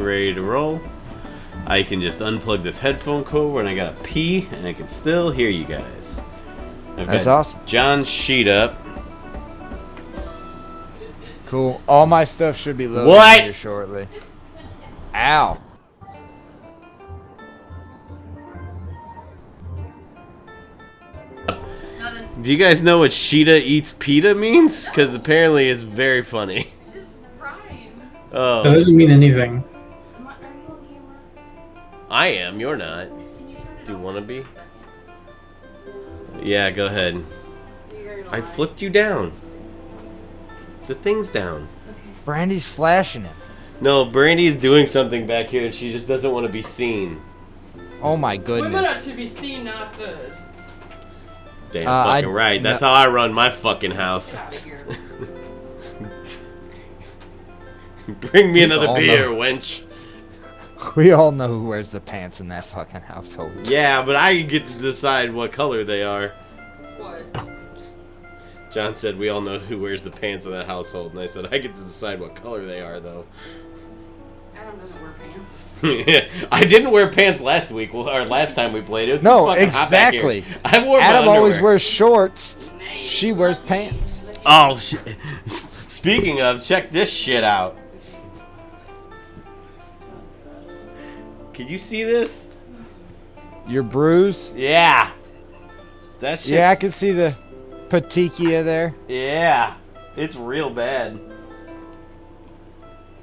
ready to roll. I can just unplug this headphone cord when I gotta pee, and I can still hear you guys. That's awesome. John's sheet up. Cool. All my stuff should be loaded here shortly. Ow. Do you guys know what Sheeta eats pita means? Because apparently it's very funny. Oh. That doesn't mean anything. I am, you're not. Do you want to be? Yeah, go ahead. I flipped you down. The thing's down. Brandy's flashing it. No, Brandy's doing something back here and she just doesn't want to be seen. Oh my goodness. Women are to be seen, not heard. Damn fucking right. That's how I run my fucking house. Bring me another beer, wench. We all know who wears the pants in that fucking household. Yeah, but I get to decide what color they are. What? John said we all know who wears the pants in that household, and I said I get to decide what color they are, though. Adam doesn't wear pants. I didn't wear pants last week, or last time we played. It was no, too fucking exactly. hot back here. I wore my Adam underwear. always wears shorts. She wears pants. Oh, shit. Speaking of, check this shit out. Can you see this? Your bruise? Yeah. That shit. Yeah, I can see the petechia there. Yeah. It's real bad.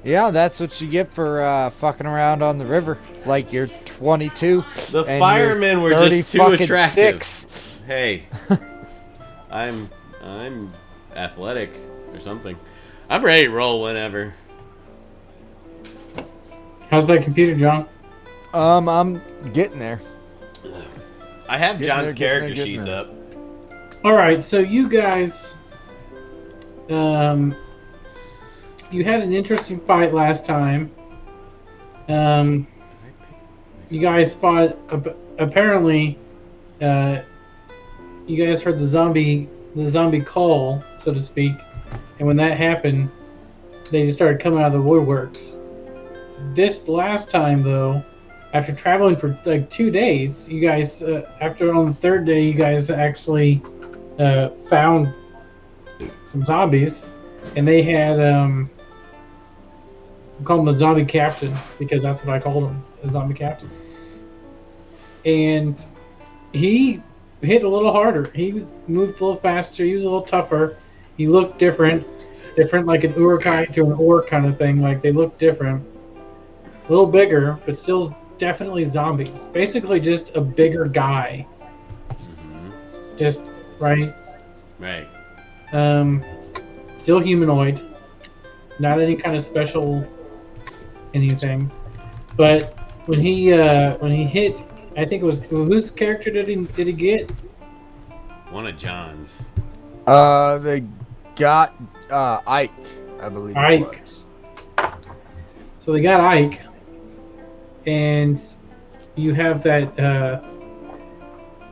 Yeah, that's what you get for fucking around on the river. Like you're 22. The firemen were just too attractive. 6. Hey. I'm athletic or something. I'm ready to roll whenever. How's that computer, John? I'm getting there. I have John's character sheets up. All right, so you guys, you had an interesting fight last time. You guys fought. Apparently, you guys heard the zombie call, so to speak, and when that happened, they just started coming out of the woodworks. This last time, though, after traveling for like 2 days, you guys, after on the third day, you guys actually found some zombies, and they had, we call him the zombie captain, because that's what I called him, the zombie captain. And he hit a little harder. He moved a little faster. He was a little tougher. He looked different like an Urukai to an orc kind of thing. Like, they looked different. A little bigger, but still definitely zombies. Basically just a bigger guy. Mm-hmm. Just, right? Right. Still humanoid. Not any kind of special anything. But when he hit, I think it was, whose character did he get? One of John's. They got Ike, I believe. Ike. It was. So they got Ike, and you have that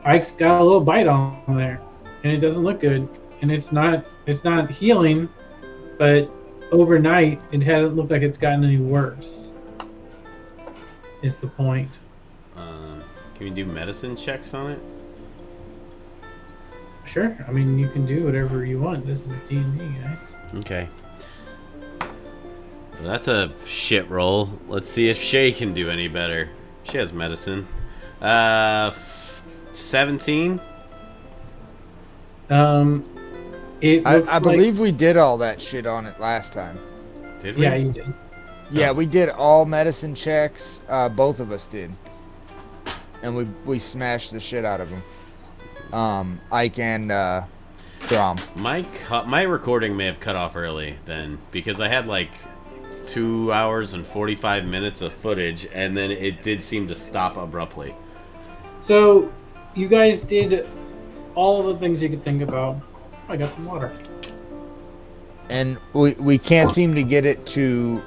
Ike's got a little bite on there, and it doesn't look good, and it's not healing, but overnight it hasn't looked like it's gotten any worse. Is the point? Can we do medicine checks on it? Sure. I mean, you can do whatever you want. This is D&D, guys. Okay. Well, that's a shit roll. Let's see if Shay can do any better. She has medicine. 17. I believe we did all that shit on it last time. Did we? Yeah, you did. Yeah, we did all medicine checks. Both of us did, and we smashed the shit out of them. Ike and Drum. My recording may have cut off early then, because I had like 2 hours and 45 minutes of footage, and then it did seem to stop abruptly. So, you guys did all of the things you could think about. I got some water. And we can't seem to get it to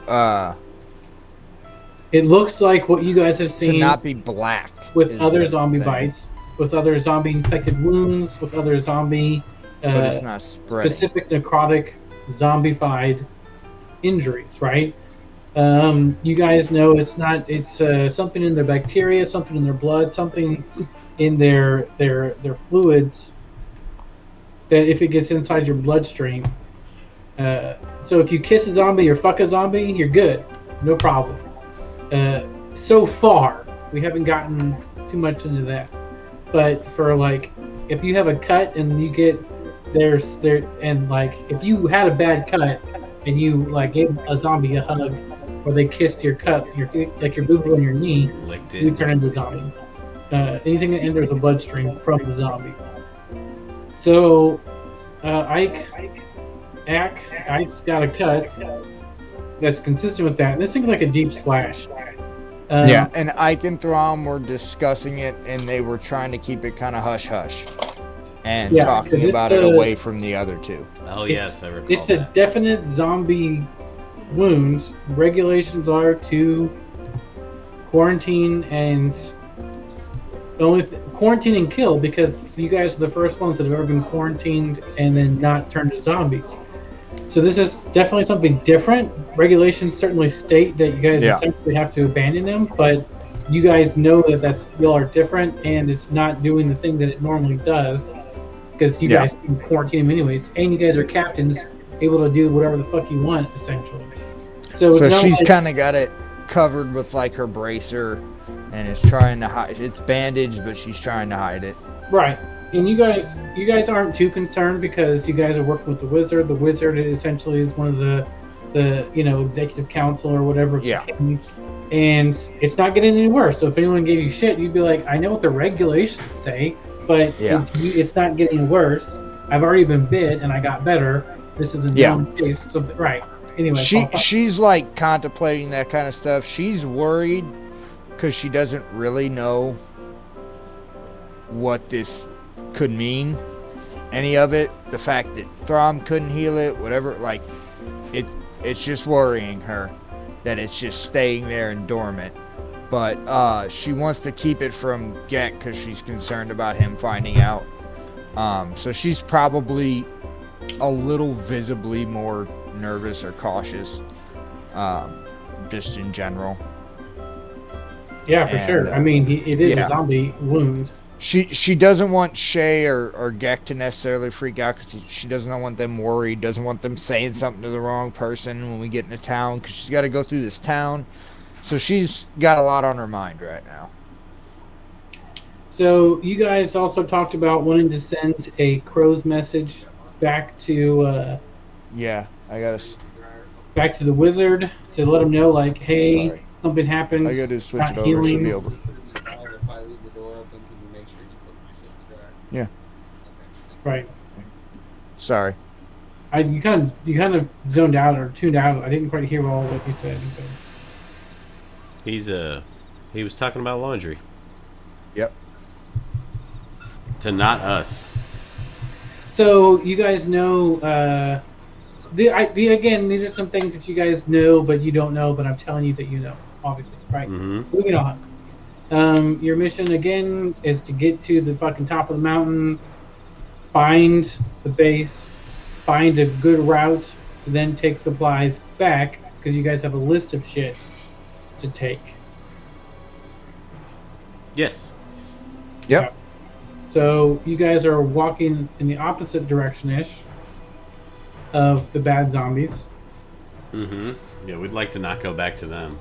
It looks like what you guys have to seen not be black with other zombie thing. bites, with other zombie infected wounds, with other zombie but it's not spreading. specific necrotic zombified injuries, right? You guys know it's not. It's something in their bacteria, something in their blood, something in their fluids that if it gets inside your bloodstream. So if you kiss a zombie or fuck a zombie, you're good, no problem. So far, we haven't gotten too much into that. But for like, if you have a cut and you get and like if you had a bad cut and you like gave a zombie a hug or they kissed your cut, like your boo-boo on your knee, Licked you it. turn into a zombie. Anything that enters the bloodstream from the zombie. So, Ike's got a cut that's consistent with that. And this thing's like a deep slash. Yeah, and Ike and Throm were discussing it, and they were trying to keep it kind of hush-hush. And Yeah, 'cause talking it's about it a- away from the other two. Oh yes, I recall It's a that. definite zombie wound. Regulations are to quarantine and quarantine and kill, because you guys are the first ones that have ever been quarantined and then not turned to zombies. So this is definitely something different. Regulations certainly state that you guys Yeah. essentially have to abandon them, but you guys know that y'all are different and it's not doing the thing that it normally does, because you Yeah. guys can quarantine them anyways, and you guys are captains, able to do whatever the fuck you want essentially. So it's So not she's like- kind of got it covered with like her bracer, and is trying to hide. It's bandaged, but she's trying to hide it. Right. And you guys aren't too concerned because you guys are working with the wizard. The wizard essentially is one of the executive council or whatever. Yeah. And it's not getting any worse. So if anyone gave you shit, you'd be like, I know what the regulations say, but Yeah. it's not getting worse. I've already been bit and I got better. This is a Yeah. known case. So right. Anyway. She's like contemplating that kind of stuff. She's worried because she doesn't really know what this could mean, any of it. The fact that Throm couldn't heal it, whatever, like it's just worrying her that it's just staying there and dormant. But she wants to keep it from Gek because she's concerned about him finding out. So she's probably a little visibly more nervous or cautious, just in general. Yeah, for and, sure. I mean, it is yeah. a zombie wound. She doesn't want Shay or Gek to necessarily freak out because she doesn't want them worried, doesn't want them saying something to the wrong person when we get into town, because she's got to go through this town. So she's got a lot on her mind right now. So you guys also talked about wanting to send a crow's message back to Yeah, I gotta. the wizard to let him know, like, hey, Sorry. something happens. I gotta switch not it over. It should healing. be over. If I leave the door open, can you make sure you put my shit in the dryer? Yeah. Right. Sorry. You kind of zoned out or tuned out. I didn't quite hear all what you said. But He was talking about laundry. Yep. To not us. so you guys know. Again, these are some things that you guys know, but you don't know. But I'm telling you that you know, obviously, right? Mm-hmm. Moving on. Your mission again is to get to the fucking top of the mountain, find the base, find a good route to then take supplies back, because you guys have a list of shit to take. Yes. Yep. So you guys are walking in the opposite direction-ish of the bad zombies. Mm-hmm. Yeah, we'd like to not go back to them.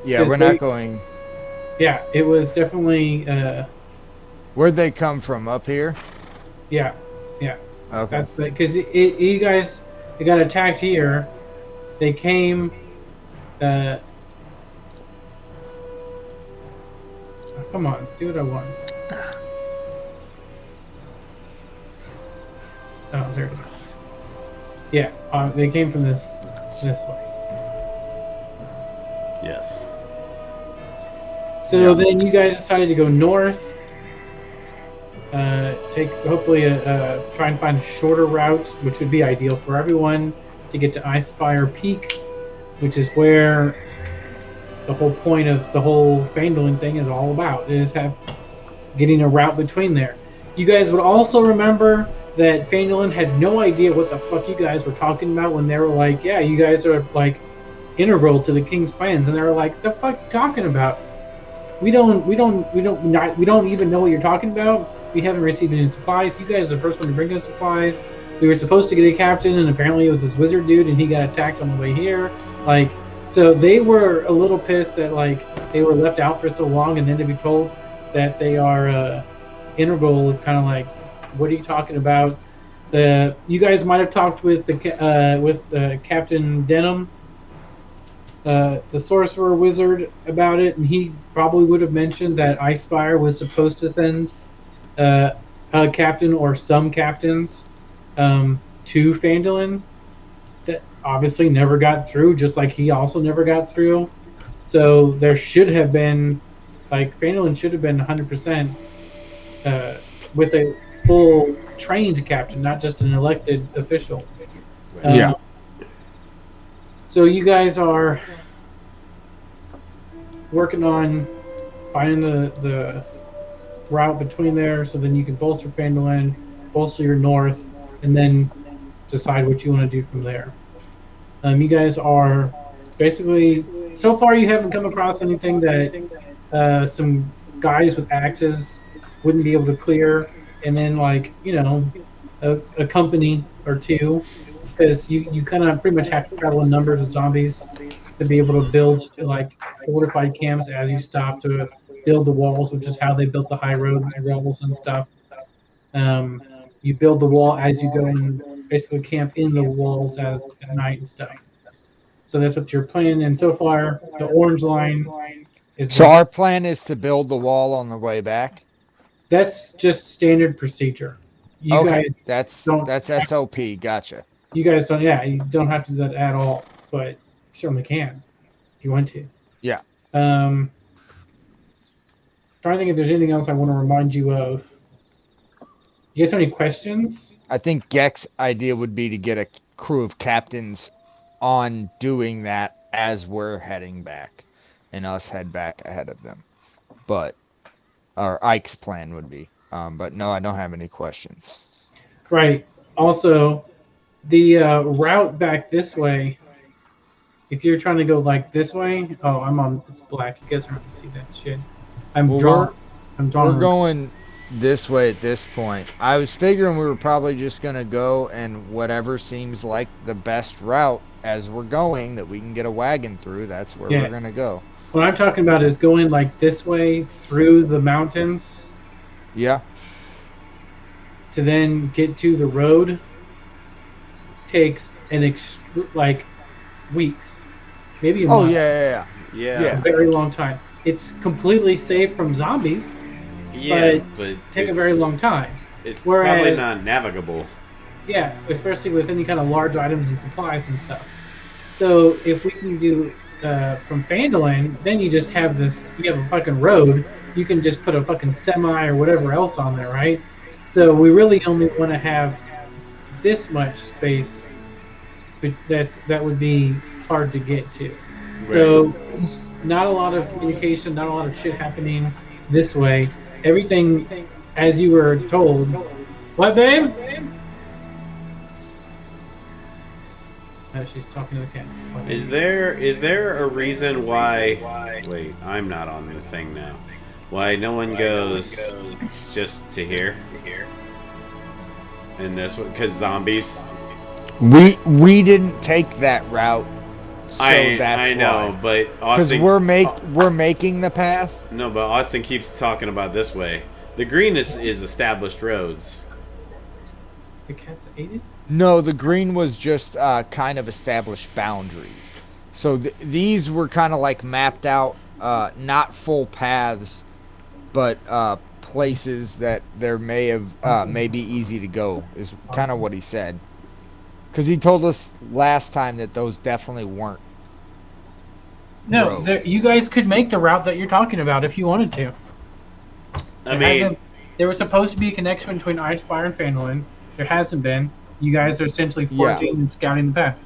Yeah, Because we're they- not going. Yeah, it was definitely Where'd they come from? Up here? yeah. Okay. Because you guys got attacked here. They came. Oh, come on, do what I want. Oh, there it is. Yeah, they came from this way. Yes. So Yeah. then you guys decided to go north. Hopefully try and find a shorter route, which would be ideal for everyone, to get to Icefire Peak, which is where the whole point of the whole Phandalin thing is all about, is getting a route between there. You guys would also remember that Phandalin had no idea what the fuck you guys were talking about when they were like, yeah, you guys are like integral to the king's plans. And they were like, "The fuck you talking about? We don't even know what you're talking about. We haven't received any supplies. You guys are the first one to bring us supplies. We were supposed to get a captain, and apparently it was this wizard dude, and he got attacked on the way here. Like, so they were a little pissed that like they were left out for so long, and then to be told that they are integral is kind of like, what are you talking about? You guys might have talked with Captain Denham, the sorcerer wizard, about it, and he probably would have mentioned that Icespire was supposed to send a captain or some captains to Phandalin. That obviously never got through, just like he also never got through. So there should have been, like, Phandalin should have been 100% with a full trained captain, not just an elected official. Yeah. So you guys are working on finding the route between there, so then you can bolster Phandalin, bolster your north, and then decide what you want to do from there. You guys are basically, so far you haven't come across anything that some guys with axes wouldn't be able to clear, and then like, you know, a company or two, because you kind of pretty much have to travel in numbers of zombies to be able to build like fortified camps as you stop to build the walls, which is how they built the high road walls and stuff. You build the wall as you go and basically camp in the walls as at night and stuff. So that's what you're planning. And so far, the orange line is So our plan is to build the wall on the way back. that's just standard procedure. You Okay, guys don't. that's SOP. Gotcha. You guys don't. Yeah, you don't have to do that at all, but you certainly can if you want to. Yeah. Trying to think if there's anything else I want to remind you of. You guys have any questions? I think Gek's idea would be to get a crew of captains on doing that as we're heading back, and us head back ahead of them. But our Ike's plan would be. But no, I don't have any questions. Right. Also, the route back this way. If you're trying to go like this way, oh, I'm on. It's black. You guys aren't going to see that shit. I'm drawn. We're going this way at this point. I was figuring we were probably just gonna go and whatever seems like the best route as we're going that we can get a wagon through. That's where we're gonna go. What I'm talking about is going like this way through the mountains. Yeah. To then get to the road takes like weeks, maybe a month. Oh yeah. A very long time. It's completely safe from zombies. Yeah, but take a very long time. It's probably not navigable. Yeah, especially with any kind of large items and supplies and stuff. So if we can do from Phandalin, then you just have this. You have a fucking road. You can just put a fucking semi or whatever else on there, right? So we really only want to have this much space, but that would be hard to get to. Right. So not a lot of communication, not a lot of shit happening this way. Everything as you were told. What, babe? She's talking to the cats. Is there a reason why? Wait, I'm not on the thing now. Why no one goes just to here? And this one, because zombies. We didn't take that route. So I know, why. But Austin, because we're making the path. No, but Austin keeps talking about this way. The green is established roads. The cats ate it? No, the green was just kind of established boundaries. So these were kind of like mapped out, not full paths, but places that there may be easy to go. Is kind of what he said. Because he told us last time that those definitely weren't. No, you guys could make the route that you're talking about if you wanted to. There was supposed to be a connection between Icespire and Phandalin. There hasn't been. You guys are essentially forging and scouting the path.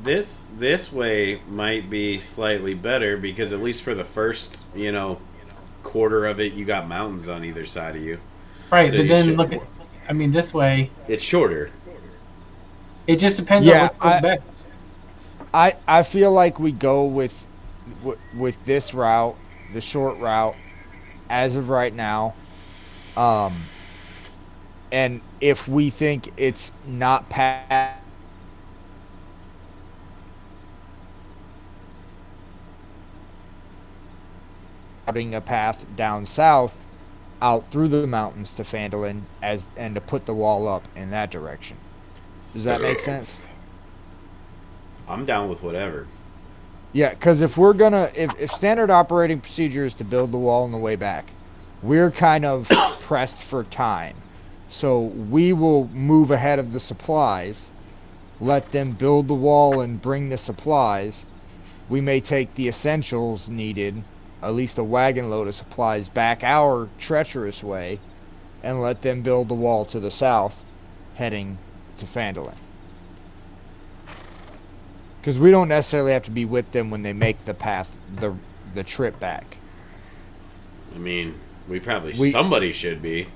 This way might be slightly better because at least for the first, quarter of it, you got mountains on either side of you. Right, so but then look at, this way. It's shorter. It just depends on what's best. I feel like we go with this route, the short route, as of right now. And if we think it's not past a path down south, out through the mountains to Fandolin, and to put the wall up in that direction. Does that make sense? I'm down with whatever. Yeah, because if we're gonna, if standard operating procedure is to build the wall on the way back, we're kind of pressed for time. So we will move ahead of the supplies, let them build the wall and bring the supplies. We may take the essentials needed, at least a wagon load of supplies, back our treacherous way, and let them build the wall to the south, heading to Fandolin. Because we don't necessarily have to be with them when they make the path, the trip back. I mean, somebody should be.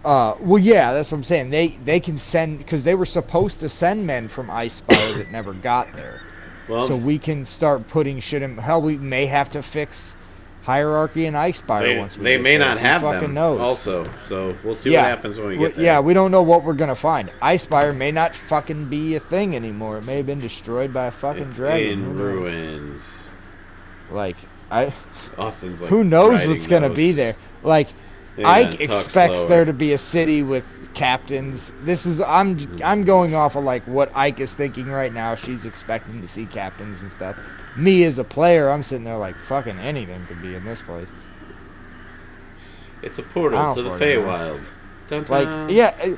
Well, yeah, that's what I'm saying. They can send, because they were supposed to send men from Icespire that never got there. Well, So we can start putting shit in. Hell, we may have to fix hierarchy and Icespire once we they get may there. not Who have fucking them knows? also. So we'll see what happens when we get there. Yeah, we don't know what we're gonna find. Icespire may not fucking be a thing anymore. It may have been destroyed by a fucking It's dragon. in ruins. Like Austin's like, who knows writing what's gonna be notes. there? Like Yeah, Ike talk expects slower. there to be a city with captains. I'm going off of like what Ike is thinking right now. She's expecting to see captains and stuff. Me as a player, I'm sitting there like fucking anything could be in this place. It's a portal I to don't the fucking know. Feywild. Dun, Like dun. yeah,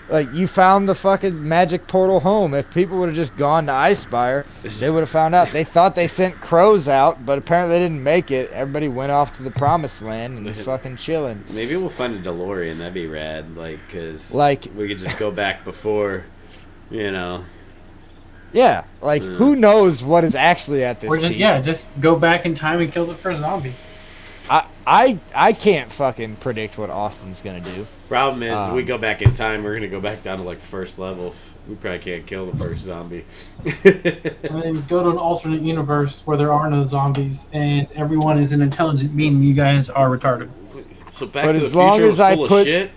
like you found the fucking magic portal home. If people would have just gone to Icespire, they would have found out. They thought they sent crows out, but apparently they didn't make it. Everybody went off to the promised land and was fucking chilling. Maybe we'll find a DeLorean. That'd be rad. Cause Like- we could just go back before, you know. Yeah, like who knows what is actually at this Or just, peak. just go back in time and kill the first zombie. I can't fucking predict what Austin's gonna do. Problem is, we go back in time. We're gonna go back down to like first level. We probably can't kill the first zombie. And then go to an alternate universe where there are no zombies and everyone is an intelligent being. You guys are retarded. So back But to the as long future as was I full put- of shit.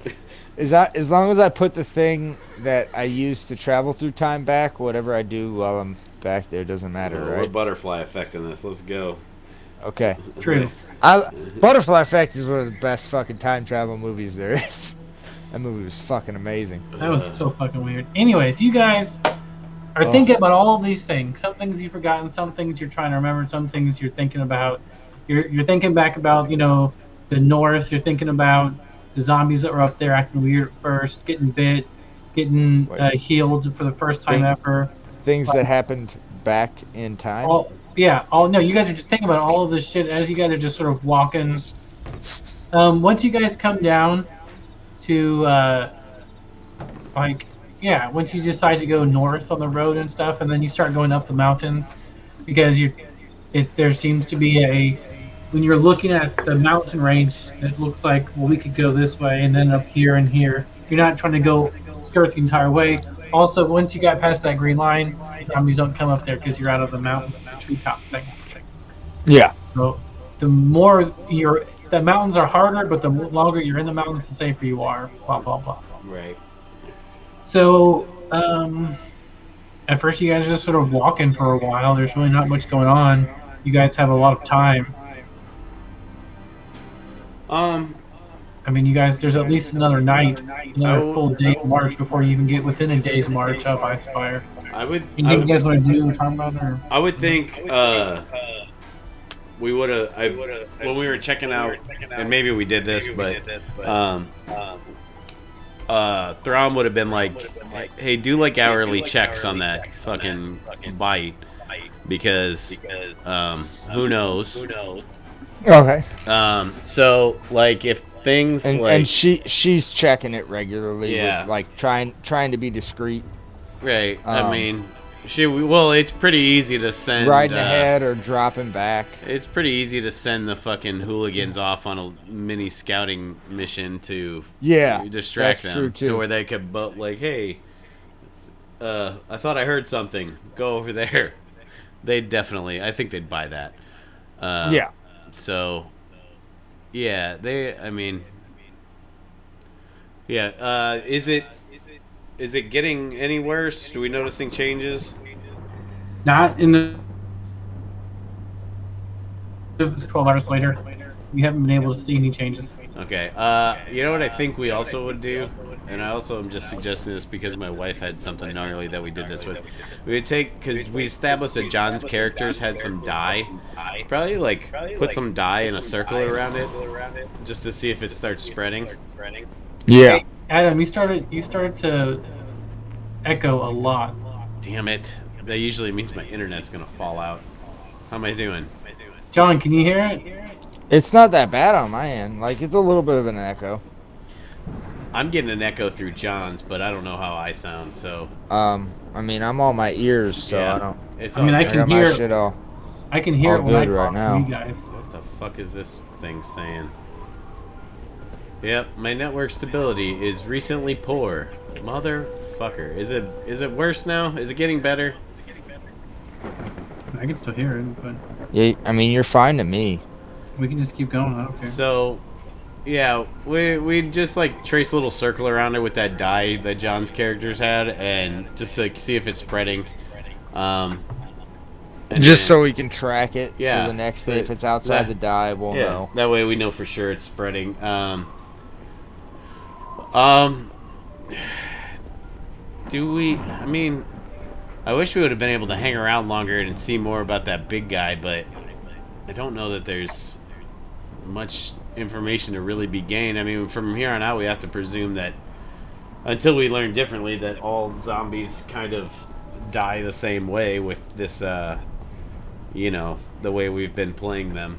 As long as I put the thing that I use to travel through time back, whatever I do while I'm back there doesn't matter, We're right? butterfly affecting this. Let's go. Okay. True. Butterfly Effect is one of the best fucking time travel movies there is. That movie was fucking amazing. That was so fucking weird. Anyways, you guys are thinking about all of these things. Some things you've forgotten, some things you're trying to remember, some things you're thinking about. You're thinking back about, the north. You're thinking about the zombies that were up there acting weird at first, getting bit, getting healed for the first time ever. Things that happened back in time. No, you guys are just thinking about all of this shit as you guys are just sort of walking. Once you guys come down to, once you decide to go north on the road and stuff, and then you start going up the mountains, because there seems to be when you're looking at the mountain range, it looks like, well, we could go this way and then up here and here. You're not trying to go skirt the entire way. Also, once you got past that green line, zombies don't come up there because you're out of the mountain treetop things. Yeah. So the mountains are harder, but the longer you're in the mountains, the safer you are. Blah blah blah. Right. So at first you guys are just sort of walking for a while. There's really not much going on. You guys have a lot of time. I mean, you guys, there's at least another night, another full day march before you even get within a day's march of Icespire. Anything you guys want to do or talk about? Or? I would think we would have when we were checking out, and maybe we did this, but Throm would have been like, "Hey, do like hourly checks on that fucking bite, because who knows." Okay. So like if things and she's checking it regularly. Yeah. With, like trying to be discreet. right. I mean, it's pretty easy to send Riding ahead or dropping back. It's pretty easy to send the fucking hooligans off on a mini scouting mission to distract that's them true, too. to where they could hey, I thought I heard something. Go over there. they'd definitely. I think they'd buy that. Yeah. So, yeah, I mean, yeah. Is it getting any worse? Do we noticing changes? Not in the. It's 12 hours later. We haven't been able to see any changes. Okay. You know what I think we also would do, and I also am just suggesting this because my wife had something gnarly that we did this with. We would take, because we established that John's characters had some dye. Probably like put some dye in a circle around it, just to see if it starts spreading. Yeah. Hey, Adam, you started to echo a lot. Damn it! That usually means my internet's gonna fall out. How am I doing? John, can you hear it? It's not that bad on my end. Like, it's a little bit of an echo. I'm getting an echo through John's, but I don't know how I sound. So. I mean, I'm on my ears, so Yeah, I don't. It's I mean, all I good. I can got my hear. shit all. I can hear all it when I good right talk now. to you guys. What the fuck is this thing saying? Yep, my network stability is recently poor. Motherfucker. Is it worse now? Is it getting better? I can still hear it, but Yeah, I mean, you're fine to me. we can just keep going. I don't care. So, yeah, we just like trace a little circle around it with that dye that John's characters had, and just like see if it's spreading. And Just then- so we can track it. Yeah, So the next so day, if it's outside that- the die, we'll yeah, know. that way we know for sure it's spreading. Do we? I mean, I wish we would have been able to hang around longer and see more about that big guy, but I don't know that there's much information to really be gained. I mean, from here on out, we have to presume that until we learn differently, that all zombies kind of die the same way with this, you know, the way we've been playing them.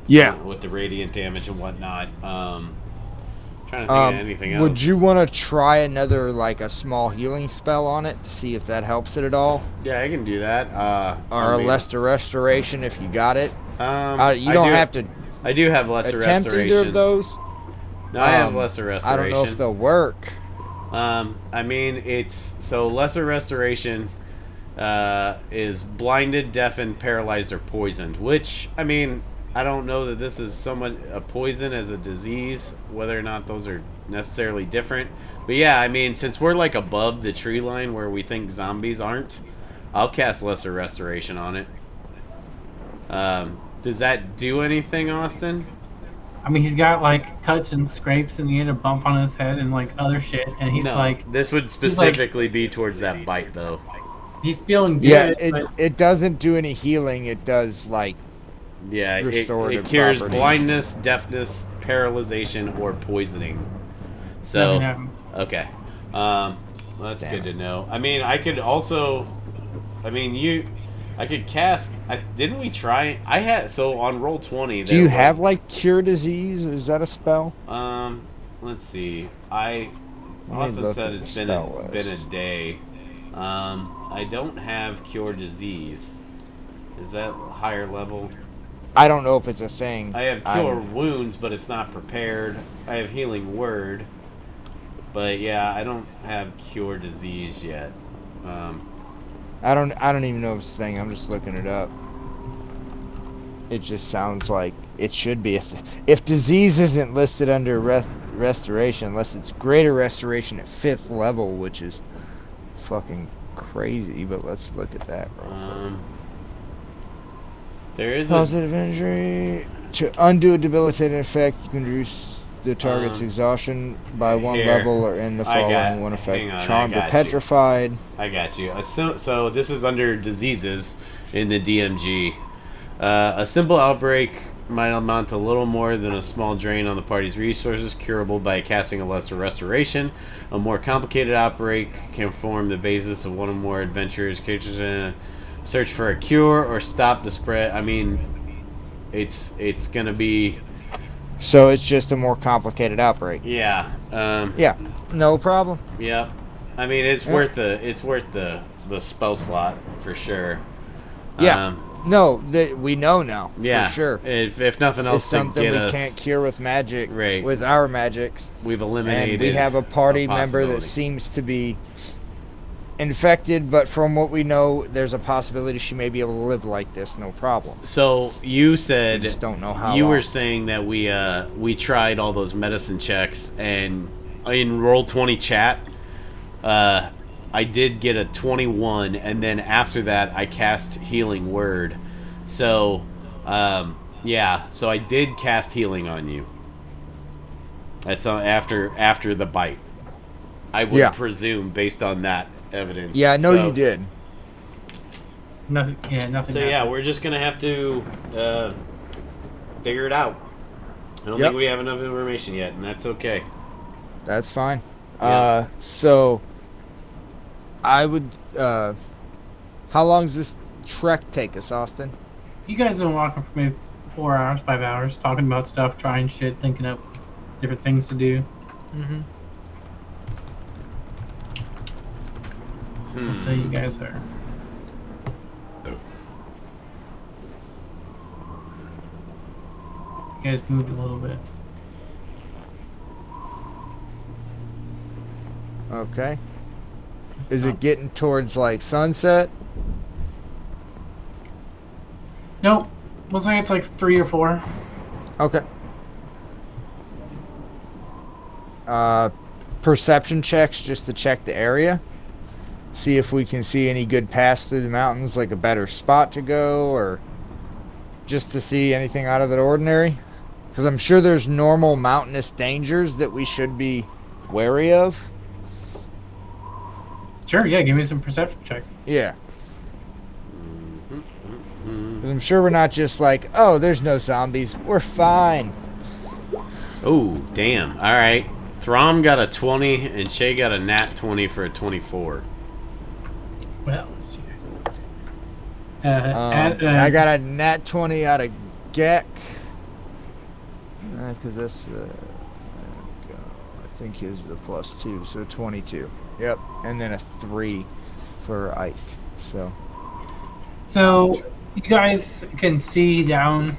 Yeah. With the radiant damage and whatnot. Trying to think of anything else. Would you want to try another, like, a small healing spell on it to see if that helps it at all? Yeah, I can do that. Or I a mean, lesser restoration if you got it? You I don't do- have to I do have lesser attempt restoration. either of those. No, I have lesser I restoration. don't know if they'll work. I mean, it's so lesser restoration is blinded, deafened, paralyzed, or poisoned. Which, I mean, I don't know that this is somewhat a poison as a disease, whether or not those are necessarily different. But yeah, I mean, since we're like above the tree line where we think zombies aren't, I'll cast lesser restoration on it. Does that do anything, Austin? I mean, he's got like cuts and scrapes, and he had a bump on his head and like other shit, and he's No, like, this would specifically be towards that bite, though. he's feeling good. Yeah, but it doesn't do any healing. It does, like, Yeah, it Restorative cures properties. blindness, deafness, paralyzation, or poisoning. nothing So, happened. okay. Well, that's Damn good it. to know. I mean, I could also... I mean, I could cast... didn't we try... I had... So, on roll 20... do you have, like, cure disease? Is that a spell? Let's see. Let me Austin look said at it's the been spell been a list. day. I don't have cure disease. Is that higher level? I don't know if it's a thing. I have cure wounds, but it's not prepared. I have healing word, but yeah, I don't have cure disease yet. I don't even know if it's a thing. I'm just looking it up. It just sounds like it should be. If disease isn't listed under restoration, unless it's greater restoration at 5th level, which is fucking crazy. But let's look at that real quick. There is a Positive injury. To undo a debilitating effect, you can reduce the target's exhaustion by 1 here. level or in the I got- following one effect. hang on, I Charmed or got you. petrified. I got you. So this is under diseases in the DMG. A simple outbreak might amount to little more than a small drain on the party's resources, curable by casting a lesser restoration. A more complicated outbreak can form the basis of one or more adventurers' characters search for a cure or stop the spread. I mean, it's gonna be So it's just a more complicated outbreak. yeah. Yeah, no problem. Yep. I mean, it's Yeah. worth the spell slot for sure. Yeah. No, we know now, Yeah, for sure. If nothing else It's to something get we us, can't cure with magic, Right. with our magics. we've eliminated. And we have a party member that possibility. seems to be infected, but from what we know, there's a possibility she may be able to live like this, no problem. So you We said just don't know how you long. were saying that we tried all those medicine checks, and in Roll20 chat, I did get a 21, and then after that I cast Healing Word. So yeah, so I did cast healing on you. That's after the bite. I would Yeah. presume based on that evidence. Yeah, I know So- you did. Nothing. Yeah, nothing. So yeah, happened. we're just gonna have to figure it out. I don't Yep. think we have enough information yet, and that's okay. That's fine. Yeah. So I would. How long does this trek take us, Austin? You guys have been walking for maybe 4 hours, 5 hours, talking about stuff, trying shit, thinking up different things to do. Mm-hmm. So you guys are. You guys moved a little bit. Okay. Is it getting towards like sunset? Nope. Looks like it's like 3 or 4. Okay. Perception checks just to check the area. See if we can see any good paths through the mountains, like a better spot to go, or just to see anything out of the ordinary. Because I'm sure there's normal mountainous dangers that we should be wary of. Sure, yeah, give me some perception checks. Yeah. 'Cause I'm sure we're not just like, oh, there's no zombies. We're fine. Oh, damn. All right. Throm got a 20, and Shay got a nat 20 for a 24. Well, I got a nat 20 out of Gek. Because that's I think his the +2, so 22. Yep, and then a 3 for Ike. So you guys can see down,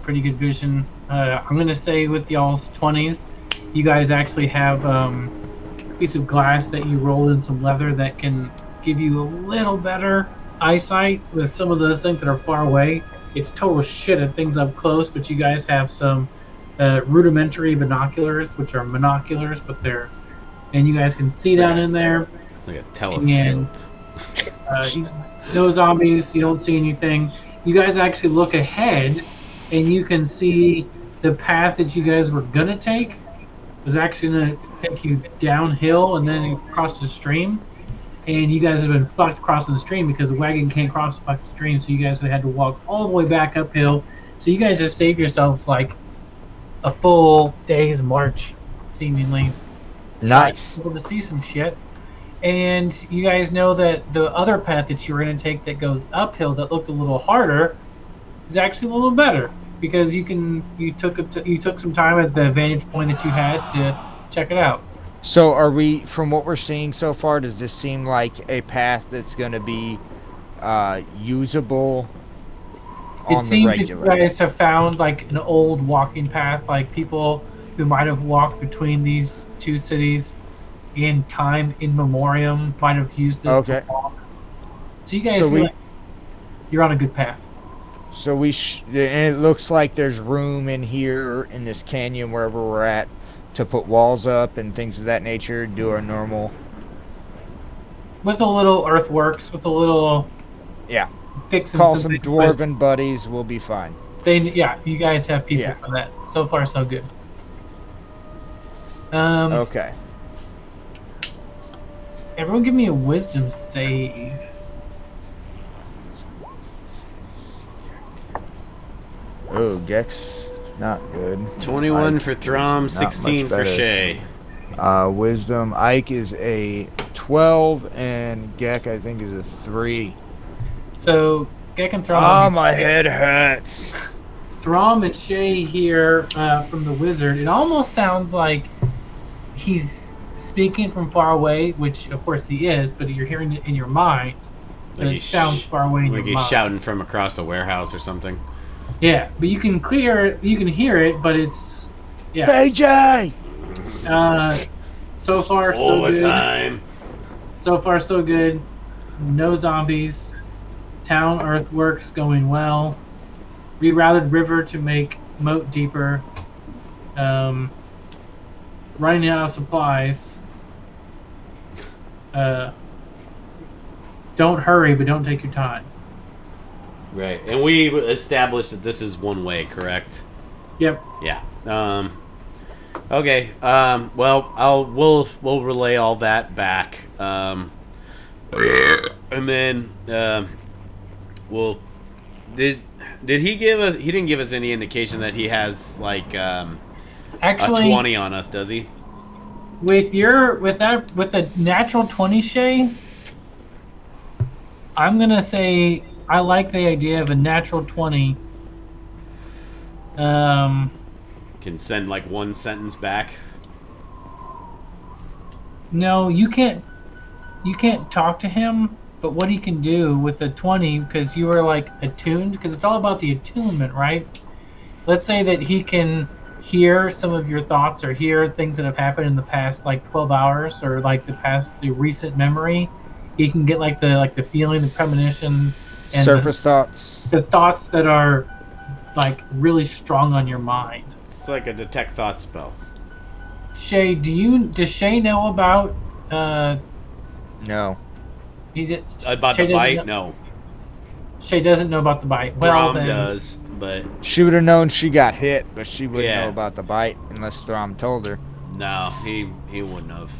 pretty good vision. I'm gonna say with y'all's 20s, you guys actually have a piece of glass that you rolled in some leather that can give you a little better eyesight with some of those things that are far away. It's total shit at things up close, but you guys have some rudimentary binoculars, which are monoculars, but and you guys can see down in there. Like a telescope. And no zombies, you don't see anything. You guys actually look ahead, and you can see the path that you guys were gonna take was actually gonna take you downhill and then across the stream. And you guys have been fucked crossing the stream because the wagon can't cross the fucking stream, so you guys would have had to walk all the way back uphill. So you guys just saved yourselves like a full day's march, seemingly. Nice. Able to see some shit. And you guys know that the other path that you were going to take that goes uphill that looked a little harder is actually a little better because you took some time at the vantage point that you had to check it out. So are we, from what we're seeing so far, does this seem like a path that's going to be usable It on the seems that regular? you guys have found like an old walking path, like people who might have walked between these two cities in time in memoriam might have used this Okay. to walk. So you guys So feel like you're on a good path. So and it looks like there's room in here in this canyon wherever we're at to put walls up and things of that nature. Do our normal. With a little earthworks, with a little fixing Call some things, but dwarven buddies. We'll be fine. you guys have people Yeah. for that. So far, so good. Okay. Everyone, give me a wisdom save. Oh, Gex, not good. 21 Ike for is Throm, not 16 much for better. Shay. Wisdom. Ike is a 12, and Gek I think is a 3. So, Gek and Throm. Oh, my head hurts. Throm and Shay here from the wizard. It almost sounds like he's speaking from far away, which of course he is, but you're hearing it in your mind. But Like it sounds far away in Like your he's mind. shouting from across a warehouse or something. Yeah, but you can hear it, but it's BJ! so far so All the good. time. So So far, so good. No zombies. Town earthworks going well. Rerouted river to make moat deeper. Running out of supplies. Don't hurry, but don't take your time. Right, and we established that this is one way, correct? Yep. Yeah. Okay. Well, we'll relay all that back. And then we'll did he give us? He didn't give us any indication that he has like Actually, a 20 on us, does he? with a natural 20 Shay, I'm gonna say I like the idea of a natural 20. Can send like one sentence back. No, you can't talk to him, but what he can do with the 20, because you are like attuned, because it's all about the attunement, right? Let's say that he can hear some of your thoughts or hear things that have happened in the past like 12 hours or like the recent memory. He can get like the feeling, the premonition, and Surface thoughts. the thoughts that are like really strong on your mind. It's like a detect thought spell. Shay, does Shay know about No. About Shay the doesn't bite? know- No. Shay doesn't know about the bite. Well, Brom then, does, but She would have known she got hit, but she wouldn't Yeah. know about the bite unless Throm told her. no, he wouldn't have.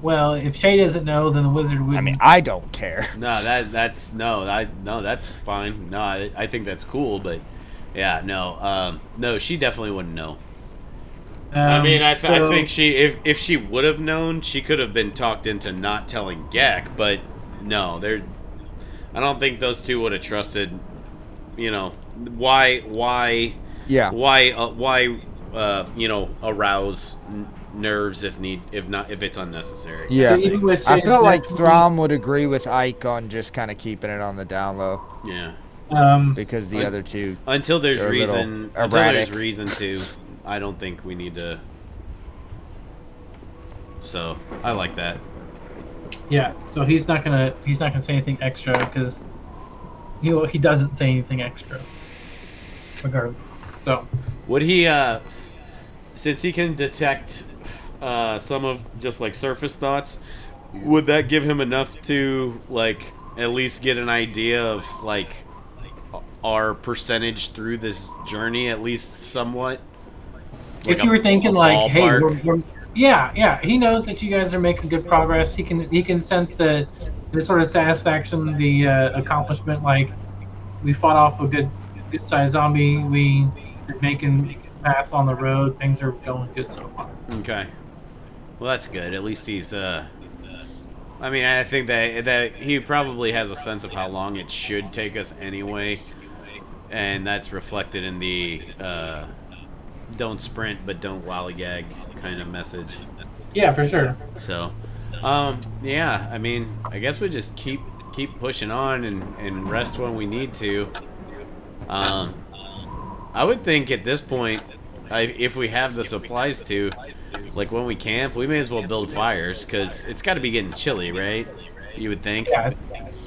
well, if Shay doesn't know, then the wizard wouldn't. I mean, I don't care. No, that's fine. No, I think that's cool, but yeah, no, she definitely wouldn't know. I mean, I think if she would have known, she could have been talked into not telling Gek, but no, I don't think those two would have trusted. You know, why? Yeah. Why? Arouse nerves if it's unnecessary. Yeah. So even with I Shay's feel like natural- Throm would agree with Ike on just kind of keeping it on the down low Yeah. because the other two. Until there's They're a little erratic. reason to, I don't think we need to. So I like that. Yeah, so he's not gonna say anything extra because he doesn't say anything extra, regardless. So Would he, since he can detect some of just like surface thoughts, would that give him enough to like at least get an idea of like our percentage through this journey, at least somewhat? Like if you were thinking a like, hey, ballpark? yeah, he knows that you guys are making good progress. He can sense the sort of satisfaction, the accomplishment. Like we fought off a good sized zombie. We are making paths on the road. Things are going good so far. Okay. Well, that's good. At least he's. I mean, I think that he probably has a sense of how long it should take us anyway, and that's reflected in the "don't sprint but don't lollygag" kind of message. Yeah, for sure. So, yeah. I mean, I guess we just keep pushing on and rest when we need to. I would think at this point, if we have the supplies to, like when we camp, we may as well build fires because it's got to be getting chilly, right? You would think. Yeah,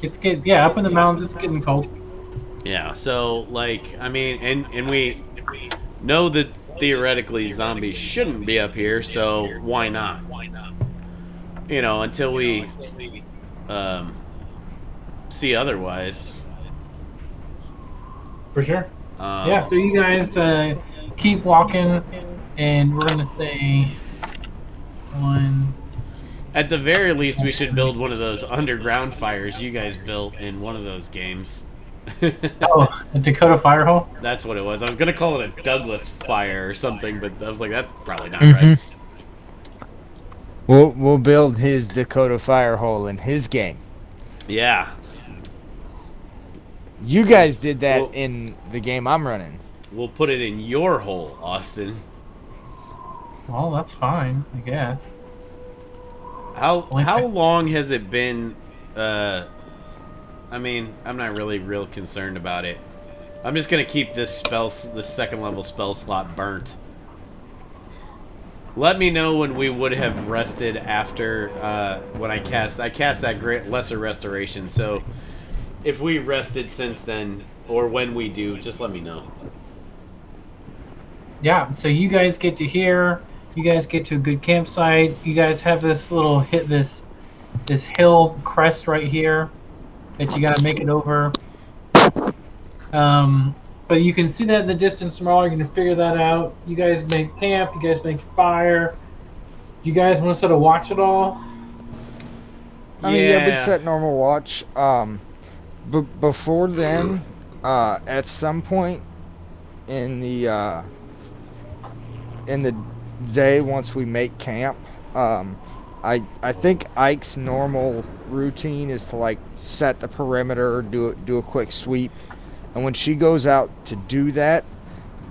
it's good. Yeah, up in the mountains, it's getting cold. Yeah. So, like, I mean, and we know that theoretically zombies shouldn't be up here, so why not? You know, until we see otherwise. For sure. Yeah, so you guys keep walking, and we're gonna say one. At the very least, we should build one of those underground fires you guys built in one of those games. Oh, a Dakota Firehole. That's what it was. I was gonna call it a Douglas fire or something, but I was like, that's probably not Mm-hmm. right. We'll build his Dakota Firehole in his game. Yeah. You guys did that Well- in the game I'm running. We'll put it in your hole, Austin. Well, that's fine, I guess. How long has it been? I mean, I'm not really real concerned about it. I'm just gonna keep this second level spell slot burnt. Let me know when we would have rested after when I cast that great lesser restoration. So if we rested since then, or when we do, just let me know. Yeah, so you guys get to here. You guys get to a good campsite. You guys have this little this hill crest right here that you got to make it over. But you can see that in the distance from all. You're going to figure that out. You guys make camp. You guys make fire. Do you guys want to sort of watch it all? I mean, yeah, we'd set normal watch. But before then, at some point in the day, once we make camp, I think Ike's normal routine is to like set the perimeter, do a quick sweep, and when she goes out to do that,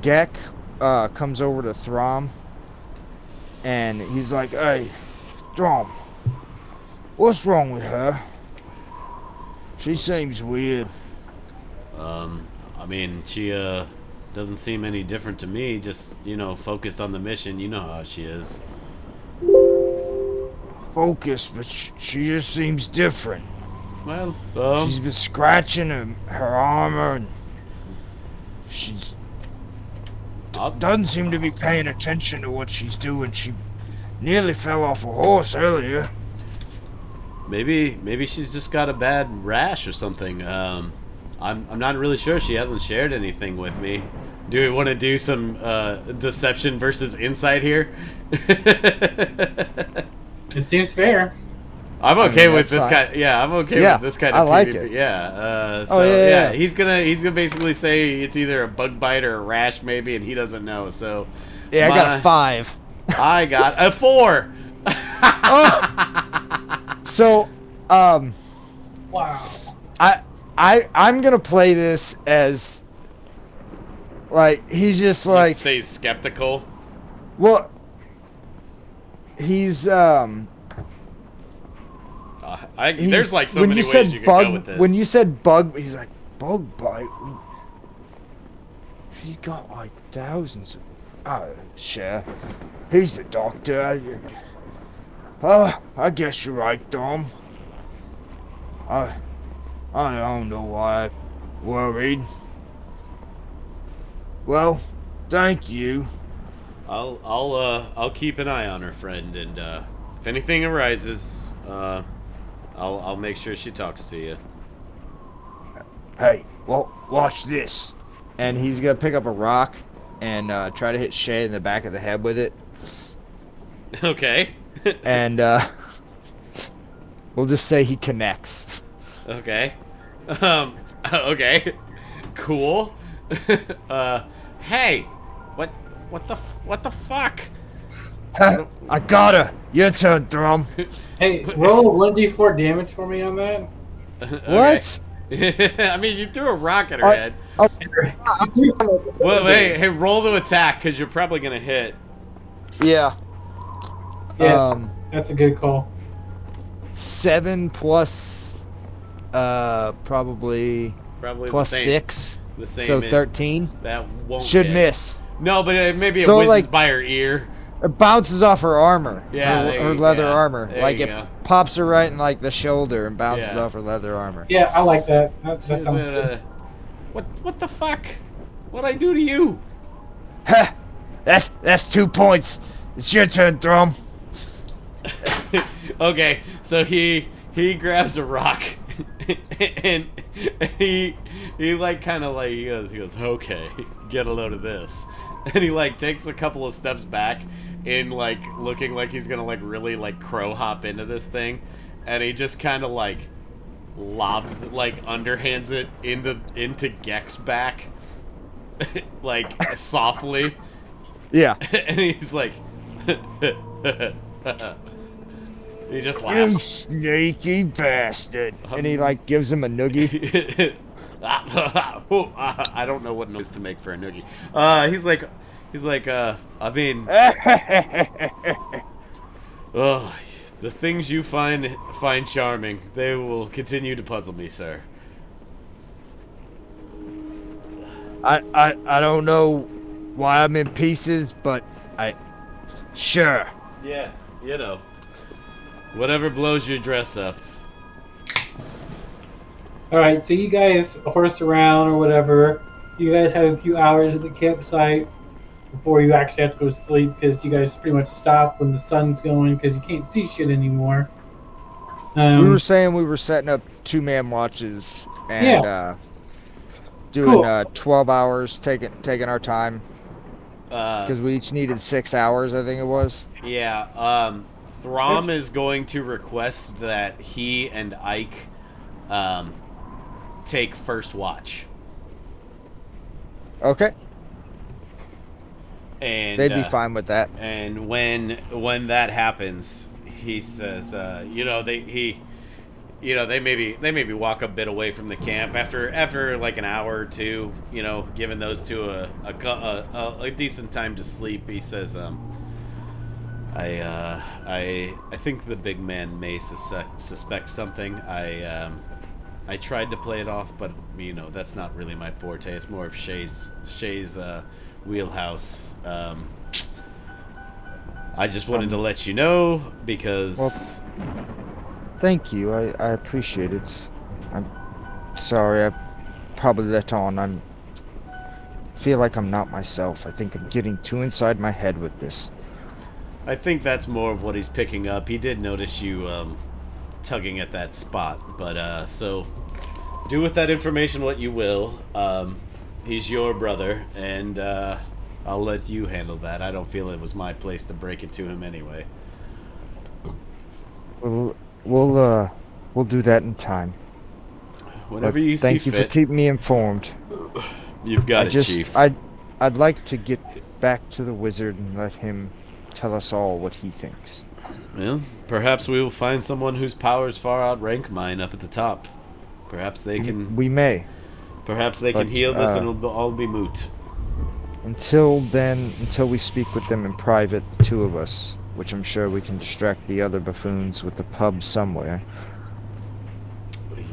Gek comes over to Throm, and he's like, "Hey, Throm, what's wrong with her? She seems weird." I mean, she doesn't seem any different to me. Just focused on the mission. You know how she is. Focused, but she just seems different. Well, she's been scratching her armor, and she doesn't seem to be paying attention to what she's doing. She nearly fell off a horse earlier. Maybe she's just got a bad rash or something. I'm not really sure. She hasn't shared anything with me. Do we want to do some deception versus insight here? It seems fair. I'm okay with this fine. kind. Yeah, I'm okay with this kind of. I like PvP. it. Yeah. Yeah. He's gonna basically say it's either a bug bite or a rash maybe, and he doesn't know. So. Yeah, I got a 5. I got a 4. So, Wow. I'm gonna play this as like he's just like He stays skeptical. well, he's there's like so when many you ways said you could bug, go with this. when you said bug, he's like bug bite. She's got like thousands. Sure. He's the doctor. I guess you're right, Dom. I don't know why I'm worried. Well, thank you. I'll keep an eye on her, friend, and if anything arises, I'll make sure she talks to you. Hey, well, watch this. And he's gonna pick up a rock and try to hit Shay in the back of the head with it. Okay. And we'll just say he connects. Okay. Okay. Cool. Hey, what the fuck? I got her. Your turn, Thrum. Hey, roll 1d4 damage for me on that. What? I mean, you threw a rock at her head. Well, hey, roll to attack because you're probably gonna hit. Yeah. Yeah, that's a good call. 7 plus, probably plus the same, 6. The same. So 13. That won't should hit. miss. No, but maybe it So, whizzes like, by her ear. It bounces off her armor. Yeah, her leather armor. There Like you it go. pops her right in like the shoulder and bounces Yeah. off her leather armor. Yeah, I like that. That She's sounds good. What the fuck? What'd I do to you? Ha! That's 2 points. It's your turn, Thrum. Okay, so he grabs a rock and he like kind of like he goes okay, get a load of this, and he like takes a couple of steps back in like looking like he's gonna like really like crow hop into this thing, and he just kind of like lobs like underhands it into Gek's back like softly. Yeah. And he's like he just You laughs. sneaky bastard. And he like gives him a noogie. I don't know what noise to make for a noogie. He's like I mean the things you find charming, they will continue to puzzle me, sir. I don't know why I'm in pieces, but Sure. Yeah, whatever blows your dress up. All right, so you guys horse around or whatever. You guys have a few hours at the campsite before you actually have to go to sleep because you guys pretty much stop when the sun's going because you can't see shit anymore. We were saying we were setting up 2-man watches and doing Cool. 12 hours, taking our time because we each needed 6 hours, I think it was. Yeah, Throm is going to request that he and Ike take first watch. Okay. And they'd be fine with that. And when that happens, he says, they maybe walk a bit away from the camp after like an hour or two, giving those two a decent time to sleep. He says, I think the big man may suspect something. I tried to play it off, but that's not really my forte. It's more of Shay's wheelhouse. I just wanted to let you know because. Well, thank you. I appreciate it. I'm sorry. I probably let on. I feel like I'm not myself. I think I'm getting too inside my head with this. I think that's more of what he's picking up. He did notice you tugging at that spot, but so do with that information what you will. He's your brother, and I'll let you handle that. I don't feel it was my place to break it to him anyway. We'll do that in time. Whenever you see fit. Thank you for keeping me informed. You've got it, Chief. I'd like to get back to the wizard and let him tell us all what he thinks. Well, perhaps we will find someone whose powers far outrank mine up at the top. Perhaps they can. We may. Perhaps they can heal this, and it'll all be moot. Until then, until we speak with them in private, the two of us, which I'm sure we can distract the other buffoons with the pub somewhere.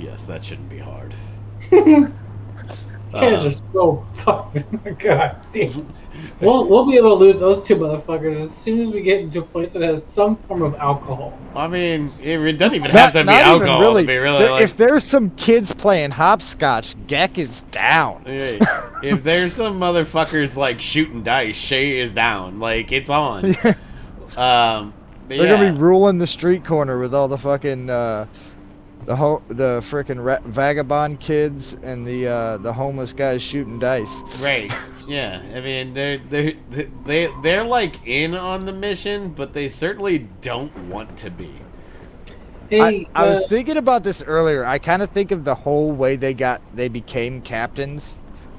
Yes, that shouldn't be hard. You guys are so fucking. God damn. We'll be able to lose those two motherfuckers as soon as we get into a place that has some form of alcohol. I mean, it doesn't even have to be alcohol. Really. To be really, if there's some kids playing hopscotch, Geck is down. If there's some motherfuckers like shooting dice, Shay is down. Like, it's on. They're gonna be ruling the street corner with all the fucking the frickin' vagabond kids and the homeless guys shooting dice. Right. Yeah. I mean, they're like in on the mission, but they certainly don't want to be. Hey, I was thinking about this earlier. I kind of think of the whole way they became captains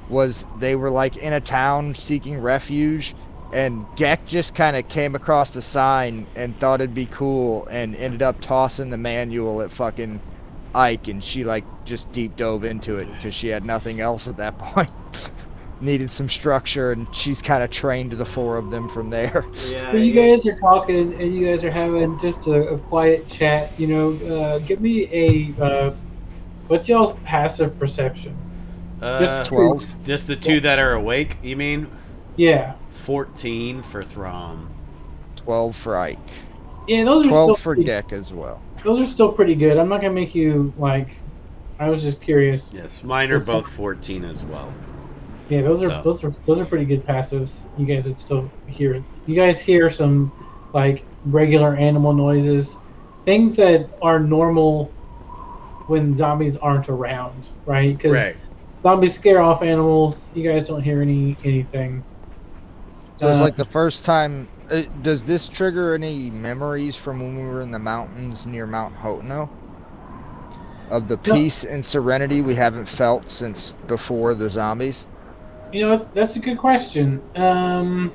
was they were like in a town seeking refuge, and Geck just kind of came across the sign and thought it'd be cool and ended up tossing the manual at fucking Ike, and she like just deep dove into it because she had nothing else at that point. Needed some structure, and she's kind of trained the four of them from there. Yeah, so you guys are talking, and you guys are having just a quiet chat. Give me a what's y'all's passive perception? Just 12. Just the two that are awake, you mean? Yeah. 14 for Throm. 12 for Ike. Yeah, those are 12 still for Geck as well. Those are still pretty good. I'm not gonna make you like. I was just curious. Yes, mine are both 14 as well. Yeah, those are pretty good passives. You guys would still hear. You guys hear some like regular animal noises, things that are normal when zombies aren't around, right? Because zombies scare off animals. You guys don't hear anything. So it's like the first time. Does this trigger any memories from when we were in the mountains near Mount Hotono? Of the peace and serenity we haven't felt since before the zombies? That's a good question. I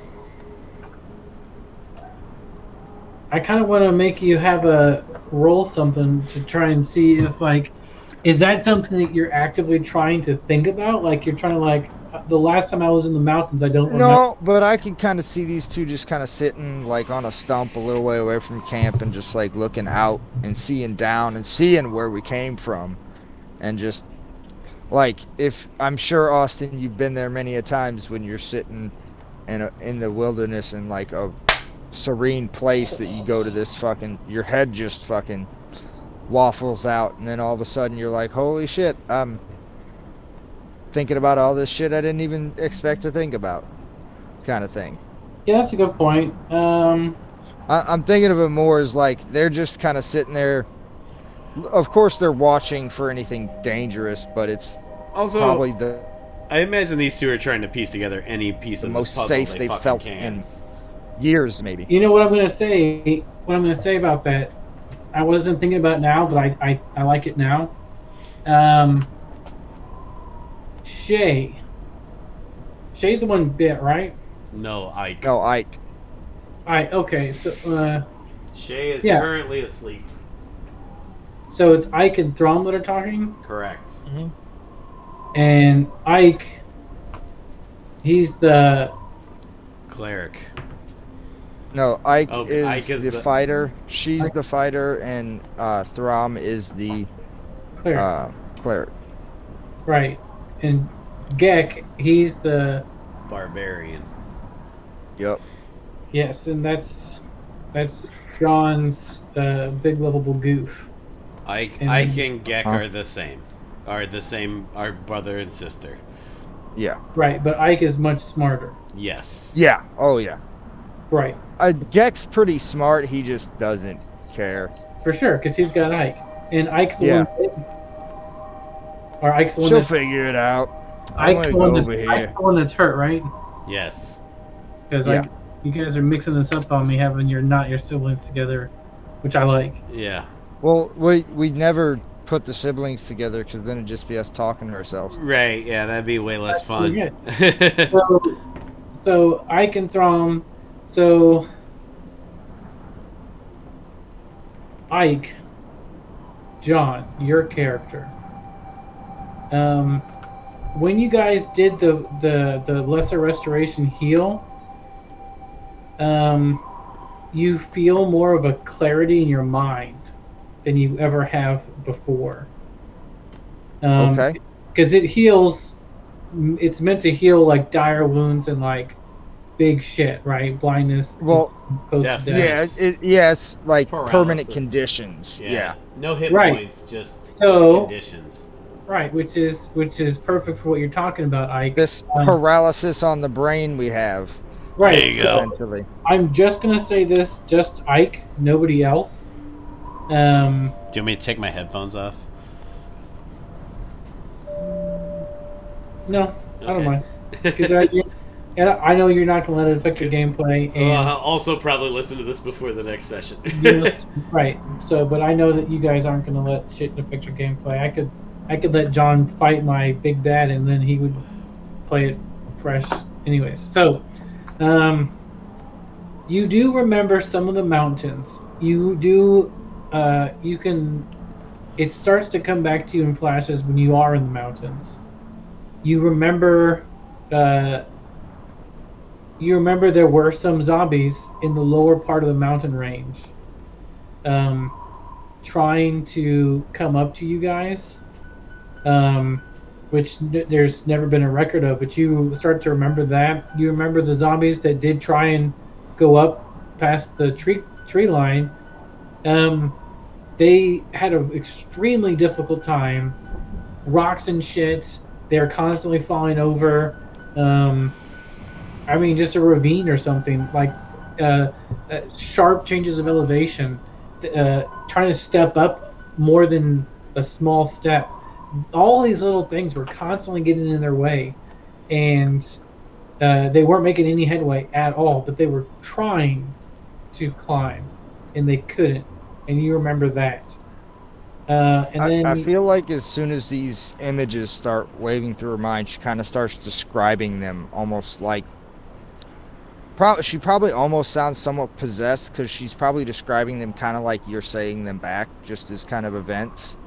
kind of want to make you have a roll something to try and see if, like, is that something that you're actively trying to think about? Like, you're trying to, like, the last time I was in the mountains, I don't remember. No, but I can kind of see these two just kind of sitting, like, on a stump a little way away from camp and just, like, looking out and seeing down and seeing where we came from. And just, like, if I'm sure, Austin, you've been there many a times when you're sitting in the wilderness and, like, a serene place that you go to this fucking, your head just fucking waffles out, and then all of a sudden you're like, holy shit, I'm thinking about all this shit I didn't even expect to think about, kind of thing. Yeah, that's a good point. I'm thinking of it more as like they're just kind of sitting there. Of course, they're watching for anything dangerous, but it's Also, probably the I imagine these two are trying to piece together any piece of this most puzzle safe they they've fucking felt can. in years, maybe. You know what I'm gonna say? What I'm gonna say about that? I wasn't thinking about it now, but I like it now. Shay. Shay's the one bit, right? No, Ike. No, Ike. Okay. So Shay is Yeah. currently asleep. so it's Ike and Throm that are talking, Correct. and Ike, he's the Cleric. No, Ike, Oh, is, Ike is the the- fighter. She's the fighter, and Throm is the cleric, cleric. right? And Gek, he's the Barbarian. Yep. yes, and that's John's big lovable goof. Ike And- and Gek Huh? are the same. Are brother and sister. Yeah. Right, but Ike is much smarter. Yes. Yeah. Oh yeah. Right, Gek's pretty smart. He just doesn't care. for sure, because he's got Ike, and Ike's the Yeah. one. Bitten. Or Ike's the one She'll that's figure it out. I'm Ike's gonna the one go that's, over here. Ike's the one that's hurt, right? Yes. Because Yeah. you guys are mixing this up on me, having your siblings together, which I like. Yeah. Well, we never put the siblings together because then it'd just be us talking to ourselves. Right. Yeah, that'd be way less fun. pretty So Ike and Throm. So Ike, John, your character. When you guys did the lesser restoration heal, you feel more of a clarity in your mind than you ever have before. Okay. Because it heals. It's meant to heal like dire wounds and like big shit, right? Blindness. Well, close to definitely. death. Yeah, it's like Paralysis. permanent conditions. Yeah. Yeah. No hit Right. points, just So- conditions. Right, which is perfect for what you're talking about, Ike. This Um, paralysis on the brain we have, Right. There you go. essentially. I'm just gonna say this, just Ike, nobody else. Do you want me to take my headphones off? No, I don't Okay. mind. Because I know you're not gonna let it affect your gameplay, Well, and I'll also probably listen to this before the next session. right. So, but I know that you guys aren't gonna let shit affect your gameplay. I could let John fight my big bad, and then he would play it fresh. Anyways, so you do remember some of the mountains. You do. You can. It starts to come back to you in flashes when you are in the mountains. You remember. You remember there were some zombies in the lower part of the mountain range, trying to come up to you guys, which there's never been a record of. But you start to remember that. You remember the zombies that did try and go up past the tree line. They had an extremely difficult time. Rocks and shit. They're constantly falling over. I mean, just a ravine or something, like sharp changes of elevation, trying to step up more than a small step. All these little things were constantly getting in their way, and they weren't making any headway at all, but they were trying to climb, and they couldn't. And you remember that. And then I feel like as soon as these images start waving through her mind, she kind of starts describing them almost like. She probably almost sounds somewhat possessed because she's probably describing them kind of like you're saying them back, just as kind of events.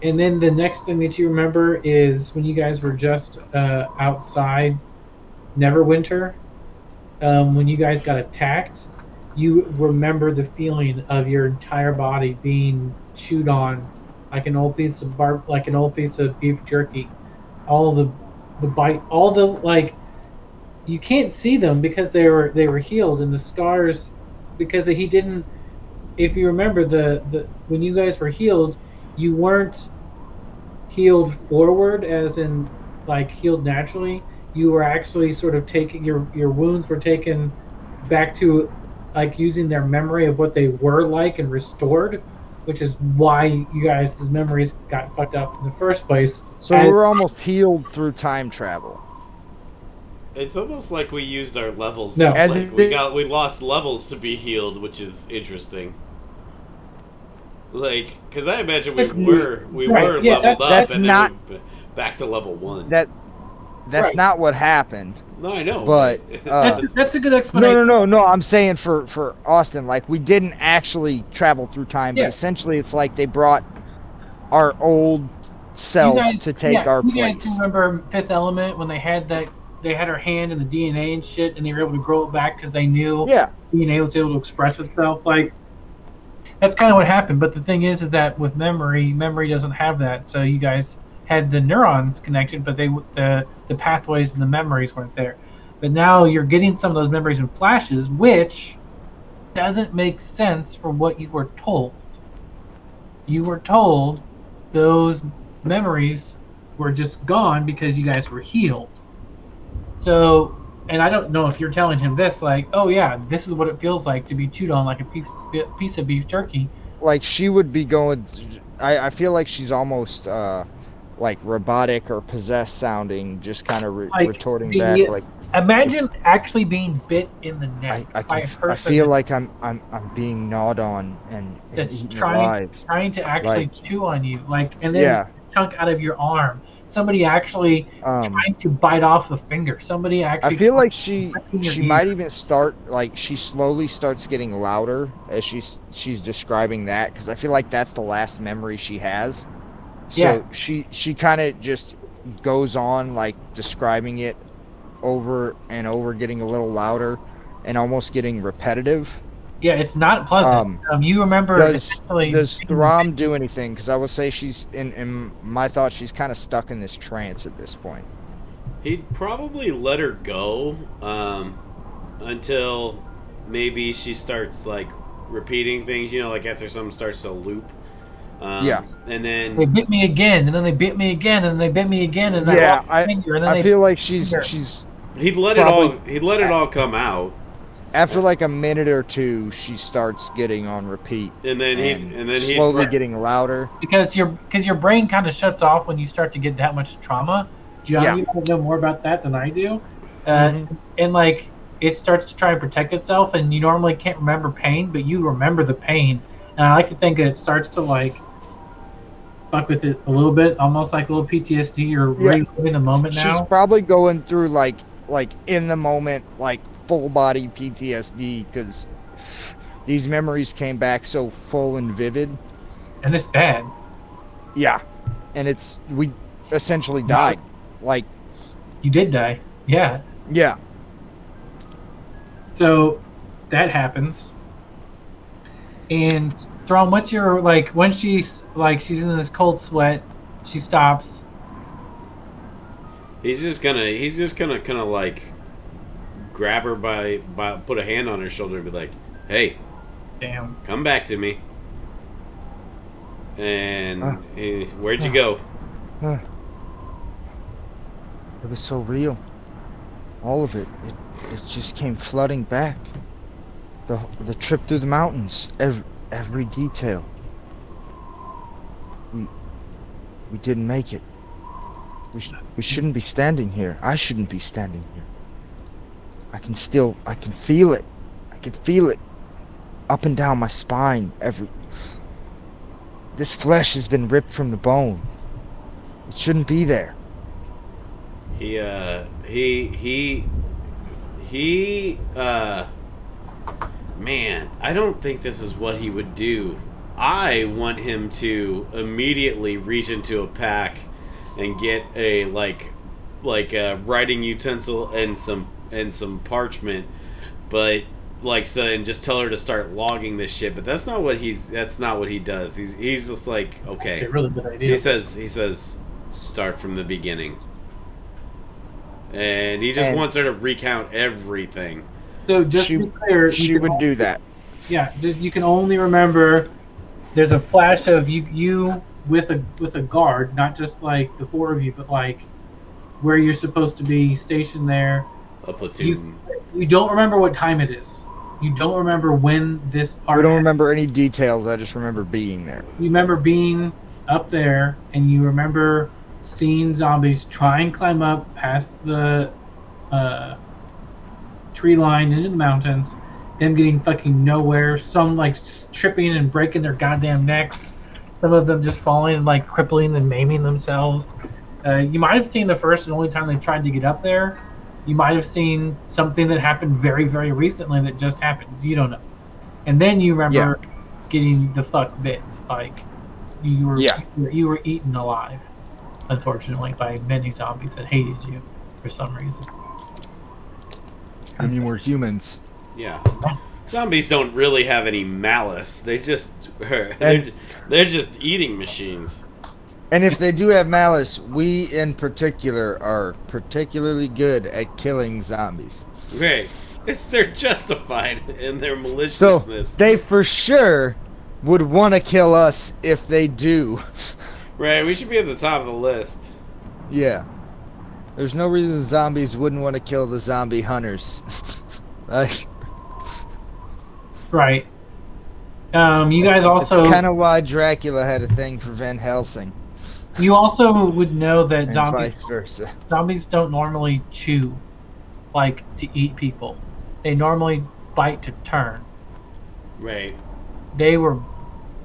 And then the next thing that you remember is when you guys were just outside Neverwinter, when you guys got attacked, you remember the feeling of your entire body being chewed on like an old piece of beef jerky. All the bite, all the like. You can't see them because they were healed, and the scars because he didn't. If you remember the when you guys were healed, you weren't healed forward, as in like healed naturally. You were actually sort of taking your wounds were taken back to like using their memory of what they were like and restored, which is why you guys' memories got fucked up in the first place. So we're almost healed through time travel. It's almost like we used our levels. No. As Like it- we lost levels to be healed, which is interesting. Like, because I imagine we Right, were yeah, leveled up, that's and not- then we back to level 1. That's Right. not what happened. No, I know, But That's a good explanation. no. I'm saying for Austin, like we didn't actually travel through time, Yeah. but essentially it's like they brought our old self to take our you place. guys remember Fifth Element when they had her hand in the DNA and shit, and they were able to grow it back because they knew Yeah, DNA was able to express itself. Like that's kind of what happened. But the thing is that with memory doesn't have that. So you guys had the neurons connected, but the pathways and the memories weren't there. But now you're getting some of those memories in flashes, which doesn't make sense for what you were told. You were told those memories were just gone because you guys were healed. So, and I don't know if you're telling him this, like, oh yeah, this is what it feels like to be chewed on like a piece of beef jerky. like she would be going. I feel like she's almost like robotic or possessed sounding, just kind of Like retorting the- back. Like Imagine actually being bit in the neck I by a person I feel like I'm being gnawed on and that's eaten trying alive. to actually Like- chew on you, like, and then Yeah. a chunk out of your arm. Somebody actually Um, trying to bite off a finger. Somebody I actually. feel like she Ripping your might ear. even start like she slowly starts getting louder as she's describing that, because I feel like that's the last memory she has. So Yeah. she kind of just goes on like describing it over and over, getting a little louder and almost getting repetitive. Yeah, it's not pleasant. You remember Does essentially Throm do anything? Because I would say she's in my thought she's kind of stuck in this trance at this point. He'd probably let her go until maybe she starts like repeating things. You know, like after something starts to loop. Yeah. And they then bit me again, and then they bit me again, and they bit me again, and Yeah, I lost my finger, and then I they feel like she's finger. he'd let Probably- it all. He'd let it all come out, after like a minute or two, she starts getting on repeat. and then he'd slowly getting louder. because your brain kind of shuts off when you start to get that much trauma. John, Yeah. you probably know more about that than I do. Mhm. And like it starts to try and protect itself, and you normally can't remember pain, but you remember the pain. And I like to think that it starts to like fuck with it a little bit, almost like a little PTSD or Yeah. reliving the moment She's now. probably going through like in the moment, like full body PTSD, because these memories came back so full and vivid. And it's bad. Yeah, and we essentially died. Like, You did die. Yeah. yeah, So that happens. And Thrawn, what's your like when she's in this cold sweat, she stops. he's just gonna kind of like grab her by put a hand on her shoulder and be like, "Hey, Damn. come back to me." And Ah. where'd you go? it was so real. All of it. It just came flooding back. The trip through the mountains, every detail. We didn't make it. We shouldn't be standing here. I shouldn't be standing here. I can feel it. I can feel it up and down my spine. This flesh has been ripped from the bone. It shouldn't be there. Man, I don't think this is what he would do. I want him to immediately reach into a pack and get a like a writing utensil and some parchment, but like so, and just tell her to start logging this shit. But that's not what he does. He's just like, okay. That's a really good idea. He says start from the beginning. And he just And- wants her to recount everything. So just she to be clear, she would do that. Yeah, just you can only remember. There's a flash of you with a guard, not just like the four of you, but like where you're supposed to be stationed there. A You platoon. you don't remember what time it is. You don't remember when this I part don't happened. remember any details. I just remember being there. You remember being up there, and you remember seeing zombies try and climb up past the uh, tree line into the mountains, them getting fucking nowhere, some like tripping and breaking their goddamn necks, some of them just falling and like crippling and maiming themselves. You might have seen the first and only time they tried to get up there. You might have seen something that happened very, very recently that just happened. You don't know. And then you remember getting the fuck bit. Like you were Yeah. you were eaten alive, unfortunately, by many zombies that hated you for some reason. I mean, we're humans. Yeah. Zombies don't really have any malice. They just And- they're just eating machines. And if they do have malice, we in particular are particularly good at killing zombies. Right. They're justified in their So maliciousness. they for sure would want to kill us if they do. Right, we should be at the top of the list. Yeah. There's no reason zombies wouldn't want to kill the zombie hunters. Like, Right. You guys also It's kind of why Dracula had a thing for Van Helsing, you also would know that and zombies vice versa. don't normally chew like to eat people. They normally bite to turn. Right. They were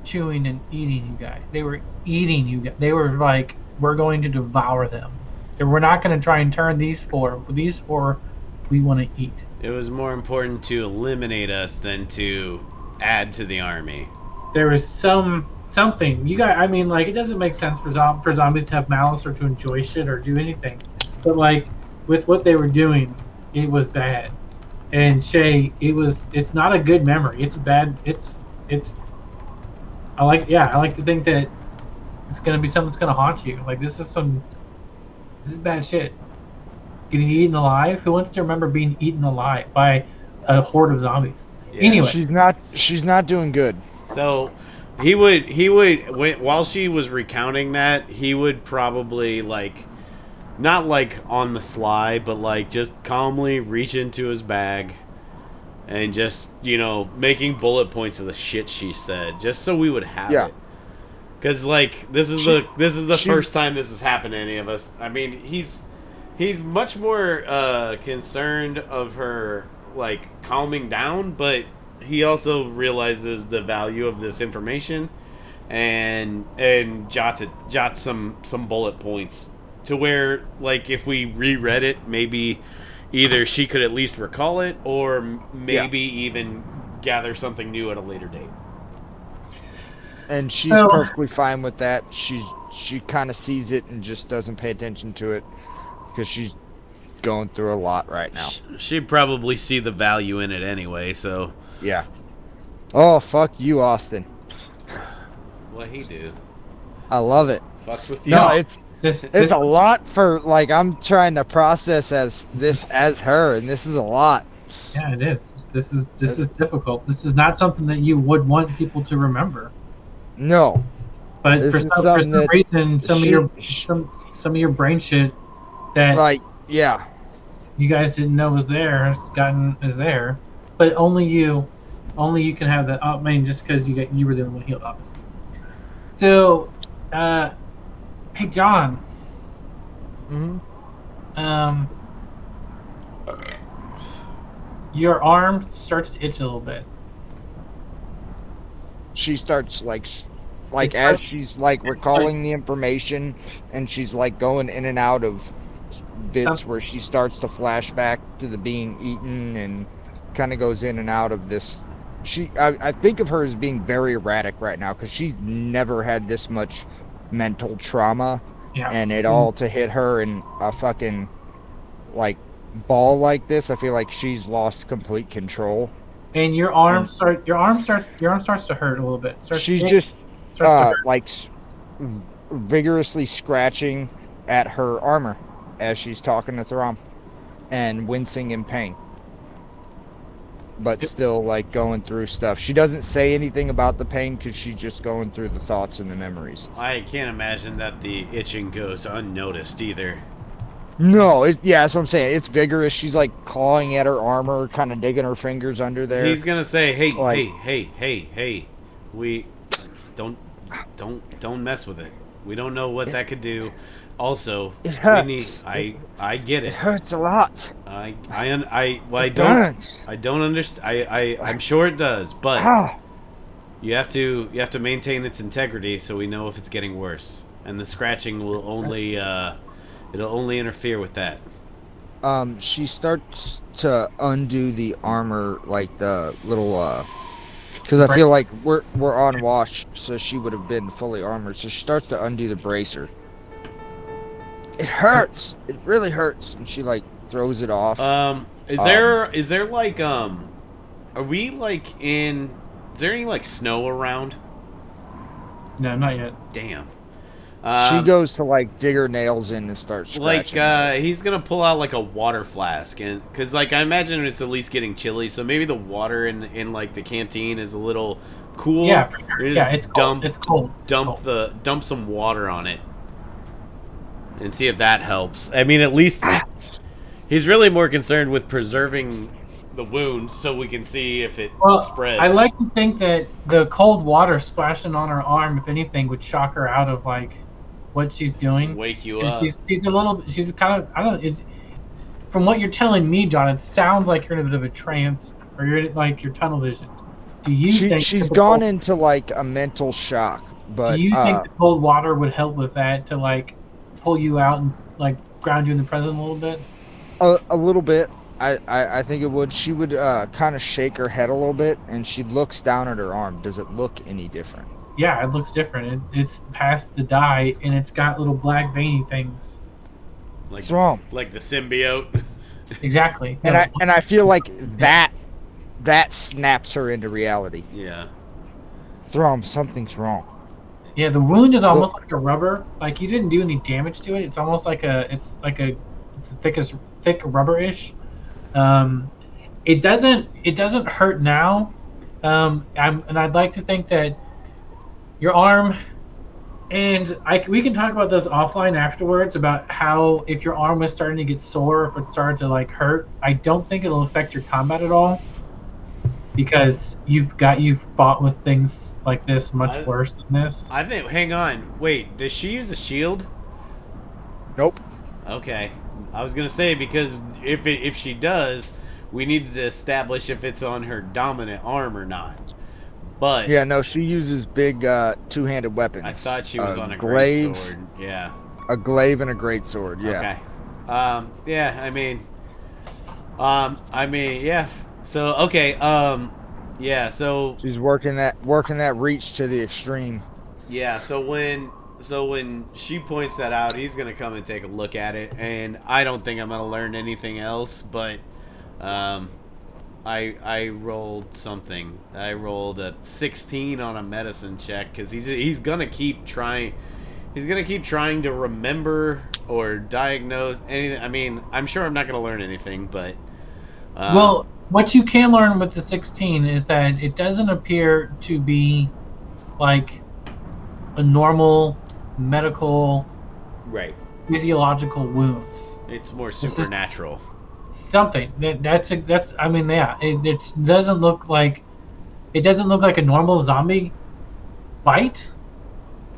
chewing and eating you guys. They were eating you guys. They were like, we're going to devour them. We're not going to try and turn these four. These four, we want to eat. It was more important to eliminate us than to add to the army. There was something you guys. I mean, like it doesn't make sense for zombies to have malice or to enjoy shit or do anything, but like with what they were doing, it was bad. And Shay, it's not a good memory. It's bad. It's. I like to think that it's gonna be something that's gonna haunt you. Like this is bad shit. Getting eaten alive. Who wants to remember being eaten alive by a horde of zombies? Yeah. Anyway, She's not doing good. So he would while she was recounting that, he would probably like not like on the sly, but like just calmly reach into his bag and just, making bullet points of the shit she said, just so we would have it. Cuz like this is the first time this has happened to any of us. I mean, he's much more concerned of her like calming down, but he also realizes the value of this information and jots some bullet points to where, like, if we reread it, maybe either she could at least recall it or maybe even gather something new at a later date. And she's perfectly fine with that. She kind of sees it and just doesn't pay attention to it because she's going through a lot right now. She'd probably see the value in it anyway, so... Yeah. Oh, fuck you, Austin. What he do? I love it. Fucked with you. No, it's this a lot for, like, I'm trying to process as her, and this is a lot. Yeah, it is. This is difficult. This is not something that you would want people to remember. No. But This for is some something that reason, some of your brain shit that Like, yeah. you guys didn't know was there is there. But only you can have that. I mean, just because you were the only one healed, obviously. So, hey John. Mm-hmm. Your arm starts to itch a little bit. She starts, like It's as like- she's, like, recalling the information, and she's, like, going in and out of bits where she starts to flash back to the being eaten and kind of goes in and out of this. I think of her as being very erratic right now because she's never had this much mental trauma, Yeah. and it all to hit her in a fucking, like, ball like this. I feel like she's lost complete control. And your arm starts to hurt a little bit. She's It just starts to hurt. like vigorously scratching at her armor as she's talking to Throm and wincing in pain. but still like going through stuff. She doesn't say anything about the pain because she's just going through the thoughts and the memories. I can't imagine that the itching goes unnoticed either. No, yeah, that's what I'm saying. It's vigorous. She's like clawing at her armor, kind of digging her fingers under there. He's gonna say, "Hey, Like- hey, we don't mess with it. We don't know what that could do. Also, It hurts. I get It it. hurts a lot. I It don't burns. I don't understand. I'm sure it does, but Ah, you have to maintain its integrity so we know if it's getting worse. And the scratching will only it'll only interfere with that. she starts to undo the armor, like the little because I feel like we're on wash, so she would have been fully armored. So she starts to undo the bracer. It hurts. It really hurts, and she like throws it off. Is there like are we like in? Is there any like snow around? No, not yet. Damn. She goes to like dig her nails in and start scratching. Like he's gonna pull out like a water flask, and because like I imagine it's at least getting chilly, so maybe the water in like the canteen is a little cool. Yeah, You yeah, just it's cold. It's cold. Dump some water on it and see if that helps. I mean, at least he's really more concerned with preserving the wound so we can see if it spreads. I like to think that the cold water splashing on her arm, if anything, would shock her out of like what she's doing. Wake you And up. She's kind of. I don't. It's, from what you're telling me, John, it sounds like you're in a bit of a trance, or you're like your tunnel vision. Do you think She's gone into like a mental shock? But do you think the cold water would help with that to like pull you out and like ground you in the present a little bit? a little bit. I think it would. She would kind of shake her head a little bit, and she looks down at her arm. Does it look any different? Yeah, it looks different. It's past the dye, and it's got little black veiny things. Like, What's wrong? Like the symbiote. Exactly. And I feel like that snaps her into reality. Yeah. What's wrong? Something's wrong. Yeah, the wound is almost like a rubber. Like you didn't do any damage to it. It's almost like it's thick rubber-ish. It doesn't hurt now. And I'd like to think that your arm, and we can talk about this offline afterwards about how if your arm was starting to get sore, if it started to like hurt. I don't think it'll affect your combat at all because you've fought with things like this much worse than this. I think. Hang on. Wait. Does she use a shield? Nope. Okay. I was gonna say because if she does, we needed to establish if it's on her dominant arm or not. But Yeah, no, she uses big two-handed weapons. I thought she was on a glaive, great sword. Yeah. a glaive, and a great sword. Yeah. Okay. Yeah. I mean. Yeah. So okay. Yeah. So She's working that reach to the extreme. yeah. So when she points that out, he's gonna come and take a look at it, and I don't think I'm gonna learn anything else. But I rolled something. I rolled a 16 on a medicine check because he's gonna keep trying. He's gonna keep trying to remember or diagnose anything. I mean, I'm sure I'm not gonna learn anything, but Well, what you can learn with the 16 is that it doesn't appear to be like a normal medical right. physiological wound. It's more supernatural. Something that's I mean, yeah, it doesn't look like a normal zombie bite,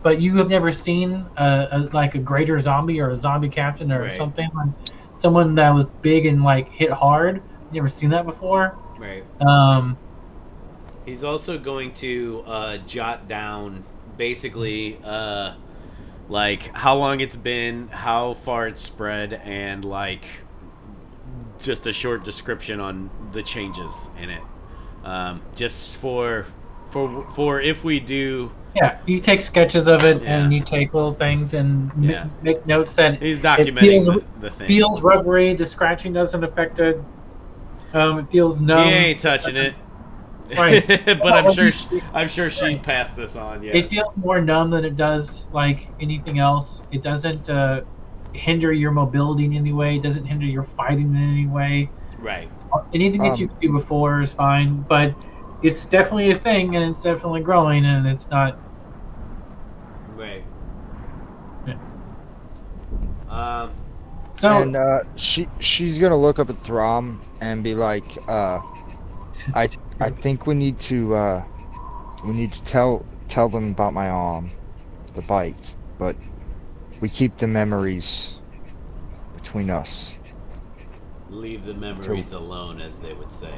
but you have never seen like a greater zombie or a zombie captain or Right. something, like someone that was big and like hit hard. Never seen that before. Right. Um, He's also going to jot down basically like how long it's been, how far it's spread, and like just a short description on the changes in it. Just for if we do. yeah, you take sketches of it and Yeah. you take little things and Yeah. make notes that He's it documenting the thing. feels rubbery. The scratching doesn't affect it. It feels numb. He ain't touching it. Right. But I'm sure she passed this on. Yes. It feels more numb than it does like anything else. It doesn't hinder your mobility in any way. It doesn't hinder your fighting in any way. Right. Anything that you could do before is fine, but it's definitely a thing, and it's definitely growing, and it's not. Right. Yeah. Um. So And she's gonna look up at Throm and be like, I think we need to tell them about my arm, the bite, but we keep the memories between us. Leave the So memories alone, as they would say.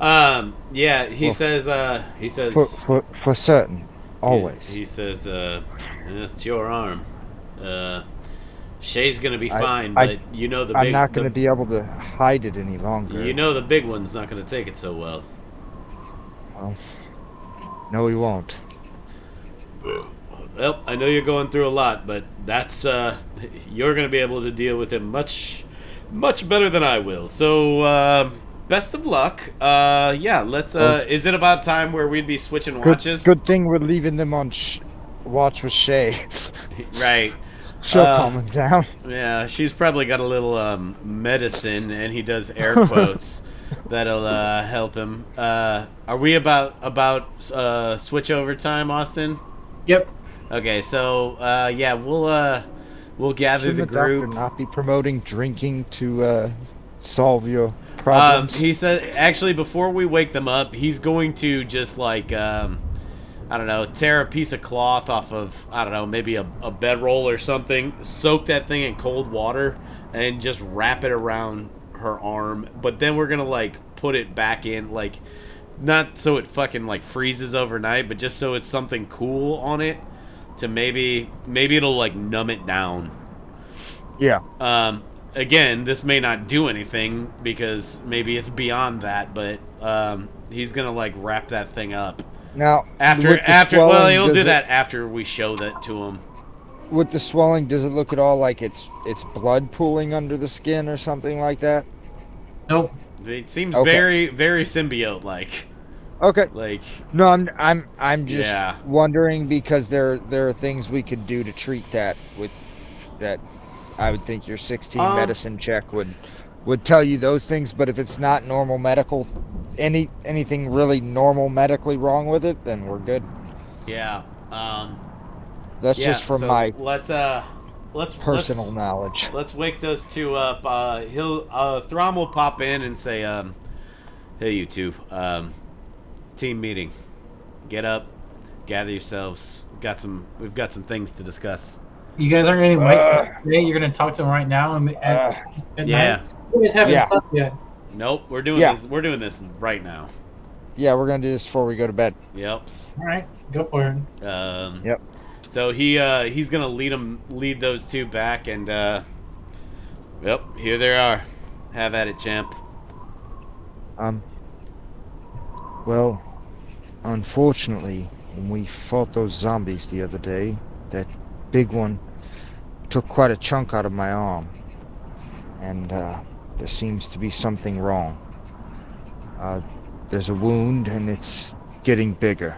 Yeah, he Well, says. He says. for certain, always. He says. It's your arm. Shay's gonna be I- fine, I- but you know the I'm big. not gonna be able to hide it any longer. You know the big one's not gonna take it so well. Well, no, we won't. Well, I know you're going through a lot, but that's you're gonna be able to deal with him much better than I will. So best of luck. Yeah, let's. Is it about time where we'd be switching watches? Good thing we're leaving them on watch with Shay. Right. She'll calm him down. Yeah, she's probably got a little medicine, and he does air quotes that'll help him. Are we about switch over time, Austin? yep. Okay, so yeah, we'll gather Shouldn't the the doctor group. not be promoting drinking to solve your problems? He said actually before we wake them up, he's going to just like I don't know, tear a piece of cloth off of I don't know, maybe a bedroll or something, soak that thing in cold water, and just wrap it around her arm. But then we're gonna like put it back in, like not so it fucking like freezes overnight, but just so it's something cool on it to maybe it'll like numb it down. Yeah. Again, this may not do anything because maybe it's beyond that, but he's gonna like wrap that thing up. Now, After with the well, swelling, he'll do does that after we show that to him. With the swelling, does it look at all like it's blood pooling under the skin or something like that? Nope. It seems Okay. very, very symbiote like. Okay. Like No, I'm just Yeah. wondering because there are things we could do to treat that with that. I would think your 16 medicine check would tell you those things, but if it's not normal medical, anything really normal medically wrong with it, then we're good. yeah. That's Yeah, just from so my let's personal knowledge. Let's wake those two up. Throm will pop in and say, "Hey, you two, team meeting. Get up, gather yourselves. We've got some things to discuss." You guys aren't going to wait today. You're going to talk to him right now at Yeah. night. You guys haven't Yeah. slept yet. Nope, we're doing Yeah. this. We're doing this right now. Yeah, we're gonna do this before we go to bed. Yep. All right, go for it. Yep. So he's gonna lead those two back, and yep, here they are. Have at it, champ. Well, unfortunately, when we fought those zombies the other day, that big one took quite a chunk out of my arm, and there seems to be something wrong. There's a wound, and it's getting bigger.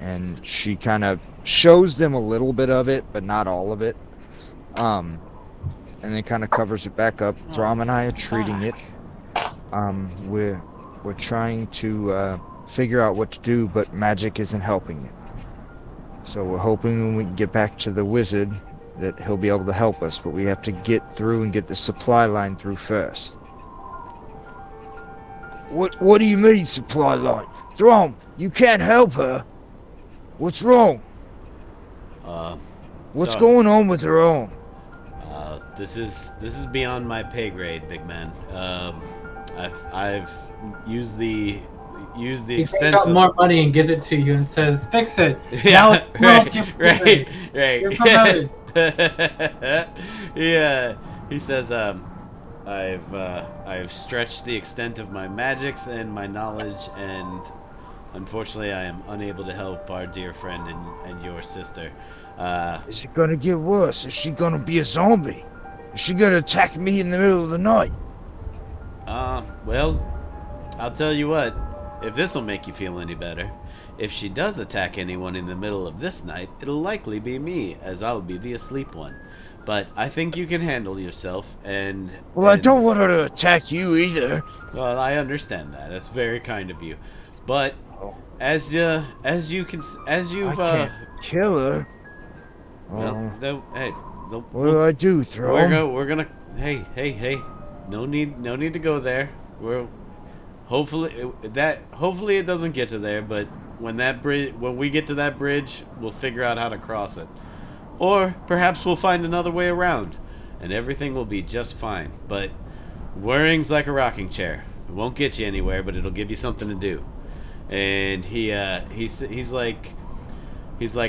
And she kind of shows them a little bit of it, but not all of it. And then kind of covers it back up. Throm and I are treating it. We're trying to figure out what to do, but magic isn't helping it. So we're hoping when we can get back to the wizard that he'll be able to help us, but we have to get through and get the supply line through first. What do you mean, supply line? Throm, you can't help her. What's wrong? What's going on with her arm? This is beyond my pay grade, big man. I've used the He takes out extensive. more money and gives it to you and says, "Fix it." Yeah, Now it's right. You're promoted. Yeah, he says, I've stretched the extent of my magics and my knowledge, and unfortunately, I am unable to help our dear friend and your sister. Is it gonna get worse? Is she gonna be a zombie? Is she gonna attack me in the middle of the night? Well, I'll tell you what. If this'll make you feel any better, if she does attack anyone in the middle of this night, it'll likely be me, as I'll be the asleep one. But I think you can handle yourself, and Well, I and- don't want her to attack you either. Well, I understand that. That's very kind of you, but as you've I can't kill her. well, hey, What do I do, Throm? we're gonna hey, no need to go there. We're hopefully it doesn't get to there, but when we get to that bridge, we'll figure out how to cross it. Or perhaps we'll find another way around, and everything will be just fine. But worrying's like a rocking chair. It won't get you anywhere, but it'll give you something to do. And he's like,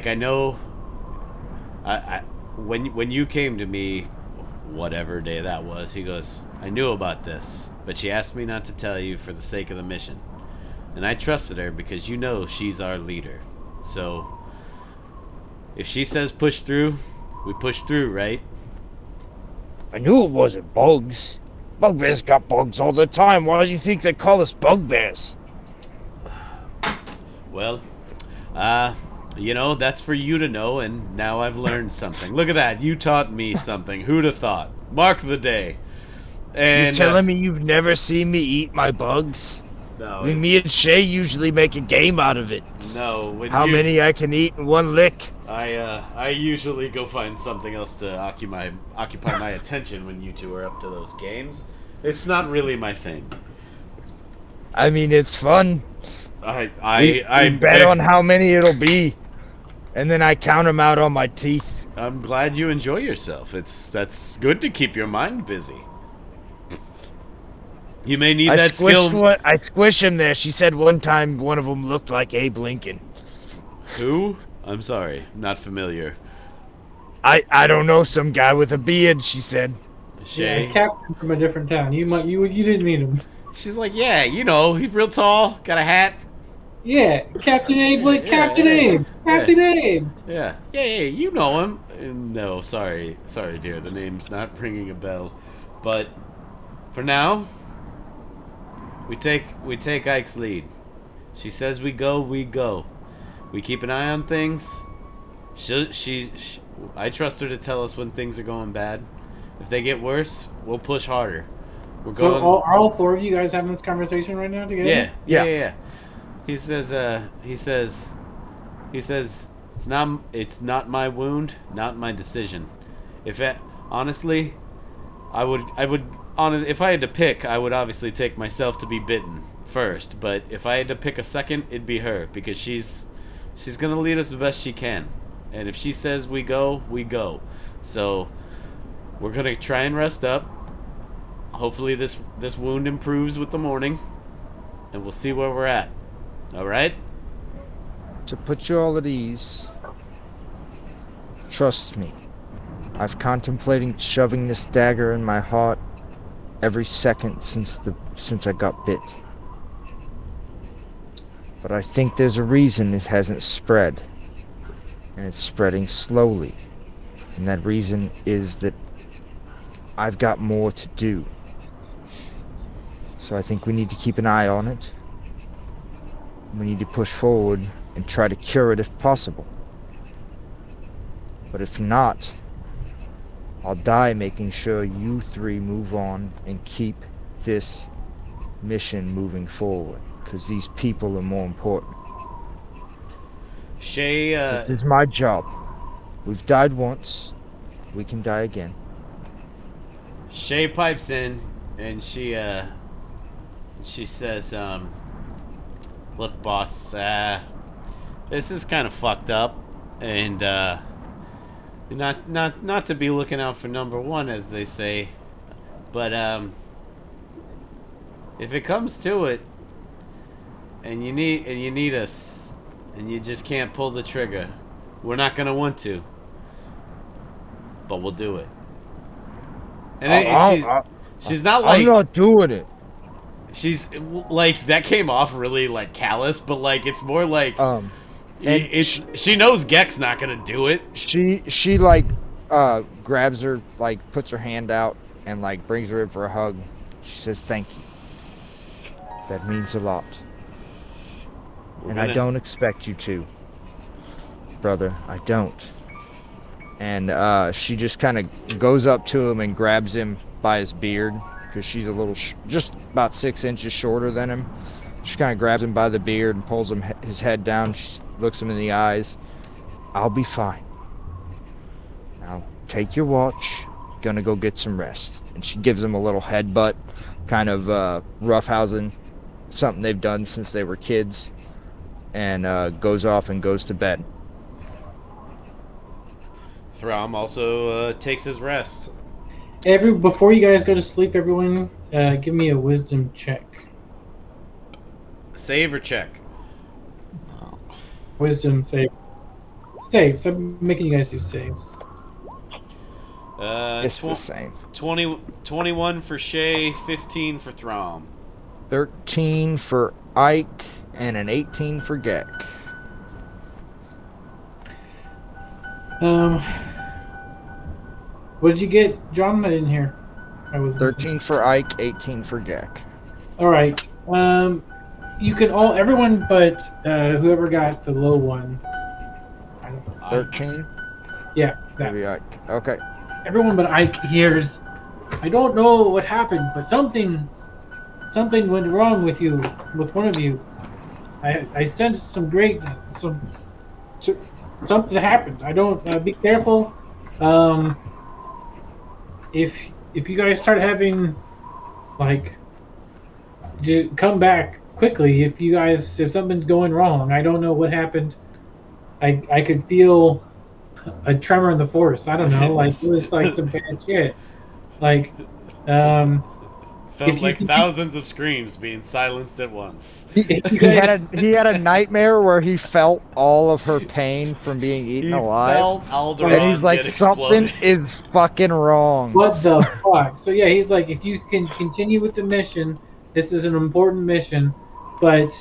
I know. When you came to me, whatever day that was, he goes, I knew about this, but she asked me not to tell you for the sake of the mission. And I trusted her because you know she's our leader. So, if she says push through, we push through, right? I knew it wasn't bugs. Bugbears got bugs all the time. Why do you think they call us bugbears? Well, that's for you to know, and now I've learned something. Look at that. You taught me something. Who'd have thought? Mark the day. And You're telling me you've never seen me eat my bugs? No. I mean, me and Shay usually make a game out of it. No. How many I can eat in one lick? I usually go find something else to occupy my attention when you two are up to those games. It's not really my thing. I mean, it's fun. I bet on how many it'll be, and then I count them out on my teeth. I'm glad you enjoy yourself. That's good to keep your mind busy. You may need that skill. I squish him there. She said one time one of them looked like Abe Lincoln. Who? I'm sorry, not familiar. I don't know, some guy with a beard. She said. Shay. Yeah, captain from a different town. You didn't meet him. She's like, yeah, he's real tall, got a hat. Yeah, Captain Abe, like Captain Abe, Captain Abe. Yeah, you know him. No, sorry, dear, the name's not ringing a bell. But for now, we take Ike's lead. She says we go, we go. We keep an eye on things. I trust her to tell us when things are going bad. If they get worse, we'll push harder. We're So going. are all four of you guys having this conversation right now together? Yeah. He says it's not my wound, not my decision. If I had to pick, I would obviously take myself to be bitten first. But if I had to pick a second, it'd be her because she's gonna lead us the best she can. And if she says we go, we go. So we're gonna try and rest up. Hopefully this wound improves with the morning, and we'll see where we're at. All right? To put you all at ease, trust me. I've contemplating shoving this dagger in my heart every second since I got bit. But I think there's a reason it hasn't spread, and it's spreading slowly. And that reason is that I've got more to do. So I think we need to keep an eye on it. We need to push forward and try to cure it if possible. But if not, I'll die making sure you three move on and keep this mission moving forward. Because these people are more important. Shay, This is my job. We've died once. We can die again. Shay pipes in, and she says, look, boss, this is kind of fucked up, and not to be looking out for number one, as they say, but if it comes to it, and you need us, and you just can't pull the trigger, we're not gonna want to, but we'll do it. And she's not like, I'm not doing it. she's like, that came off really like callous, but like it's more like she knows Gek's not gonna do it. She like grabs her, like puts her hand out and like brings her in for a hug. She says thank you. That means a lot. And I don't expect you to, brother. I don't. and she just kind of goes up to him and grabs him by his beard because she's a little, just about 6 inches shorter than him. She kind of grabs him by the beard and pulls him his head down. She looks him in the eyes. I'll be fine. Now take your watch. Gonna go get some rest. And she gives him a little headbutt, kind of roughhousing, something they've done since they were kids, and goes off and goes to bed. Throm also takes his rest. Before you guys go to sleep, everyone, give me a wisdom check. Save or check? Wisdom save. Saves. I'm making you guys do saves. It's the same. 21 for Shay, 15 for Throm. 13 for Ike, and an 18 for Gek. What did you get, John? I didn't hear. I was 13 for Ike, 18 for Gek. All right. You can everyone but whoever got the low one. 13? Yeah, that. Maybe Ike. Okay. Everyone but Ike hears. I don't know what happened, but something went wrong with one of you. I sensed something happened. I don't. Be careful. If you guys start having, to come back quickly. If something's going wrong, I don't know what happened. I could feel a tremor in the force. I don't know, it was like some bad shit. Felt like thousands of screams being silenced at once. He had a nightmare where he felt all of her pain from being eaten alive. And he's like, something is fucking wrong. What the fuck? So yeah, he's like, if you can continue with the mission, this is an important mission, but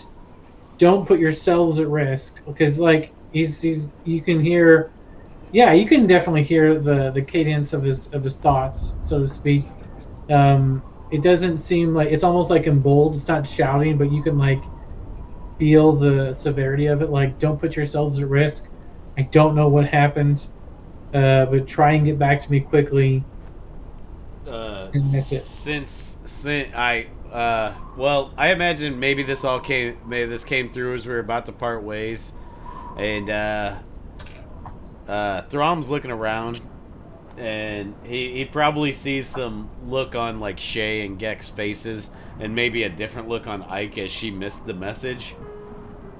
don't put yourselves at risk, because you can hear, you can definitely hear the cadence of his thoughts, so to speak. It doesn't seem like, it's almost like in bold. It's not shouting, but you can feel the severity of it. Don't put yourselves at risk. I don't know what happened, but try and get back to me quickly. And that's it. I imagine maybe this came through as we were about to part ways, and Throm's looking around, and he probably sees some look on Shay and Gek's faces, and maybe a different look on Ike as she missed the message,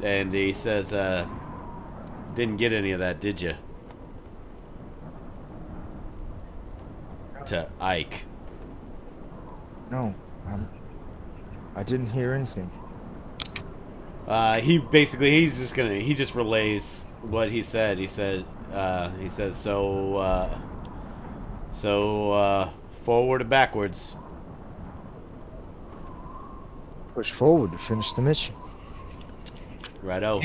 and he says, "Didn't get any of that, did you?" To Ike. No, I didn't hear anything. He just relays what he said. He says, so forward or backwards? Push forward to finish the mission. Righto.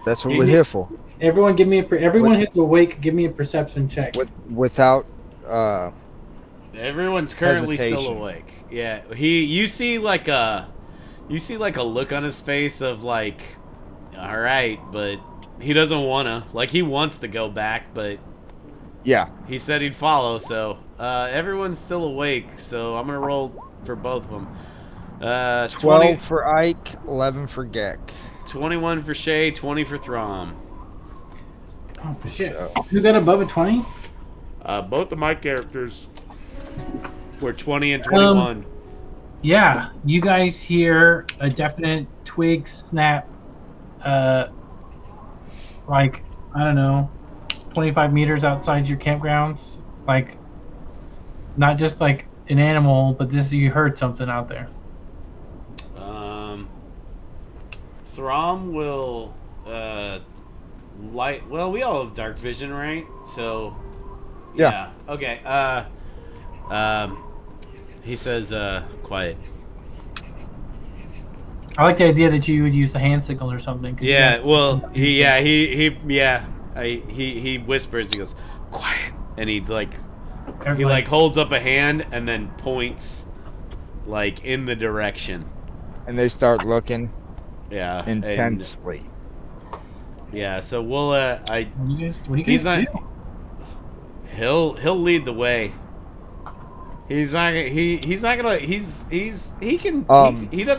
That's what we're here for. Everyone who's awake, give me a perception check. Without everyone's currently hesitation. still awake. Yeah. You see a look on his face of all right, but he doesn't wanna. He wants to go back, but yeah, he said he'd follow, so everyone's still awake, so I'm gonna roll for both of them. 12 for Ike, 11 for Gek. 21 for Shay, 20 for Throm. Oh shit! Who got above a 20? Both of my characters were 20 and 21. Yeah, you guys hear a definite twig snap, I don't know, 25 meters outside your campgrounds. Not just an animal, but you heard something out there. Throm will, well, we all have dark vision, right? So, yeah. Okay, he says, quiet. I like the idea that you would use the hand signal or something. Yeah, he whispers, he goes, quiet, and he holds up a hand and then points in the direction. And they start looking So intensely. we'll What do you guys do? He'll lead the way. He doesn't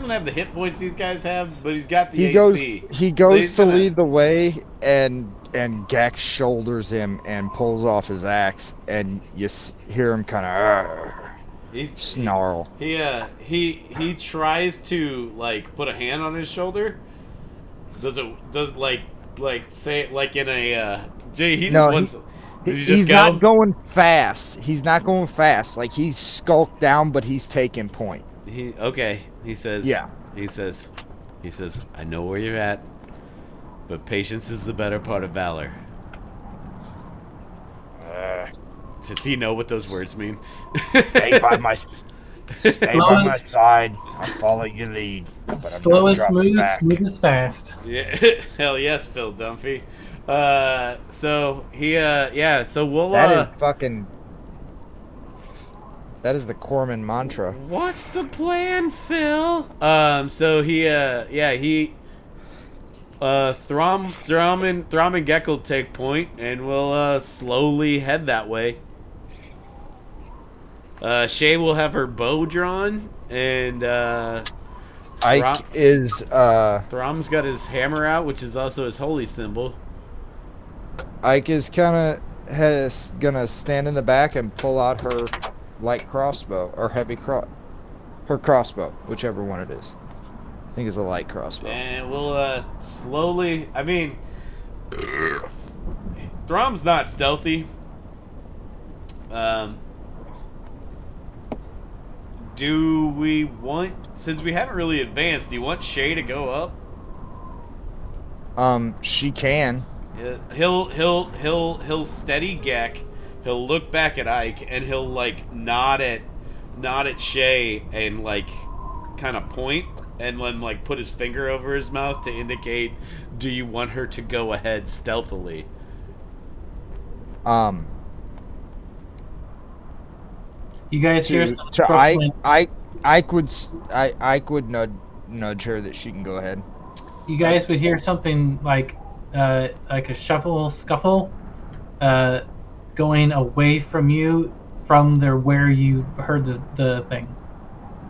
have the hit points these guys have, but he's got the AC. He goes So to lead the way, and Gex shoulders him and pulls off his axe, and you hear him kind of snarl. He tries to like put a hand on his shoulder. Does say like in a he just wants. He's not going fast. He's not going fast. Like, he's skulked down, but he's taking point. He says. Yeah. He says, I know where you're at, but patience is the better part of valor. Does he know what those words mean? Stay by my side. I'll follow your lead. But Slow is smooth, smooth is fast. Yeah, hell yes, Phil Dunphy. So we'll. That is the Corman mantra. What's the plan, Phil? Throm and Geckel take point, and we'll slowly head that way. Shay will have her bow drawn, and Ike is Throm's got his hammer out, which is also his holy symbol. Ike is gonna stand in the back and pull out her light crossbow or her crossbow, whichever one it is. I think it's a light crossbow. And we'll slowly. I mean, Throm's not stealthy. Do we want, since we haven't really advanced, do you want Shay to go up? She can. Yeah, he'll steady Gek. He'll look back at Ike and he'll like nod at Shay and like kind of point and then like put his finger over his mouth to indicate, do you want her to go ahead stealthily? You guys hear Ike would nudge her that she can go ahead. You guys would hear something like a scuffle, going away from you from where you heard the thing.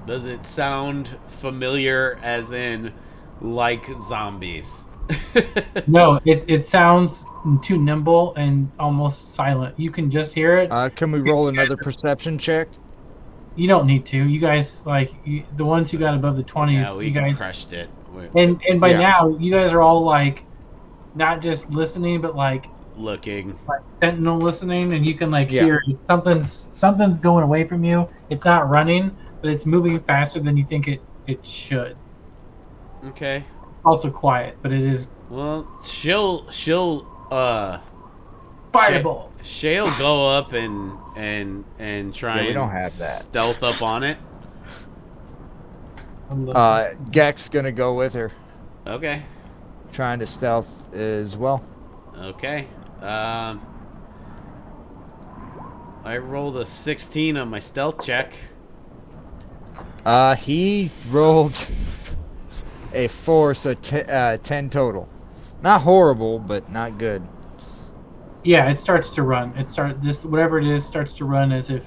Does it sound familiar, as in like zombies? No, it sounds too nimble and almost silent. You can just hear it. Can we roll another perception check? You don't need to. You guys, the ones who got above the 20s, Yeah, we you guys crushed it. And by now, you guys are all like, not just listening, but like looking, like sentinel listening, and you can hear something's going away from you. It's not running, but it's moving faster than you think it should. Okay. Also quiet, but it is. Well, she'll fireball. Shay'll go up and try we and don't have that. Stealth up on it. Gek's gonna go with her. Okay. Trying to stealth as well. Okay. I rolled a 16 on my stealth check. He rolled a 4, so 10 total. Not horrible, but not good. Yeah, it starts to run. Whatever it is starts to run as if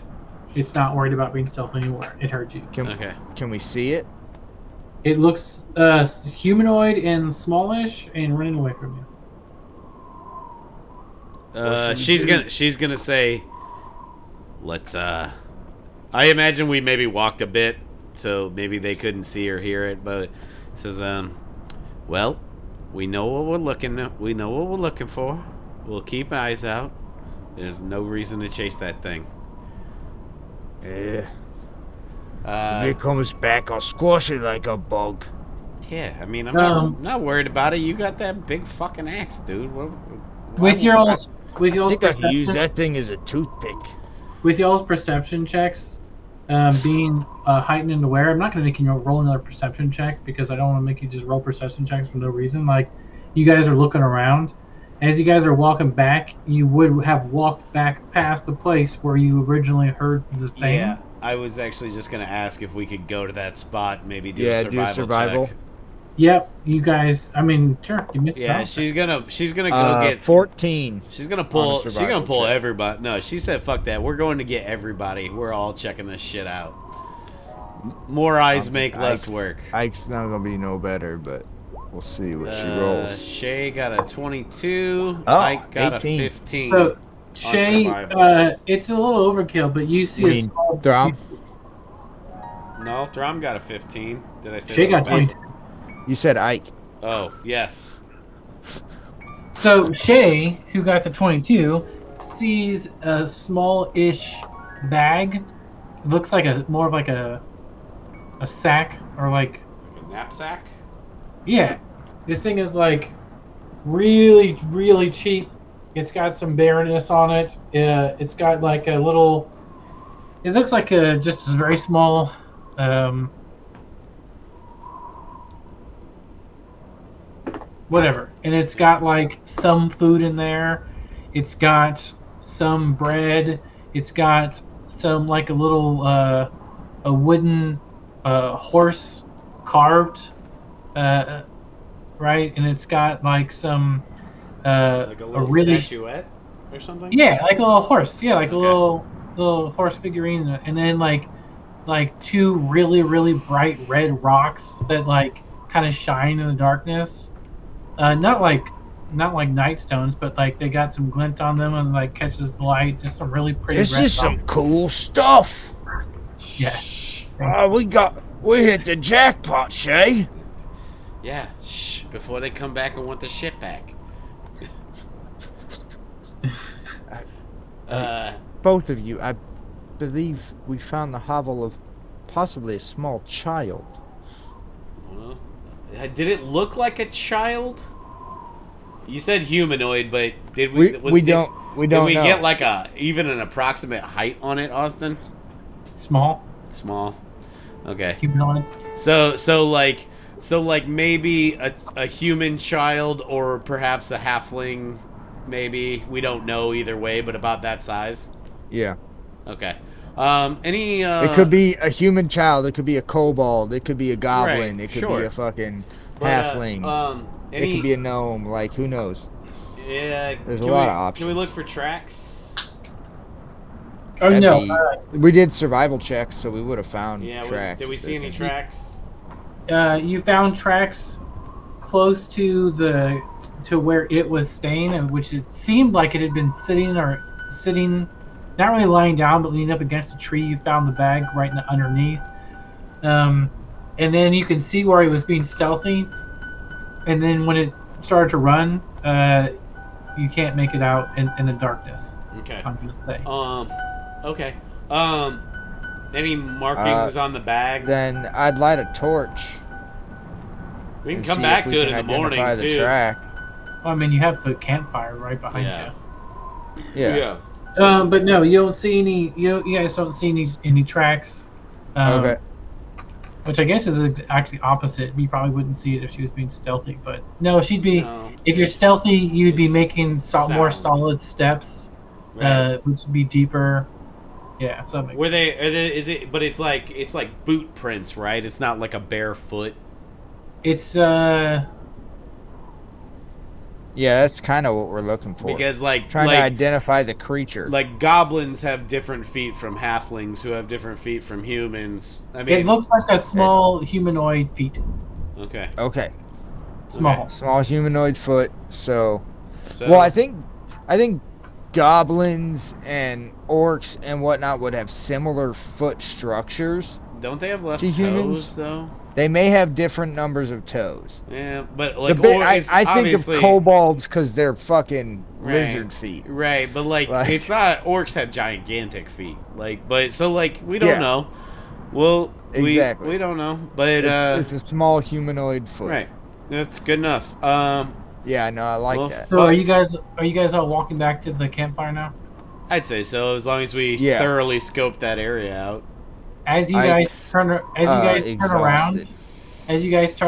it's not worried about being stealth anymore. It heard you. Can we see it? It looks humanoid and smallish and running away from you. She's gonna say, let's I imagine we maybe walked a bit, so maybe they couldn't see or hear it, but it says, well, we know what we're looking for. We'll keep eyes out. There's no reason to chase that thing. Yeah. If it comes back, I'll squash it like a bug. Yeah, I mean, I'm not worried about it. You got that big fucking axe, dude. I think I can use that thing as a toothpick. With y'all's perception checks being heightened and aware, I'm not going to make you roll another perception check because I don't want to make you just roll perception checks for no reason. Like, you guys are looking around. As you guys are walking back, you would have walked back past the place where you originally heard the thing. Yeah, I was actually just going to ask if we could go to that spot, maybe do a survival check. Yep, you guys. I mean, sure, you missed Yeah, out. she's gonna go get. 14. She's gonna on a pull. She's survival gonna pull check. everybody. No, she said, "Fuck that. We're going to get everybody. We're all checking this shit out. More eyes make less work." Ike's not gonna be no better, but we'll see what she rolls. Shay got a 22. Oh, Ike got 18. a 15. So, Shay, survival. it's a little overkill, but you see You a mean small. Throm? No, Throm got a 15. Did I say Shay that was got bad? 22. You said Ike. Oh, yes. So Shay, who got the 22, sees a small-ish bag. It looks like more of like a sack or like. Like a knapsack? Yeah, this thing is like really, really cheap. It's got some bareness on it. It's got like a little. It looks like just a very small. Whatever, and it's got like some food in there. It's got some bread. It's got some like a little a wooden horse carved. Right, and it's got like some Like a little really statuette or something? yeah, like a little horse, yeah, like Okay. a little horse figurine, and then like two really really bright red rocks that like kind of shine in the darkness. Not like night stones, but like they got some glint on them and like catches the light. Just some really pretty. This red is some rocks. cool stuff. Yeah. Shh. We hit the jackpot, Shay. Yeah, shh. Before they come back and want the shit back. Both of you, I believe we found the hovel of possibly a small child. Well, did it look like a child? You said humanoid, but did we? We don't Did we know. get like even an approximate height on it, Austin? Small Small. Okay. humanoid. So like maybe a human child or perhaps a halfling. Maybe we don't know either way, but about that size. Yeah. Okay. Any? It could be a human child. It could be a kobold. It could be a goblin. Right, it could sure. be a fucking but, halfling. It Any? could be a gnome. Like, who knows? Yeah. There's a can lot we- of options. Can we look for tracks? Oh That'd no, be- We did survival checks, so we would have found Yeah. tracks. Did we see any tracks? you found tracks close to where it was staying, which it seemed like it had been sitting, not really lying down, but leaning up against a tree. You found the bag right underneath, and then you can see where he was being stealthy. And then when it started to run, you can't make it out in the darkness. Okay. I'm gonna say. Okay. Any markings on the bag? Then I'd light a torch. We can and come see back if to we it in can the morning identify the too. track. Well, I mean, you have the campfire right behind Yeah. you. Yeah. But no, you don't see any. You guys don't see any tracks. Okay. Which I guess is actually opposite. You probably wouldn't see it if she was being stealthy, but no, she'd be. No. If you're stealthy, you'd be It's making more sound. solid steps, Right. which would be deeper. Yeah, so that makes Were they? Is it? But it's like boot prints, right? It's not like a bare foot. It's Yeah, that's kind of what we're looking for. Because like Trying to identify the creature. like goblins have different feet from halflings, who have different feet from humans. I mean, it looks like a small humanoid feet. okay. Okay. Small. Small humanoid foot. So, So, well, I think goblins and orcs and whatnot would have similar foot structures. don't they have less to toes humans? though? They may have different numbers of toes. Yeah, but like I think of obviously- kobolds because they're fucking Right. lizard feet. Right, but like Like- it's not orcs have gigantic feet. Like, but so like we don't Yeah. know. Well, Exactly. we don't know, but It's a small humanoid foot. right, that's good enough. Yeah, no, I like Well, that. So are you guys all walking back to the campfire now? I'd say so, as long as we Yeah. thoroughly scope that area out. As you guys turn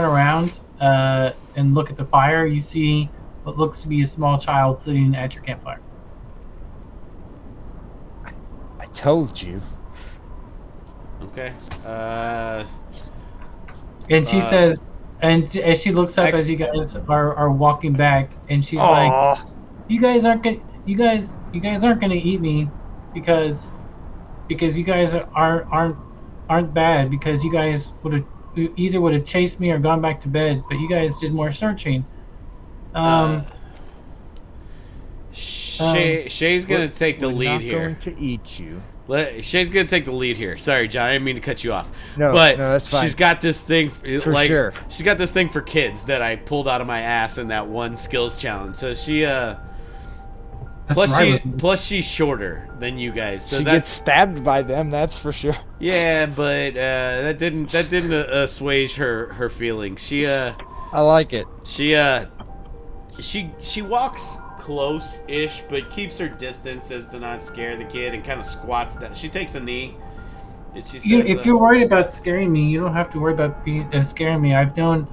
around, and look at the fire, you see what looks to be a small child sitting at your campfire. I told you. Okay. And she Uh, says, And as she looks up as you guys are walking back, and she's like, Aw. "You guys aren't gonna, you guys aren't gonna eat me, because you guys aren't bad, because you guys would have chased me or gone back to bed, but you guys did more searching." Uh, Shay's gonna take the We're lead not here. going to eat you. Shay's gonna take the lead here. Sorry, John, I didn't mean to cut you off. No, but no, that's fine. she's got this thing For like sure. she's got this thing for kids that I pulled out of my ass in that one skills challenge. So she plus she's shorter than you guys. So She that's gets stabbed by them, that's for sure. yeah, but that didn't assuage her feelings. She I like it. she walks close-ish, but keeps her distance as to not scare the kid, and kind of squats down. She takes a knee. And she says, If you're worried about scaring me, you don't have to worry about scaring me. I've known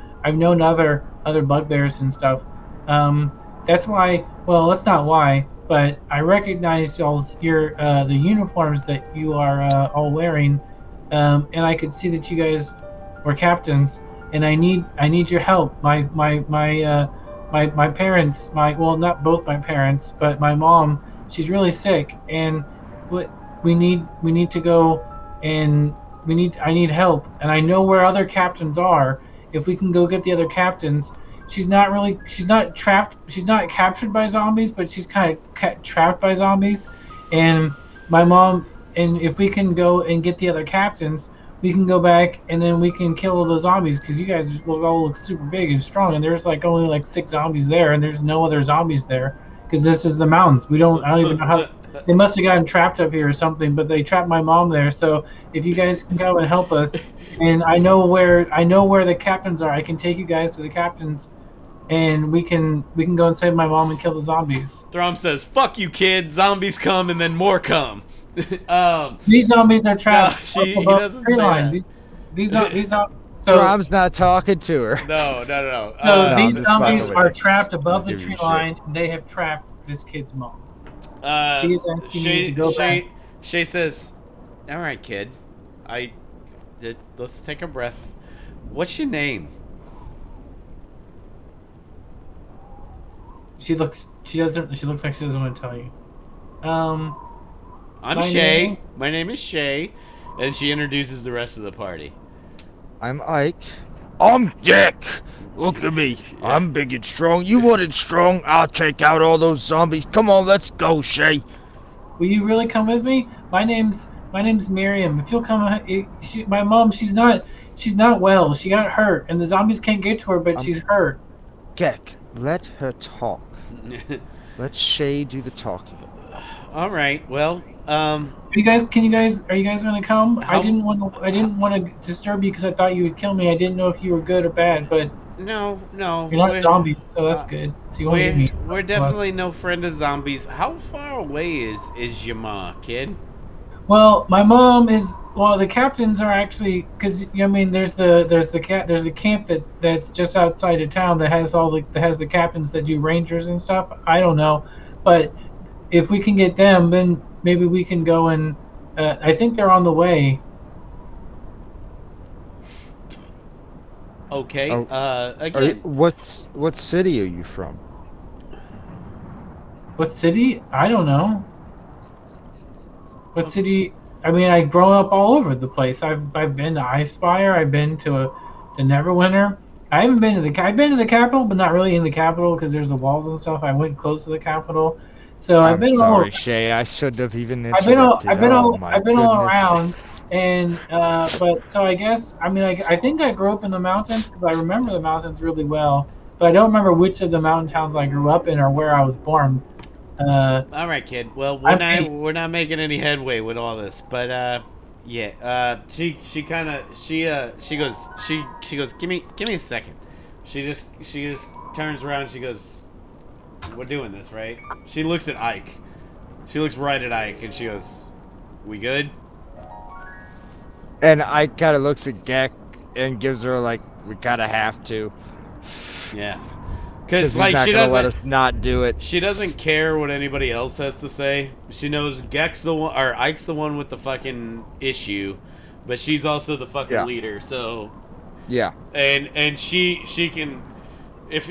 other bugbears and stuff. That's why. Well, that's not why, but I recognize your the uniforms that you are all wearing, and I could see that you guys were captains, and I need your help. My parents, well, not both my parents, but my mom, she's really sick, and we need to go, and I need help, and I know where other captains are. If we can go get the other captains, she's not captured by zombies, but she's kind of trapped by zombies, and my mom, and if we can go and get the other captains, we can go back, and then we can kill all those zombies, because you guys all look super big and strong, and there's like only like 6 zombies there, and there's no other zombies there, because this is the mountains. I don't even know how. They must have gotten trapped up here or something, but they trapped my mom there. So if you guys can go and help us, and I know where the captains are, I can take you guys to the captains, and we can go and save my mom and kill the zombies. Throm says, "Fuck you, kid. Zombies come and then more come." These zombies are trapped No, he above doesn't the tree say line. that. These are so. Rob's not talking to her. No. So No, I'm these just zombies fucking with are you. trapped above the Just tree giving you line, and they have trapped this kid's mom. Uh, She is asking me to go back. Shay says, "All right, kid. Let's take a breath. What's your name?" She looks like she doesn't want to tell you. I'm My Shay. name? My name is Shay, and she introduces the rest of the party. I'm Ike. I'm Dick. Look at me. I'm big and strong. You wanted strong. I'll take out all those zombies. Come on, let's go, Shay. Will you really come with me? My name's Miriam. If you'll come, my mom, she's not well. She got hurt, and the zombies can't get to her, but she's hurt. Geck, let her talk. Let Shay do the talking. All right. Well, Are you guys gonna come? How- I didn't want to disturb you because I thought you would kill me. I didn't know if you were good or bad, but no. you're not zombies, so that's good. So you won't get me. We're definitely no friend of zombies. How far away is your ma, kid? Well, my mom is. Well, the captains are actually, because I mean, there's the camp that's just outside of town that has the captains that do rangers and stuff. I don't know, but if we can get them, then maybe we can go and. I think they're on the way. Okay. Oh, Again. What city are you from? What city? I don't know. What city? I mean, I've grown up all over the place. I've been to Icespire. I've been to Neverwinter. I haven't been to I've been to the capital, but not really in the capital because there's the walls and stuff. I went close to the capital, so I've I'm been sorry, Shay. I should have even I've been all interrupted. Oh, my I've been all goodness. around, and but so I guess I think I grew up in the mountains because I remember the mountains really well, but I don't remember which of the mountain towns I grew up in or where I was born. All right, kid. Well, we're not making any headway with all this, but yeah. She goes. Give me a second. She just turns around. She goes, "We're doing this, right?" She looks at Ike. She looks right at Ike, and she goes, "We good?" And I kind of looks at Geck and gives her like, we kind of have to. Yeah. Because Because like not she gonna doesn't let us not do it. She doesn't care what anybody else has to say. She knows Geck's the one, or Ike's the one with the fucking issue, but she's also the fucking Yeah. leader. So Yeah. And she can,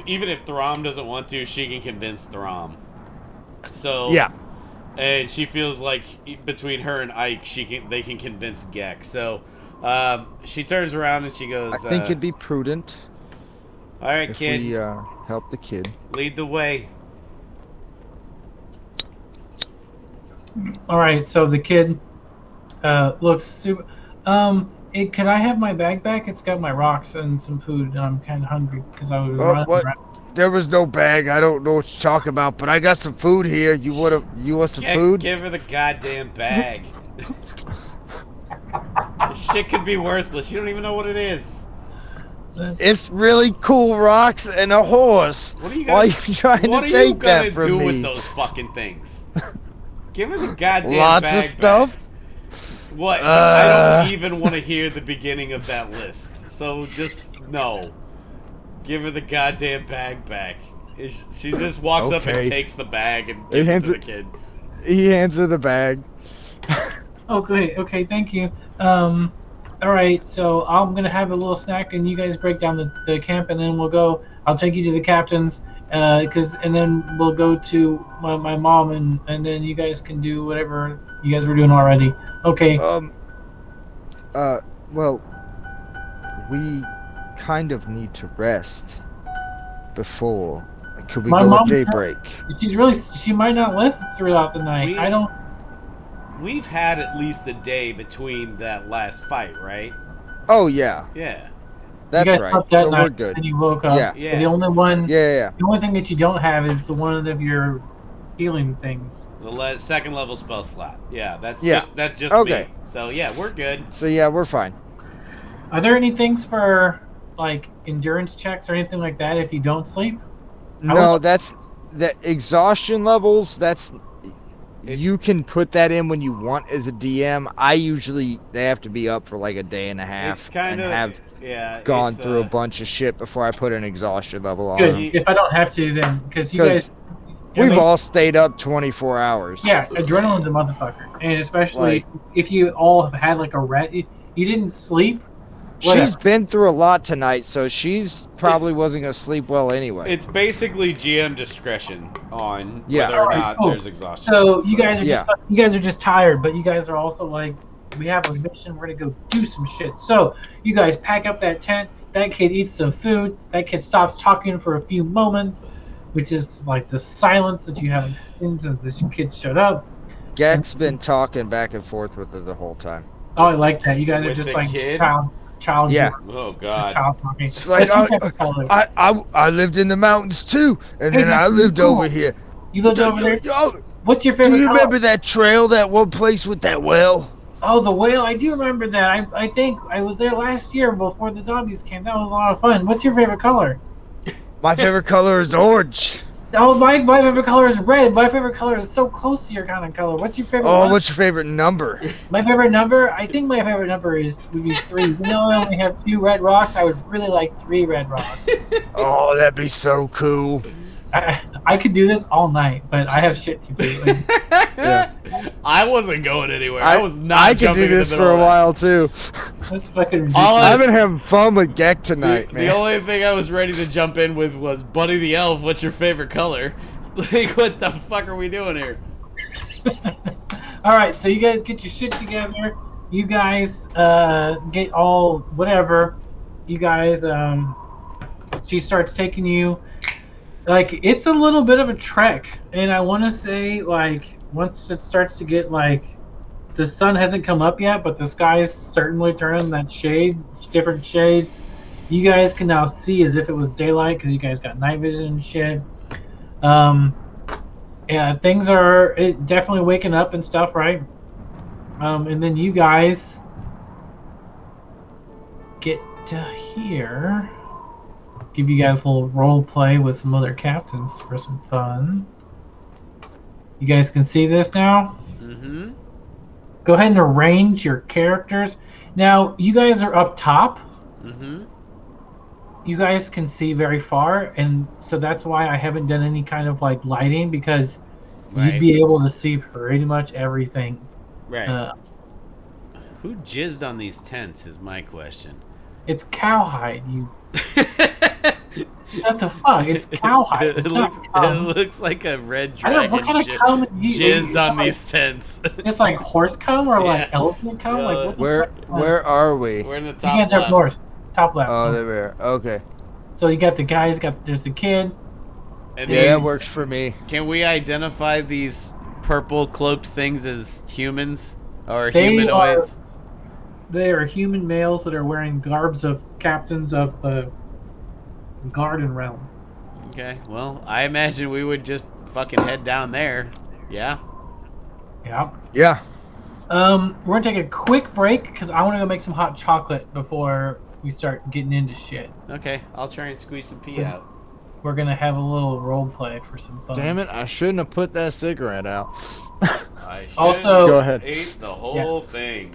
even if Throm doesn't want to, she can convince Throm. So Yeah. and she feels like between her and Ike, they can convince Gek. So she turns around and she goes, I think it'd be prudent "All right, if kid, we help the kid." lead the way." All right, so the kid looks super. Could I have my bag back? It's got my rocks and some food, and I'm kind of hungry because I was running What? around. There was no bag. I don't know what you're talking about, but I got some food here. You want some food? Give her the goddamn bag. This shit could be worthless. You don't even know what it is. It's really cool rocks and a horse. What are you Why are gonna, you trying to what are you take gonna that from do me? with those fucking things? Give her the goddamn Lots bag of stuff. back. What? I don't even want to hear the beginning of that list. So just no. Give her the goddamn bag back. She just walks up and Okay. takes the bag and gives it to the kid. He hands her the bag. Oh, great. Okay, thank you. All right, so I'm gonna have a little snack, and you guys break down the camp, and then we'll go. I'll take you to the captain's, and then we'll go to my mom, and then you guys can do whatever you guys were doing already. Okay. Well, we kind of need to rest before. Could we My go mom- at daybreak? She might not live throughout the night. I don't. We've had at least a day between that last fight, right? Oh yeah, Yeah. that's you guys right. slept that So night, we're good. And you woke up. Yeah. Yeah. The only one. Yeah. The only thing that you don't have is the one of your healing things. The second level spell slot. Yeah, that's Yeah. just Okay. me. So yeah, we're good. So yeah, we're fine. Are there any things for like endurance checks or anything like that if you don't sleep? No, that's the exhaustion levels. You can put that in when you want as a DM. They have to be up for like a day and a half It's kind and of have yeah. gone it's, through a bunch of shit before I put an exhaustion level on Good. them. If I don't have to, then because you guys. We've all stayed up 24 hours. Yeah, adrenaline's a motherfucker, and especially Like- if you all have had like a ret. You didn't sleep. She's Whatever. been through a lot tonight, so she's probably wasn't gonna sleep well anyway. It's basically GM discretion on Yeah. whether or Alright, not cool. there's exhaustion. So you guys are Yeah. just tired, but you guys are also like, we have a mission. We're gonna go do some shit. So you guys pack up that tent. That kid eats some food. That kid stops talking for a few moments, which is like the silence that you haven't seen since this kid showed up. Gek's been talking back and forth with her the whole time. Oh, I like that. You guys are With just the like kid? child. Yeah. Oh Just god. child talking. It's like, I lived in the mountains too, and Hey, then I that's lived cool. over here. You lived over there. Yo, What's your do favorite you color? remember that trail, that one place with that well? Oh, the whale. I do remember that. I think I was there last year before the zombies came. That was a lot of fun. What's your favorite color? My favorite color is orange. Oh, my favorite color is red. My favorite color is so close to your kind of color. What's your favorite? Oh, one? what's your favorite number? My favorite number? I think my favorite number would be 3. You know, I only have 2 red rocks. I would really like 3 red rocks. Oh, that'd be so cool. I could do this all night, but I have shit to do. And Yeah. I wasn't going anywhere. I was not. I could jumping do in the this middle for a of that. while too. that's fucking ridiculous. All I've been having fun with Gek The, tonight, the man. only thing I was ready to jump in with was Buddy the Elf. What's your favorite color? Like, what the fuck are we doing here? All right, so you guys get your shit together. You guys get all whatever. You guys, she starts taking you. Like, it's a little bit of a trek, and I want to say, like, once it starts to get like, the sun hasn't come up yet, but the sky's certainly turning that different shades. You guys can now see as if it was daylight because you guys got night vision and shit. Yeah, things are definitely waking up and stuff, right? And then you guys get to here. Give you guys a little role play with some other captains for some fun. You guys can see this now? Mm-hmm. Go ahead and arrange your characters. Now, you guys are up top. Mm-hmm. You guys can see very far, and so that's why I haven't done any kind of like lighting, because Right. you'd be able to see pretty much everything. Right. Uh, Who jizzed on these tents is my question. It's cowhide. You. What the fuck? It's cowhide. It It's not looks cum. like a red I don't. dragon What kind of cum? jizzed on like, these tents. just like horse cum or like Yeah. elephant cum? Yeah, Like what the Where fuck? where are we? We're in the You top guys left. up north, top left. Oh, there we are. Okay. So you got the guys. There's the kid. And Yeah, that works for me. Can we identify these purple cloaked things as humans or They humanoids? They are human males that are wearing garbs of captains of the garden realm. Okay, well, I imagine we would just fucking head down there. Yeah? Yeah. Yeah. We're gonna take a quick break because I want to go make some hot chocolate before we start getting into shit. Okay, I'll try and squeeze some pee out. We're gonna have a little role play for some fun. Damn it! I shouldn't have put that cigarette out. I should Also- Go ahead. ate the whole thing.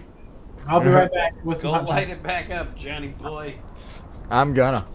I'll be right back with some Go hot light chocolate. it back up, Johnny boy. I'm gonna.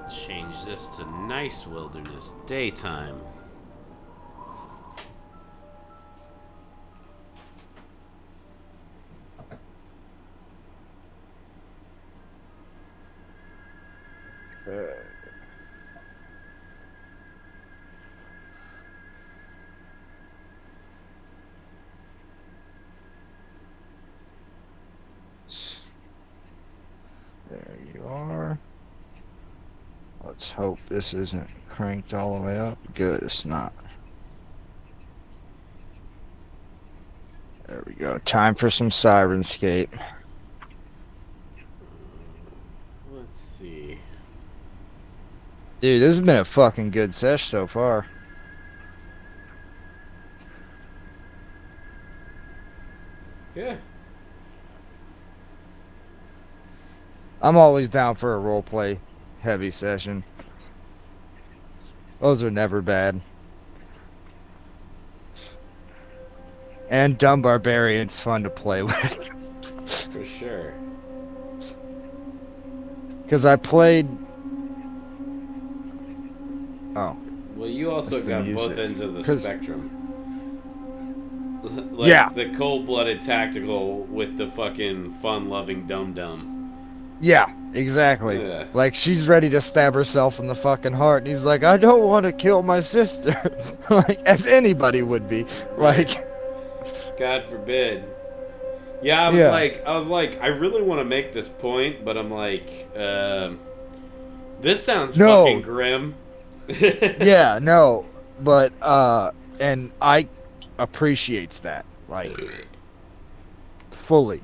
Change this to nice wilderness daytime. There you are. Let's hope this isn't cranked all the way up. Good, it's not. There we go. Time for some Syrinscape. Let's see. Dude, this has been a fucking good sesh so far. Yeah. I'm always down for a roleplay heavy session. Those are never bad. And Dumb Barbarian's fun to play with. For sure. Because I played... Oh. Well, you also That's the got both music. ends of the 'Cause- spectrum. Like Yeah. the cold-blooded tactical with the fucking fun-loving dum-dum. Yeah, exactly. Yeah. Like, she's ready to stab herself in the fucking heart. And he's like, I don't want to kill my sister. Like, as anybody would be. Right. Like... God forbid. Yeah, I was like, I really want to make this point, but I'm like, this sounds No. fucking grim. Yeah, no, but and I appreciates that, like, fully,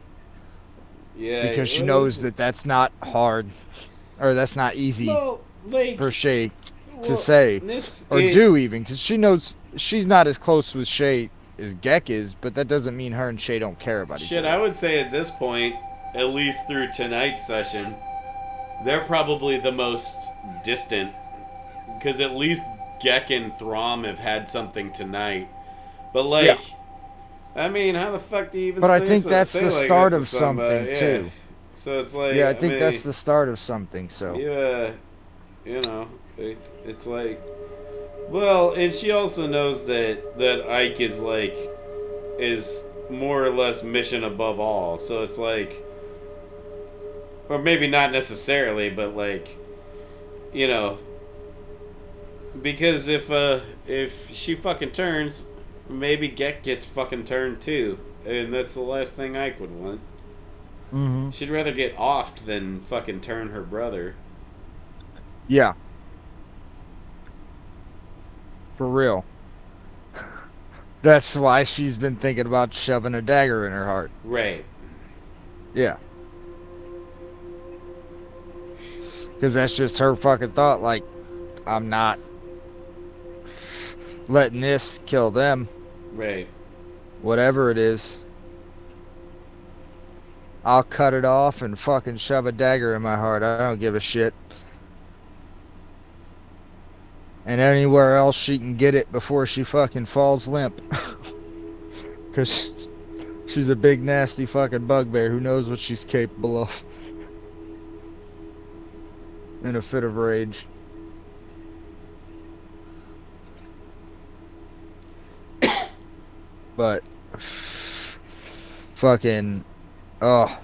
Yeah, because she well, knows that that's not hard, or that's not easy well, like, for Shay to well, say this- or it- do even, because she knows she's not as close with Shay as Gek is, but that doesn't mean her and Shay don't care about each Shit, other. I would say at this point, at least through tonight's session, they're probably the most distant. Because at least Gek and Throm have had something tonight. But, like, Yeah. I mean, how the fuck do you even But say I think so- that's say the like start that to of something, somebody? Yeah. too. So it's like, Yeah, I think mean, that's the start of something. So you know, it's like, well, and she also knows that Ike is like, is more or less mission above all. So it's like, or maybe not necessarily, but like, you know, because if she fucking turns, maybe Gek gets fucking turned too, and that's the last thing Ike would want. hmm She'd rather get offed than fucking turn her brother. yeah, for real. That's why she's been thinking about shoving a dagger in her heart. Right. Yeah. Because that's just her fucking thought. Like, I'm not letting this kill them. Right. Whatever it is. I'll cut it off and fucking shove a dagger in my heart. I don't give a shit. And anywhere else she can get it before she fucking falls limp. Because she's a big, nasty fucking bugbear who knows what she's capable of. In a fit of rage. But fucking oh,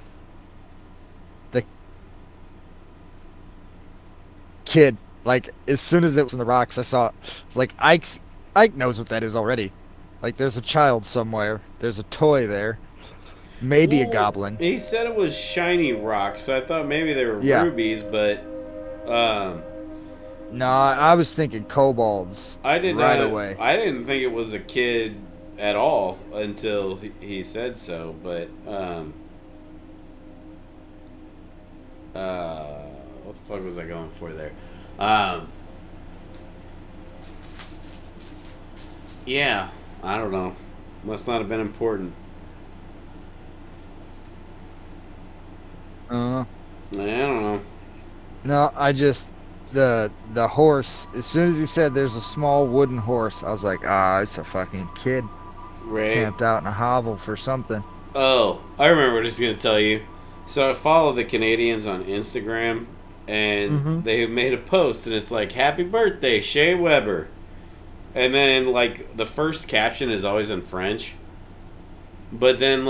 the kid, like as soon as it was in the rocks, I saw it. It's like Ike knows what that is already. Like there's a child somewhere. There's a toy there. Maybe a Well, goblin. He said it was shiny rocks, so I thought maybe they were Yeah. rubies, but No, I was thinking kobolds I did right not. away. I didn't think it was a kid at all until he said so. But what the fuck was I going for there? Yeah, I don't know. Must not have been important. I don't know. No, I just the horse. As soon as he said there's a small wooden horse, I was like, it's a fucking kid Right. camped out in a hovel for something. Oh, I remember what I was going to tell you. So I follow the Canadians on Instagram, and Mhm. they made a post, and it's like, "Happy birthday, Shea Weber." And then, like, the first caption is always in French. But then,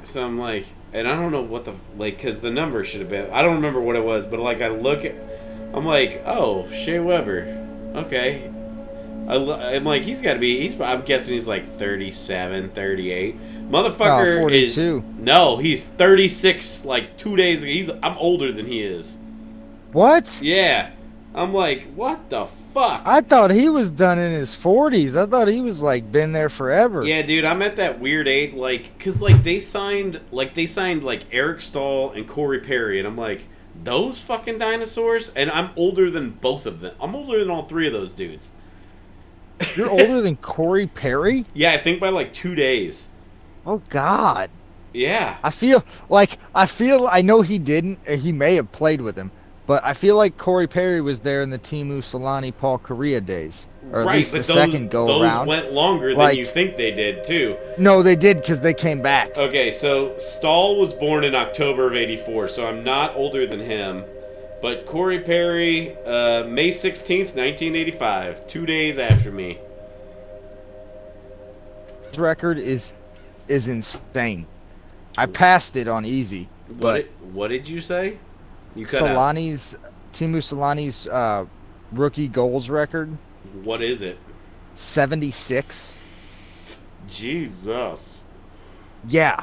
some, like, and I don't know what the, like, because the number should have been, I don't remember what it was, but, like, I look at, I'm like, oh, Shea Weber. Okay. I'm like, he's got to be, I'm guessing he's like 37, 38. Motherfucker 42. no, he's 36, like 2 days ago. I'm older than he is. What? Yeah. I'm like, what the fuck? I thought he was done in his 40s. I thought he was like been there forever. Yeah, dude, I'm at that weird age, like, cause like they signed like Eric Stahl and Corey Perry, and I'm like, those fucking dinosaurs, and I'm older than both of them. I'm older than all three of those dudes. You're older than Corey Perry? Yeah, I think by like 2 days. Oh God. Yeah. I know he didn't, or he may have played with him, but I feel like Corey Perry was there in the Timu Solani Paul Correa days. Or at least the second go around. Those went longer than Like- you think they did, too. No, they did because they came back. Okay, so Stahl was born in October of 84, so I'm not older than him. But Corey Perry, May 16th, 1985, 2 days after me. His record is insane. I passed it on easy. But What did you say? You cut out. Timu Solani's rookie goals record, What is it? 76. Jesus. Yeah.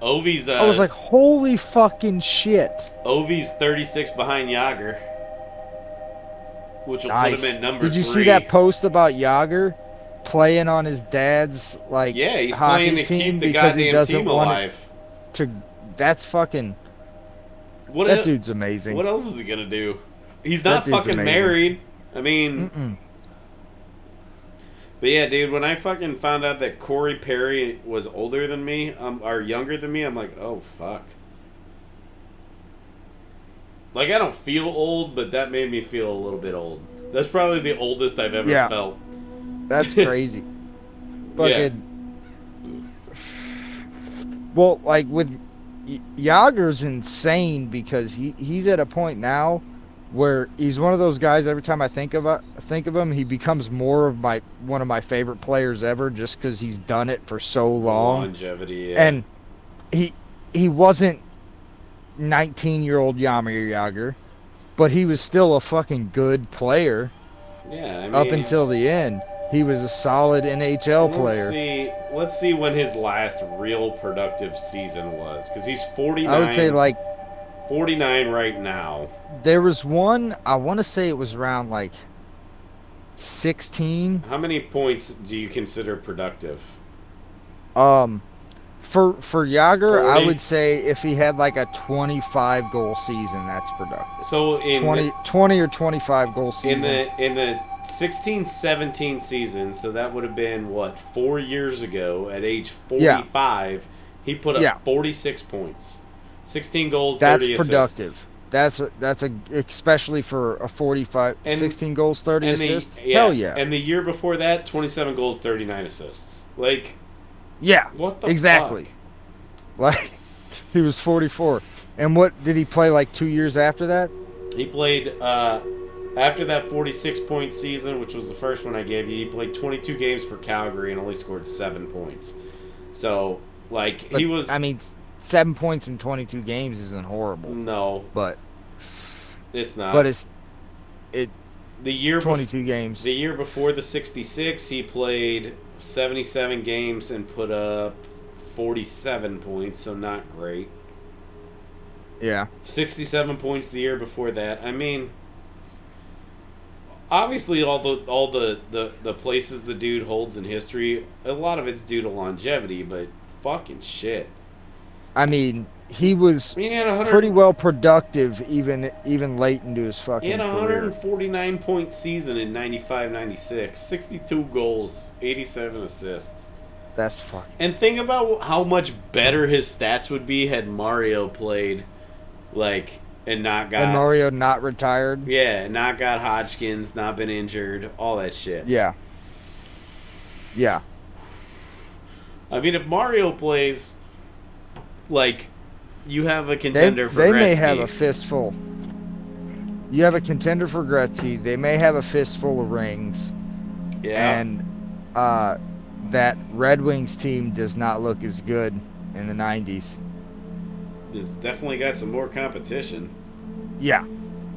Ovi's I was like, holy fucking shit. Ovi's 36 behind Yager, which will Nice. put him at number Did you 3. see that post about Yager playing on his dad's like Yeah, he's hockey playing to team keep the because he goddamn doesn't team want alive. to? That's fucking. What That el- dude's amazing. What else is he gonna do? He's not That dude's fucking amazing. married. I mean, Mm-mm. but yeah, dude. When I fucking found out that Corey Perry was older than me, or younger than me, I'm like, oh fuck. Like I don't feel old, but that made me feel a little bit old. That's probably the oldest I've ever Yeah. felt. That's crazy. Yeah. Fucking. Well, like with Yager's insane because he's at a point now where he's one of those guys. Every time I think of him, he becomes more of one of my favorite players ever, just because he's done it for so long. Longevity, yeah. And he wasn't 19-year-old Jaromir Jagr, but he was still a fucking good player yeah, I mean, up until the end. He was a solid NHL player. Let's see when his last real productive season was, because he's 49. I would say like 49 right now. there was one, I want to say it was around like 16. How many points do you consider productive? For Yager, I 40? would say if he had like a 25 goal season, that's productive. So 20 or 25 goal in season. the 16-17 season, so that would have been what, 4 years ago at age 45, he put up Yeah. 46 points. 16 goals, That's 30 productive. assists. That's a especially for a 45 And- 16 goals, 30 And assists. Hell yeah. And the year before that, 27 goals, 39 assists. Like, Yeah. what the Exactly. fuck? Like he was 44. And what did he play like 2 years after that? He played after that 46-point season, which was the first one I gave you. He played 22 games for Calgary and only scored 7 points. So, like, But, he was I mean, 7 points in 22 games isn't horrible, no, but it's not. it's the year 22 games. The year before the 66, he played 77 games and put up 47 points, so not great. Yeah. 67 points the year before that. I mean, obviously all the places the dude holds in history, a lot of it's due to longevity, but fucking shit. I mean, he was I mean, he had 100, pretty well productive even late into his he fucking had a career. 149-point season in 95-96, 62 goals, 87 assists. That's fucking. And think about how much better his stats would be had Mario played, like, and not got And Mario not retired. yeah, not got Hodgkins, not been injured, all that shit. Yeah. Yeah. I mean, if Mario plays, like, you have a contender for They Gretzky. may have a fistful. You have a contender for Gretzky. They may have a fistful of rings. Yeah. And that Red Wings team does not look as good in the 90s. It's definitely got some more competition. Yeah.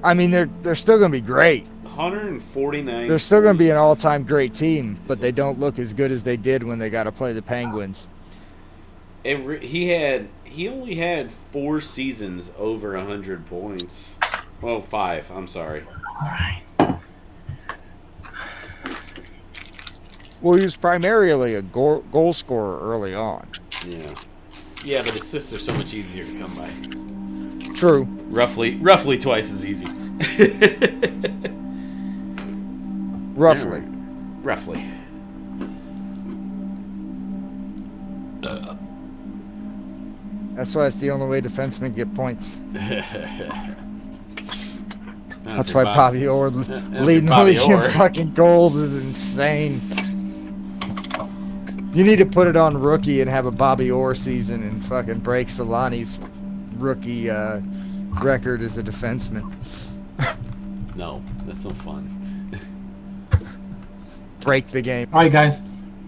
I mean, they're still going to be great. 149. They're still going to be an all-time great team, but they don't look as good as they did when they got to play the Penguins. He only had 4 seasons over 100 points. Well, 5. I'm sorry. Alright. Well, he was primarily a goal scorer early on. Yeah. Yeah, but assists are so much easier to come by. True. Roughly twice as easy. Roughly. Roughly. That's why it's the only way defensemen get points. That's why Bobby Orr leading the Bobby league in Orr. fucking goals is insane. You need to put it on rookie and have a Bobby Orr season and fucking break Solani's rookie record as a defenseman. No, that's no fun. Break the game. Alright, guys.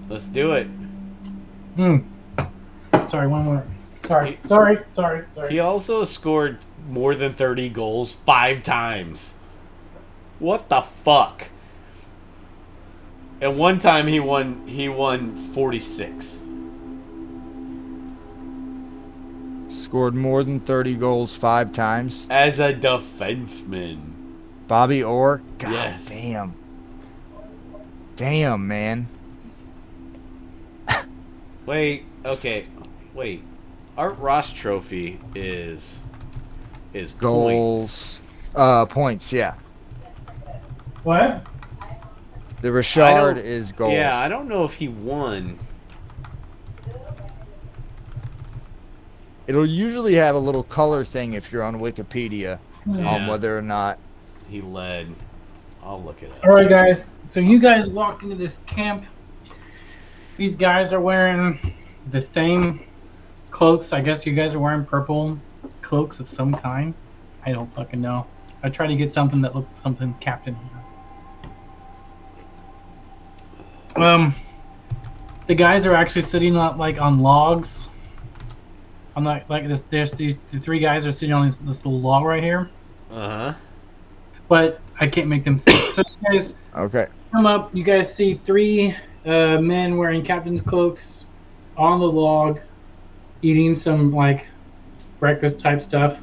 Let's do it. Sorry, one more. Sorry. He also scored more than 30 goals 5 times. What the fuck? And one time he won 46. Scored more than 30 goals 5 times. As a defenseman. Bobby Orr? God Yes. damn. Damn, man. Wait, okay. Wait. Art Ross trophy is Goals. points. Points, yeah. What? The Richard is goals. Yeah, I don't know if he won. It'll usually have a little color thing if you're on Wikipedia on Yeah. whether or not. He led. I'll look it up. Alright, guys. So you guys walk into this camp. These guys are wearing the same cloaks. I guess you guys are wearing purple cloaks of some kind. I don't fucking know. I tried to get something that looked something Captain. The guys are actually sitting on logs. I'm not like this. There's the 3 guys are sitting on this little log right here, Uh-huh. but I can't make them sit. So you guys Okay. come up. You guys see 3 men wearing captain's cloaks on the log, eating some like breakfast type stuff.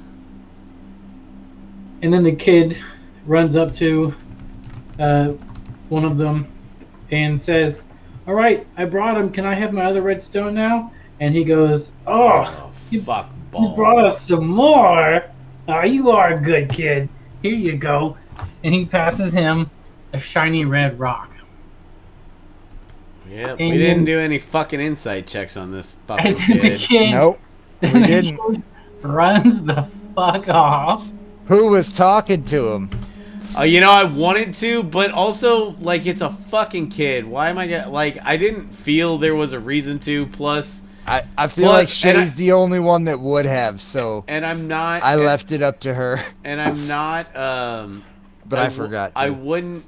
And then the kid runs up to one of them, and says, "All right, I brought him. Can I have my other red stone now?" And he goes, "Oh, Oh, you, fuck you brought us balls. some more. You are a good kid. Here you go." And he passes him a shiny red rock. Yep, And we didn't then- do any fucking insight checks on this fucking And then the kid. kid, Nope, then we the didn't. kid runs the fuck off. Who was talking to him? You know, I wanted to, but also, like, it's a fucking kid. Why am I getting, like, I didn't feel there was a reason to, plus, I feel Plus, like and Shay's the only one that would have, so and I'm not, I left it up to her. and I'm not, But I forgot to. I wouldn't,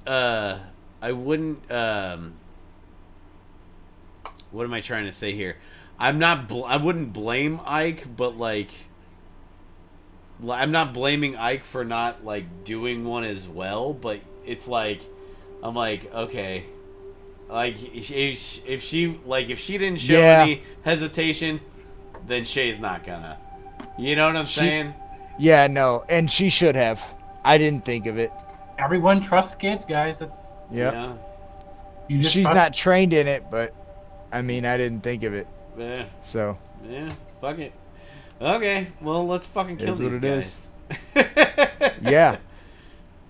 what am I trying to say here? I'm not, I wouldn't blame Ike, but, like, I'm not blaming Ike for not, like, doing one as well, but it's like, I'm like, okay, like, if she didn't show Yeah. any hesitation, then Shay's not gonna. You know what I'm saying? Yeah, no, and she should have. I didn't think of it. Everyone trusts kids, guys. That's Yep. Yeah. you just She's trust- not trained in it, but I mean, I didn't think of it. Yeah. So, Yeah. Fuck it. Okay. Well, let's fucking kill Is what these it guys. yeah.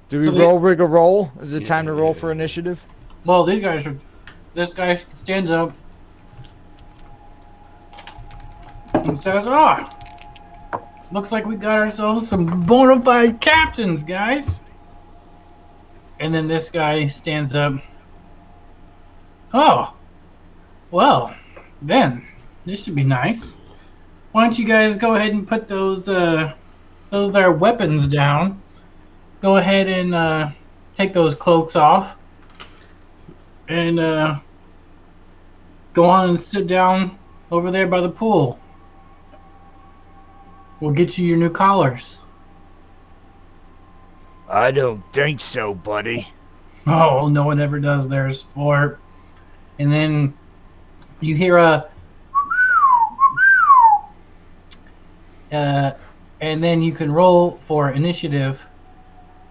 Do we So they- roll rig a roll? Is it time to roll for initiative? Well, these guys are. This guy stands up and says, "Ah, looks like we got ourselves some bona fide captains, guys." And then this guy stands up. "Oh, well, then this should be nice. Why don't you guys go ahead and put those their weapons down? Go ahead and take those cloaks off, and go on and sit down over there by the pool. We'll get you your new collars." I don't think so, buddy. Oh, no one ever does theirs. And then you hear a, and then you can roll for initiative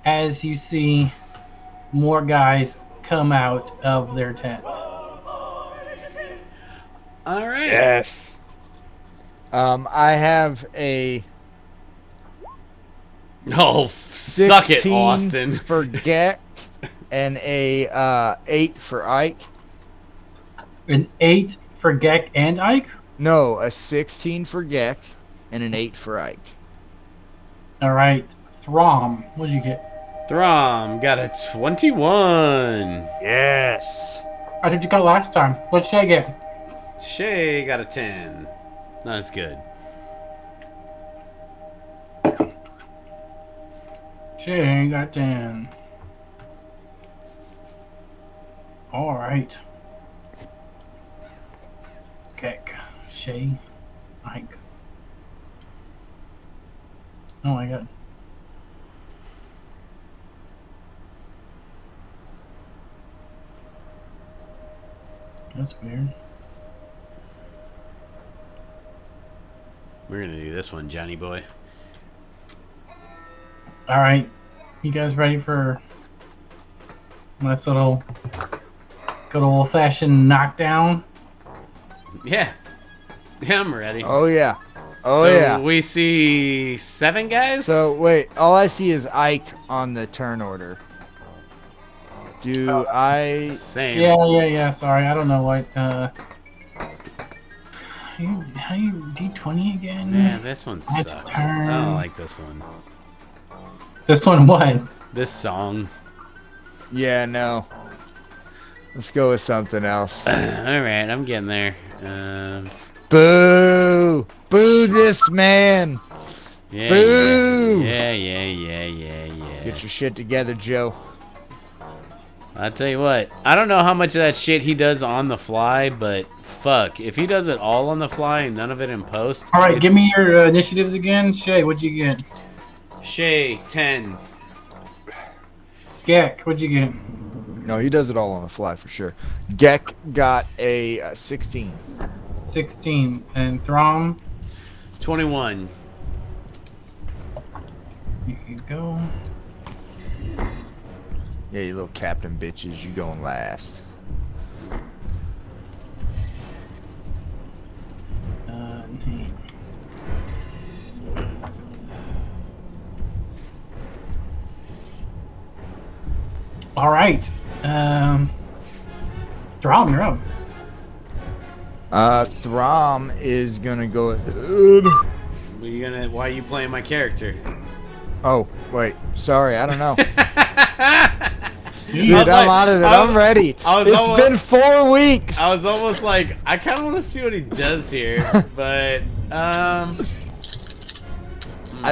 as you see more guys come out of their tent. All right. Yes. I have a Oh, suck it, 16 Austin. for Gek and a 8 for Ike. An 8 for Gek and Ike. No, a 16 for Gek and an 8 for Ike. All right, Throm, what'd you get? Throm got a 21. Yes. How did you get last time? What'd Shay get? Shay got a 10. That's good. Shay got 10. All right. Gek, Shay, Ike. Oh my god. That's weird. We're gonna do this one, Johnny boy. All right, you guys ready for nice little good old-fashioned knockdown? Yeah. Yeah, I'm ready. Oh yeah. Oh so yeah. we see 7 guys? So wait, all I see is Ike on the turn order. Do I? Same. Yeah. Sorry, I don't know what. How you D20 again? Man, this one My sucks. turn. I don't like this one. This one what? This song. Yeah, no. Let's go with something else. Alright, I'm getting there. Boo! Boo this man! Yeah, Boo! Yeah. Get your shit together, Joe. I'll tell you what. I don't know how much of that shit he does on the fly, but fuck. If he does it all on the fly and none of it in post. All right, give it's- me your initiatives again. Shay, what'd you get? Shay, 10. Gek, what'd you get? No, he does it all on the fly for sure. Gek got a 16. 16. And Throm, 21. here you go. Yeah, you little captain bitches, you going last. All right. Throm, you're up. Throm is gonna go. Why are you playing my character? Oh, wait. Sorry, I don't know. You- Dude, I was I'm like- out of it. I was- I'm ready. I was It's almost- been 4 weeks. I was almost like, I kind of want to see what he does here, but I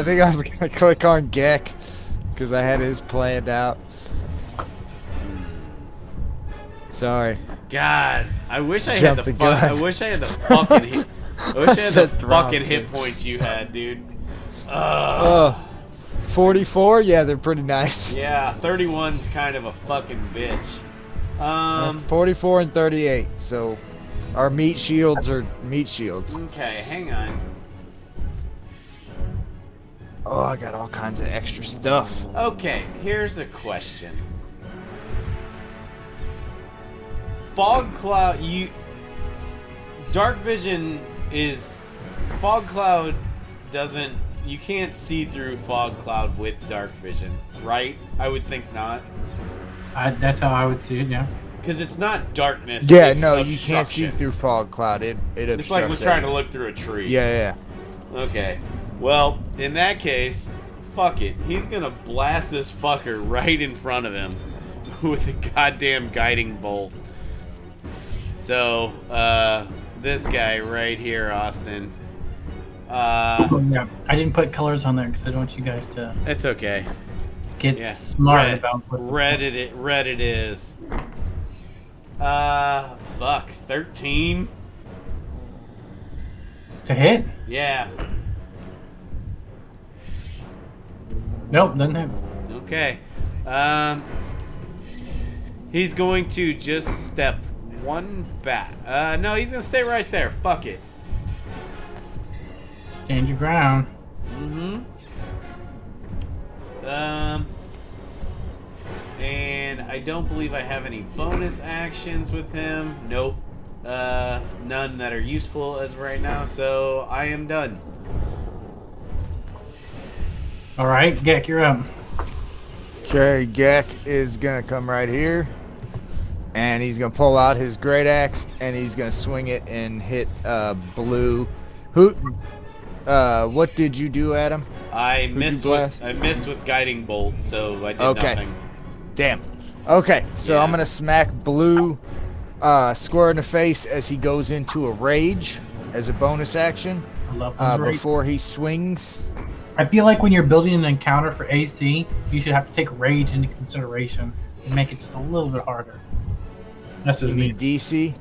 think I was gonna click on Gek because I had his planned out. Sorry. God, I wish I had Jumped the the fuck. gun. I wish I had the fucking. I wish I had the said Throm, fucking too. hit points you had, dude. Ugh. 44? Yeah, they're pretty nice. Yeah, 31's kind of a fucking bitch. 44 and 38. So our meat shields are meat shields. Okay, hang on. Oh, I got all kinds of extra stuff. Okay, here's a question. Fog cloud, dark vision is, fog cloud doesn't, you can't see through fog cloud with dark vision, right? I would think not. That's how I would see it, yeah. Because it's not darkness. Yeah, it's no, you can't see obstruction. through fog cloud. It It's like we're obstructs trying to everything. look through a tree. Yeah. Okay. Well, in that case, fuck it. He's gonna blast this fucker right in front of him with a goddamn guiding bolt. So, this guy right here, Austin. Yeah, I didn't put colors on there because I don't want you guys to It's okay. get Yeah. smart about what red it is. Fuck. 13? to hit. Yeah. Nope, doesn't hit. Okay. He's going to just step one back. No, he's gonna stay right there. Fuck it. Stand your ground. Mm-hmm. And I don't believe I have any bonus actions with him. Nope. None that are useful as of right now, so I am done. All right, Gek, you're up. Okay, Gek is gonna come right here, and he's gonna pull out his great axe, and he's gonna swing it and hit blue. Who? What did you do, Adam? I Who'd missed you with blast? guiding bolt, so I did Okay. nothing. Damn. Okay, so Yeah. I'm gonna smack blue square in the face as he goes into a rage as a bonus action I love those rates. before he swings. I feel like when you're building an encounter for AC, you should have to take rage into consideration and make it just a little bit harder. That's You just me. mean DC?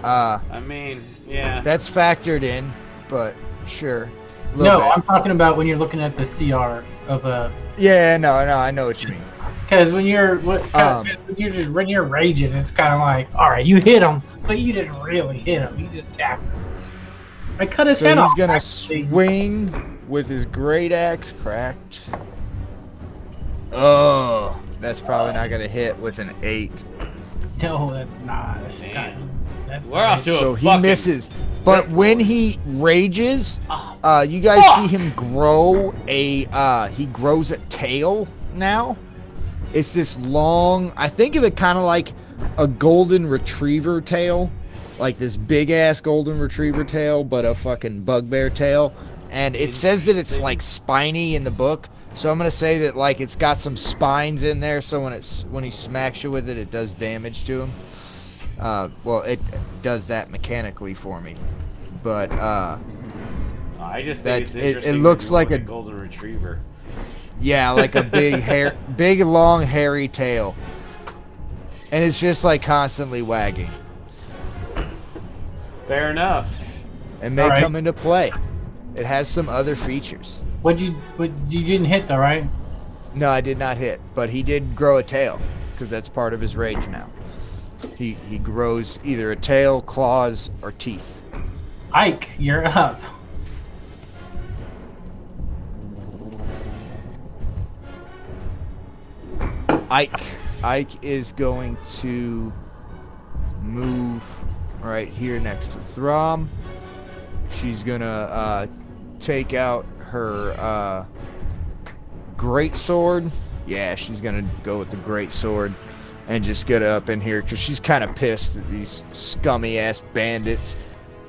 I mean, yeah. That's factored in, but sure. No, Little bit. I'm talking about when you're looking at the CR of a. Yeah, no, I know what you mean. Because when you're when you're raging, it's kind of like, all right, you hit him, but you didn't really hit him. You just tapped him. I cut his So head he's off. gonna actually. swing with his great axe cracked. Oh, that's probably not gonna hit with an 8. No, that's not. Man. That's We're off to So a he fucking... misses. But when he rages, Oh, you guys see him grow he grows a tail now. It's this long, I think of it kind of like a golden retriever tail. Like this big ass golden retriever tail, but a fucking bugbear tail. And it says that it's Interesting. like spiny in the book. So I'm gonna say that like it's got some spines in there, so when he smacks you with it, it does damage to him. Well, it does that mechanically for me, but I just that- think it's it interesting. looks when you're like with a- golden retriever. yeah, like a big long hairy tail, and it's just like constantly wagging. Fair enough. It may Alright. come into play. It has some other features. What you didn't hit though, right? No, I did not hit, but he did grow a tail because that's part of his rage now. He grows either a tail, claws, or teeth. Ike, you're up. Ike Ike is going to move right here next to Throm. She's gonna take out her great sword. Yeah, she's gonna go with the great sword and just get up in here because she's kind of pissed at these scummy ass bandits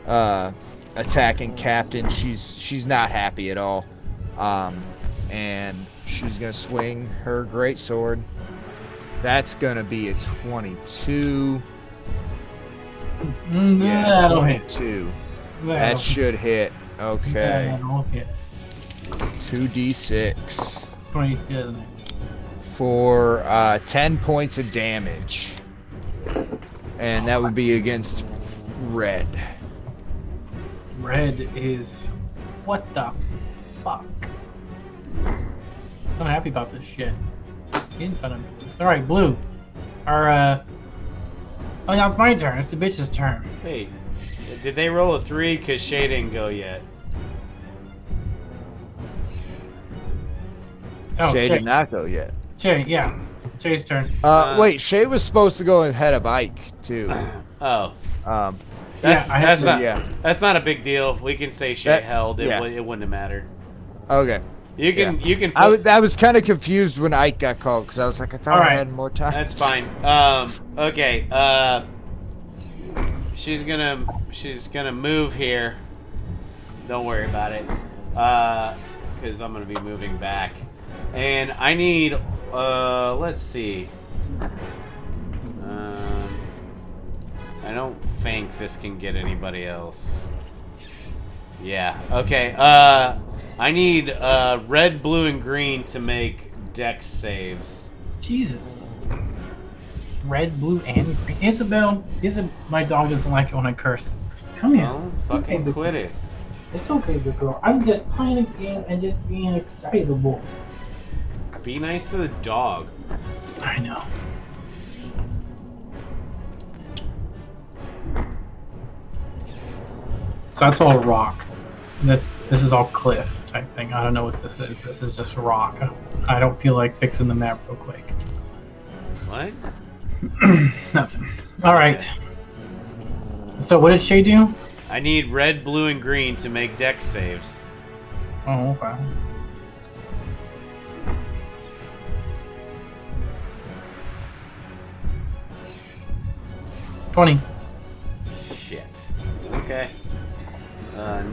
attacking Captain. She's not happy at all, and she's gonna swing her great sword. That's gonna be a 22. Yeah, That'll hit. 22. That'll That should hit. Okay. That'll hit. 2d6 22. for 10 points of damage. And that would be against Red. Red is. What the fuck? I'm happy about this shit. Get son of a. Alright, Blue. Oh, now it's my turn. It's the bitch's turn. Hey, did they roll a 3? Because Shay didn't go yet. Oh, Shay did not go yet. Shay, yeah. Shay's turn. Wait, Shay was supposed to go ahead of Ike, too. Oh. Yeah, I have That's not a big deal. We can say Shay held. It yeah. wouldn't have mattered. Okay. You can. I was kind of confused when Ike got called because I was like, I thought I had more time. That's fine. Okay. She's gonna move here. Don't worry about it. Because I'm gonna be moving back, and I need. Let's see. I don't think this can get anybody else. Yeah. Okay. I need red, blue, and green to make dex saves. Jesus. Red, blue, and green. Isabel, my dog doesn't like it when I curse. Come here. Well, fucking Okay, quit it. It's okay, good girl. I'm just playing a game and just being excitable. Be nice to the dog. I know. So that's all rock. This is all cliff type thing. I don't know what this is. This is just rock. I don't feel like fixing the map real quick. What? Nothing. All right. So what did Shay do? I need red, blue, and green to make dex saves. Oh, okay. $20. Shit. Okay.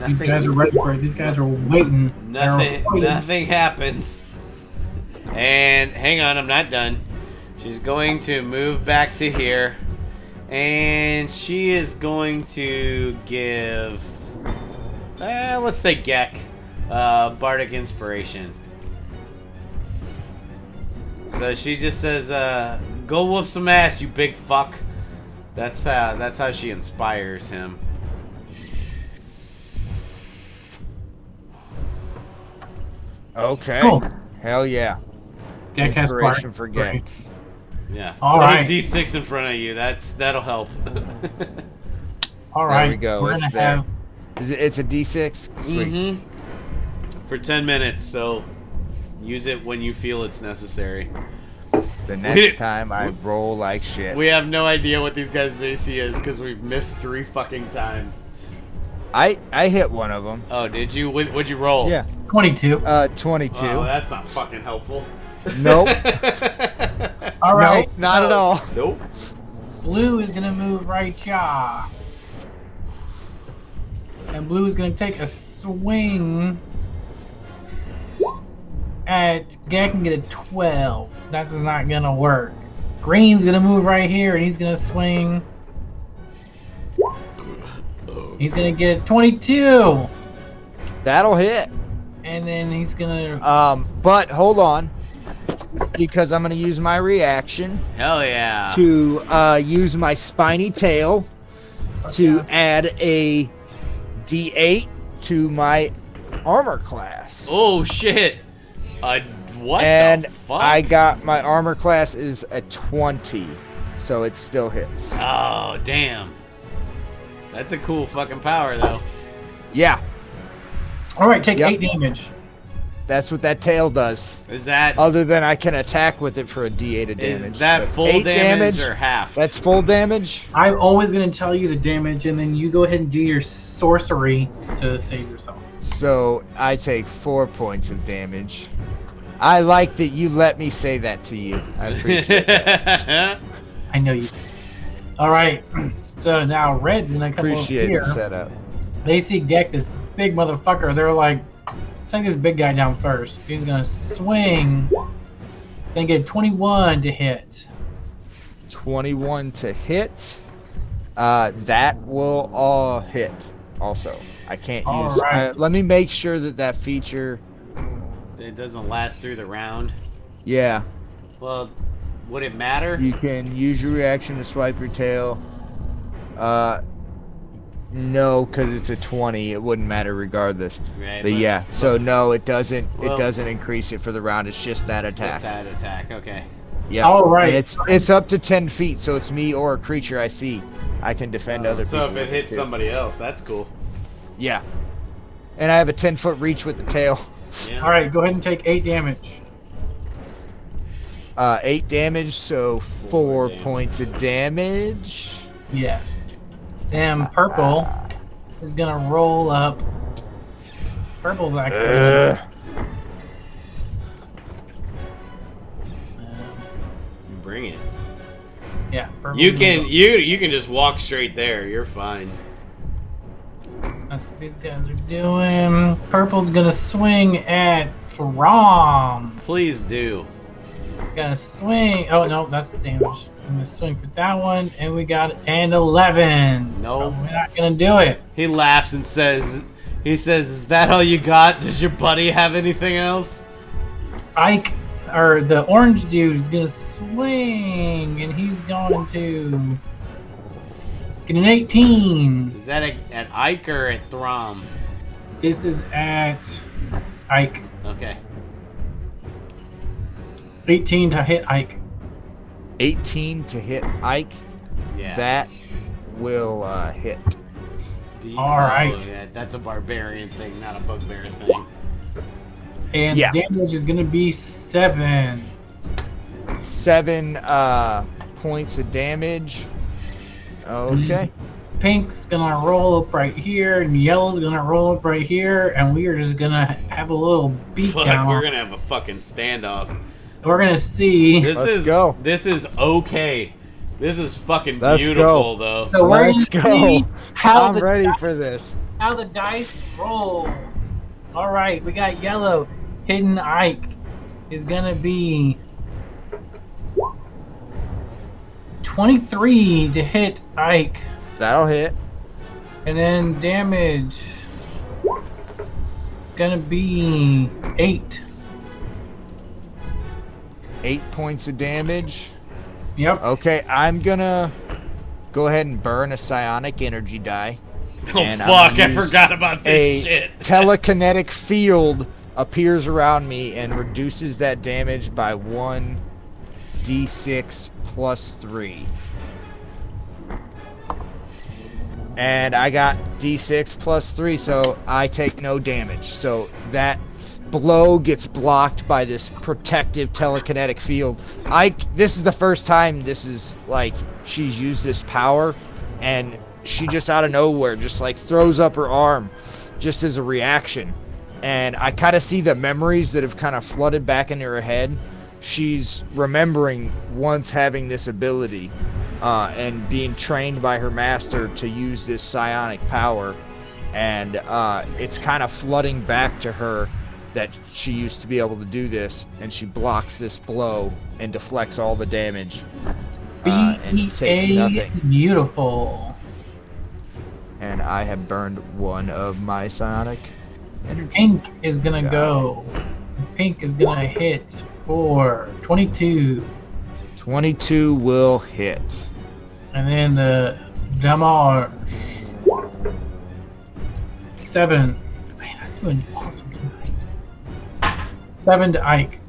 These guys are ready for it. These guys are waiting. Nothing happens. And hang on, I'm not done. She's going to move back to here. And she is going to give, let's say Gek, Bardic Inspiration. So she just says, go whoop some ass, you big fuck. That's how she inspires him. Okay. Cool. Hell yeah. Gek has Inspiration Bardic. for Gek. Yeah. All Put right. a D6 in front of you. That'll help. All right. There we go. We're It's gonna there. have It's a D6? Sweet. Mm-hmm. For 10 minutes, so use it when you feel it's necessary. The next time I roll like shit. We have no idea what these guys' AC is because we've missed 3 fucking times. I hit one of them. Oh, did you? What'd you roll? Yeah. 22. 22. Oh, that's not fucking helpful. Nope. All right. Nope, not at all. Nope. Blue is gonna move right here. And blue is gonna take a swing at Gek and get a 12. That's not gonna work. Green's gonna move right here and he's gonna swing. He's gonna get a 22. That'll hit. And then he's gonna But hold on. Because I'm gonna use my reaction Hell yeah. to use my spiny tail to add a D8 to my armor class. Oh shit. What And the fuck? I got my armor class is a 20, so it still hits. Oh damn. That's a cool fucking power though. Yeah. Alright, take Yep. 8 damage. That's what that tail does. Is that Other than I can attack with it for a D8 of damage. is that But full 8 damage or half? That's full damage. I'm always going to tell you the damage, and then you go ahead and do your sorcery to save yourself. So I take 4 points of damage. I like that you let me say that to you. I appreciate that. I know you. All right. So now Red's going to come Appreciate over here. the setup. They see Gek, this big motherfucker. They're like, send this big guy down first. He's going to swing. He's going to get a 21 to hit. 21 to hit. That will all hit. Also, I can't All use. right. Let me make sure that feature. It doesn't last through the round. Yeah, Well, would it matter? you can use your reaction to swipe your tail. No, because it's a 20. It wouldn't matter regardless. Right, But yeah, so no, it doesn't. Well- It doesn't increase it for the round. It's just that Just attack. that attack. Okay. Yeah. All right. And it's up to 10 feet, so it's me or a creature I see. I can defend other people. So if it with hits too. somebody else, that's cool. Yeah. And I have a 10-foot reach with the tail. Yeah. All right, go ahead and take 8 damage. 8 damage, so 4 damage. points of damage. Yes. And purple is gonna roll up. Purple's actually. Bring it. Yeah. Purple's You gonna can go- you can just walk straight there. You're fine. That's what these guys are doing. Purple's gonna swing at Throm. Please do. Gonna swing. Oh no, that's the damage. I'm gonna swing for that one, and we got an 11. No. So we're not gonna do it. He laughs and says, "Is that all you got? Does your buddy have anything else?" Ike, or the orange dude, is gonna swing, and he's going to get an 18. Is that at Ike or at Throm? This is at Ike. Okay. 18 to hit Ike. 18 to hit Ike. Yeah. That will hit. All right. Yeah, that's a barbarian thing, not a bugbear thing. And Yeah. damage is gonna be 7. 7 points of damage. Okay. Pink's gonna roll up right here, and yellow's gonna roll up right here, and we are just gonna have a little Fuck, beatdown. we're gonna have a fucking standoff. We're gonna see. Let's go. This is okay. This is fucking Let's beautiful though. So we're Let's gonna go. see how I'm the ready for this. how the dice roll. All right, we got yellow. Hidden Ike is gonna be 23 to hit Ike, That'll hit. and then damage gonna be 8. 8 points of damage. Yep. Okay, I'm gonna go ahead and burn a psionic energy die. Oh And I'm fuck, gonna I use forgot about this A shit. telekinetic field appears around me and reduces that damage by 1d6 plus 3. And I got d6 plus 3, so I take no damage. So that blow gets blocked by this protective telekinetic field. This is the first time this is like she's used this power, and she just out of nowhere just like throws up her arm just as a reaction. And I kind of see the memories that have kind of flooded back into her head. She's remembering once having this ability and being trained by her master to use this psionic power. And it's kind of flooding back to her that she used to be able to do this. And she blocks this blow and deflects all the damage. And takes nothing. Beautiful. And I have burned one of my psionic energy. Pink is gonna go. Pink is gonna hit for 22, 22 will hit. and then the Damar 7. Man, I'm doing awesome tonight. 7 to Ike.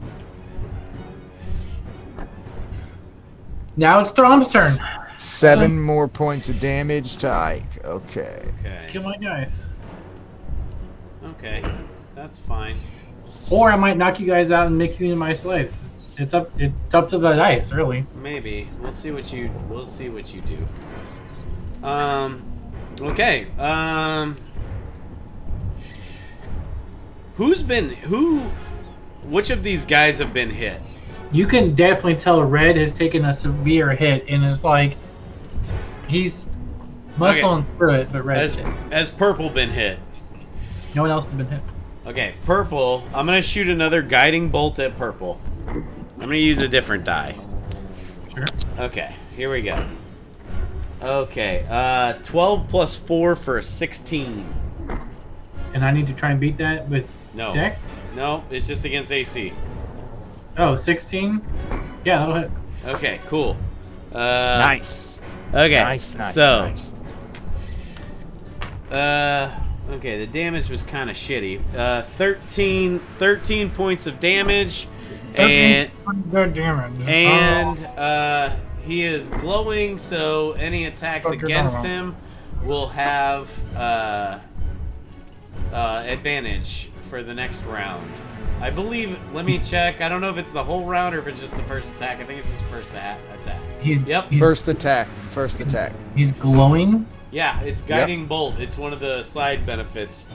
Now it's Throm's turn. 7 more points of damage to Ike. Okay. Okay. Kill my guys. Okay. That's fine. Or I might knock you guys out and make you into my slaves. It's up to the dice, really. Maybe. We'll see what you do. Okay. Which of these guys have been hit? You can definitely tell Red has taken a severe hit and is like he's muscling through it, but Red Has Purple been hit? no one else has been hit. Okay, Purple. I'm gonna shoot another guiding bolt at Purple. I'm gonna use a different die. Sure. Okay, here we go. Okay, 12 plus 4 for a 16. And I need to try and beat that with No. Dex? No, it's just against AC. Oh, 16? Yeah, that'll hit. Okay, cool. Nice. Okay, Nice. so okay, the damage was kind of shitty. 13 points of damage, and Good damage. he is glowing, so any attacks Fuck, you're against not him will have advantage for the next round. I believe. Let me check. I don't know if it's the whole round or if it's just the first attack. I think it's just the first attack. Yep. First attack. He's glowing. Yeah, it's guiding bolt. It's one of the side benefits.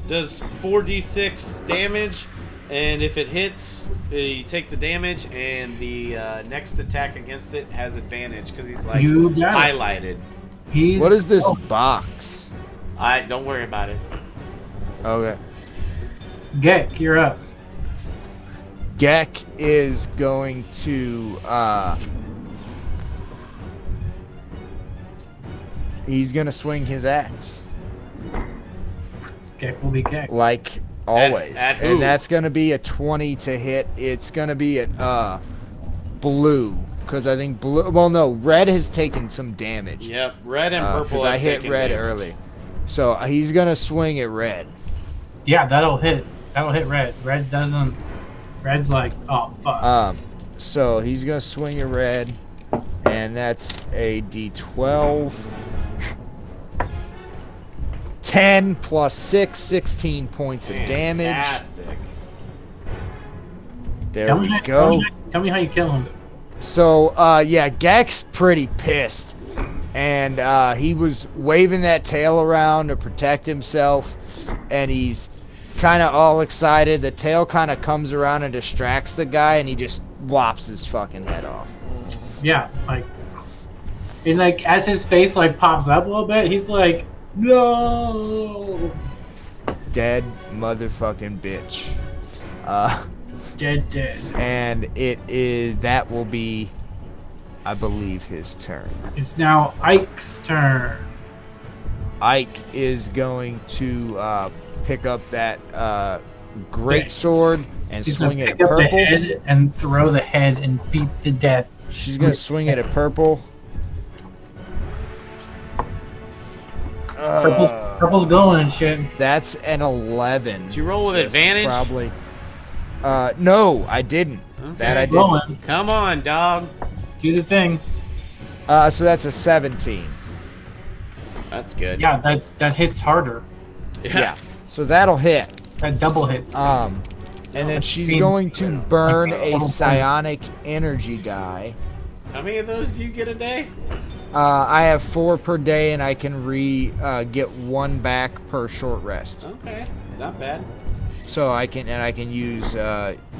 Does 4d6 damage, and if it hits, you take the damage, and the next attack against it has advantage because he's like You got it. highlighted. What is this box? Don't worry about it. Okay. Gek, you're up. Gek is going to he's gonna swing his axe Gek will be Gek. like always, At who? and that's gonna be a 20 to hit. It's gonna be at blue because I think blue. Well, no, red has taken some damage. Yep, red and purple. Because I have hit taken red damage. early, so he's gonna swing at red. Yeah, that'll hit. That'll hit Red. Red doesn't. Red's like, oh fuck. So he's gonna swing at red, and that's a D12. 10 plus 6, 16 points of damage. Fantastic. There we go. Tell me how you kill him. So, yeah, Gek's pretty pissed. And he was waving that tail around to protect himself. And he's kind of all excited. The tail kind of comes around and distracts the guy, and he just lops his fucking head off. Yeah, like, and like as his face like pops up a little bit, he's like, no, Dead motherfucking bitch. dead. And that will be, I believe, his turn. It's now Ike's turn. Ike is going to pick up that great sword and He's swing gonna it pick at up the purple. head and throw the head and beat to death. She's gonna swing it at purple. Purple's glowing and shit. That's an 11. Did you roll with So it's advantage? Probably. No, I didn't. Okay. That I didn't. Glowing. Come on, dog. Do the thing. So that's a 17. That's good. Yeah, that hits harder. Yeah. So that'll hit. That double hit. And then she's going to burn a psionic energy die. How many of those do you get a day? I have 4 per day, and I can get 1 back per short rest. Okay, not bad. So I can use.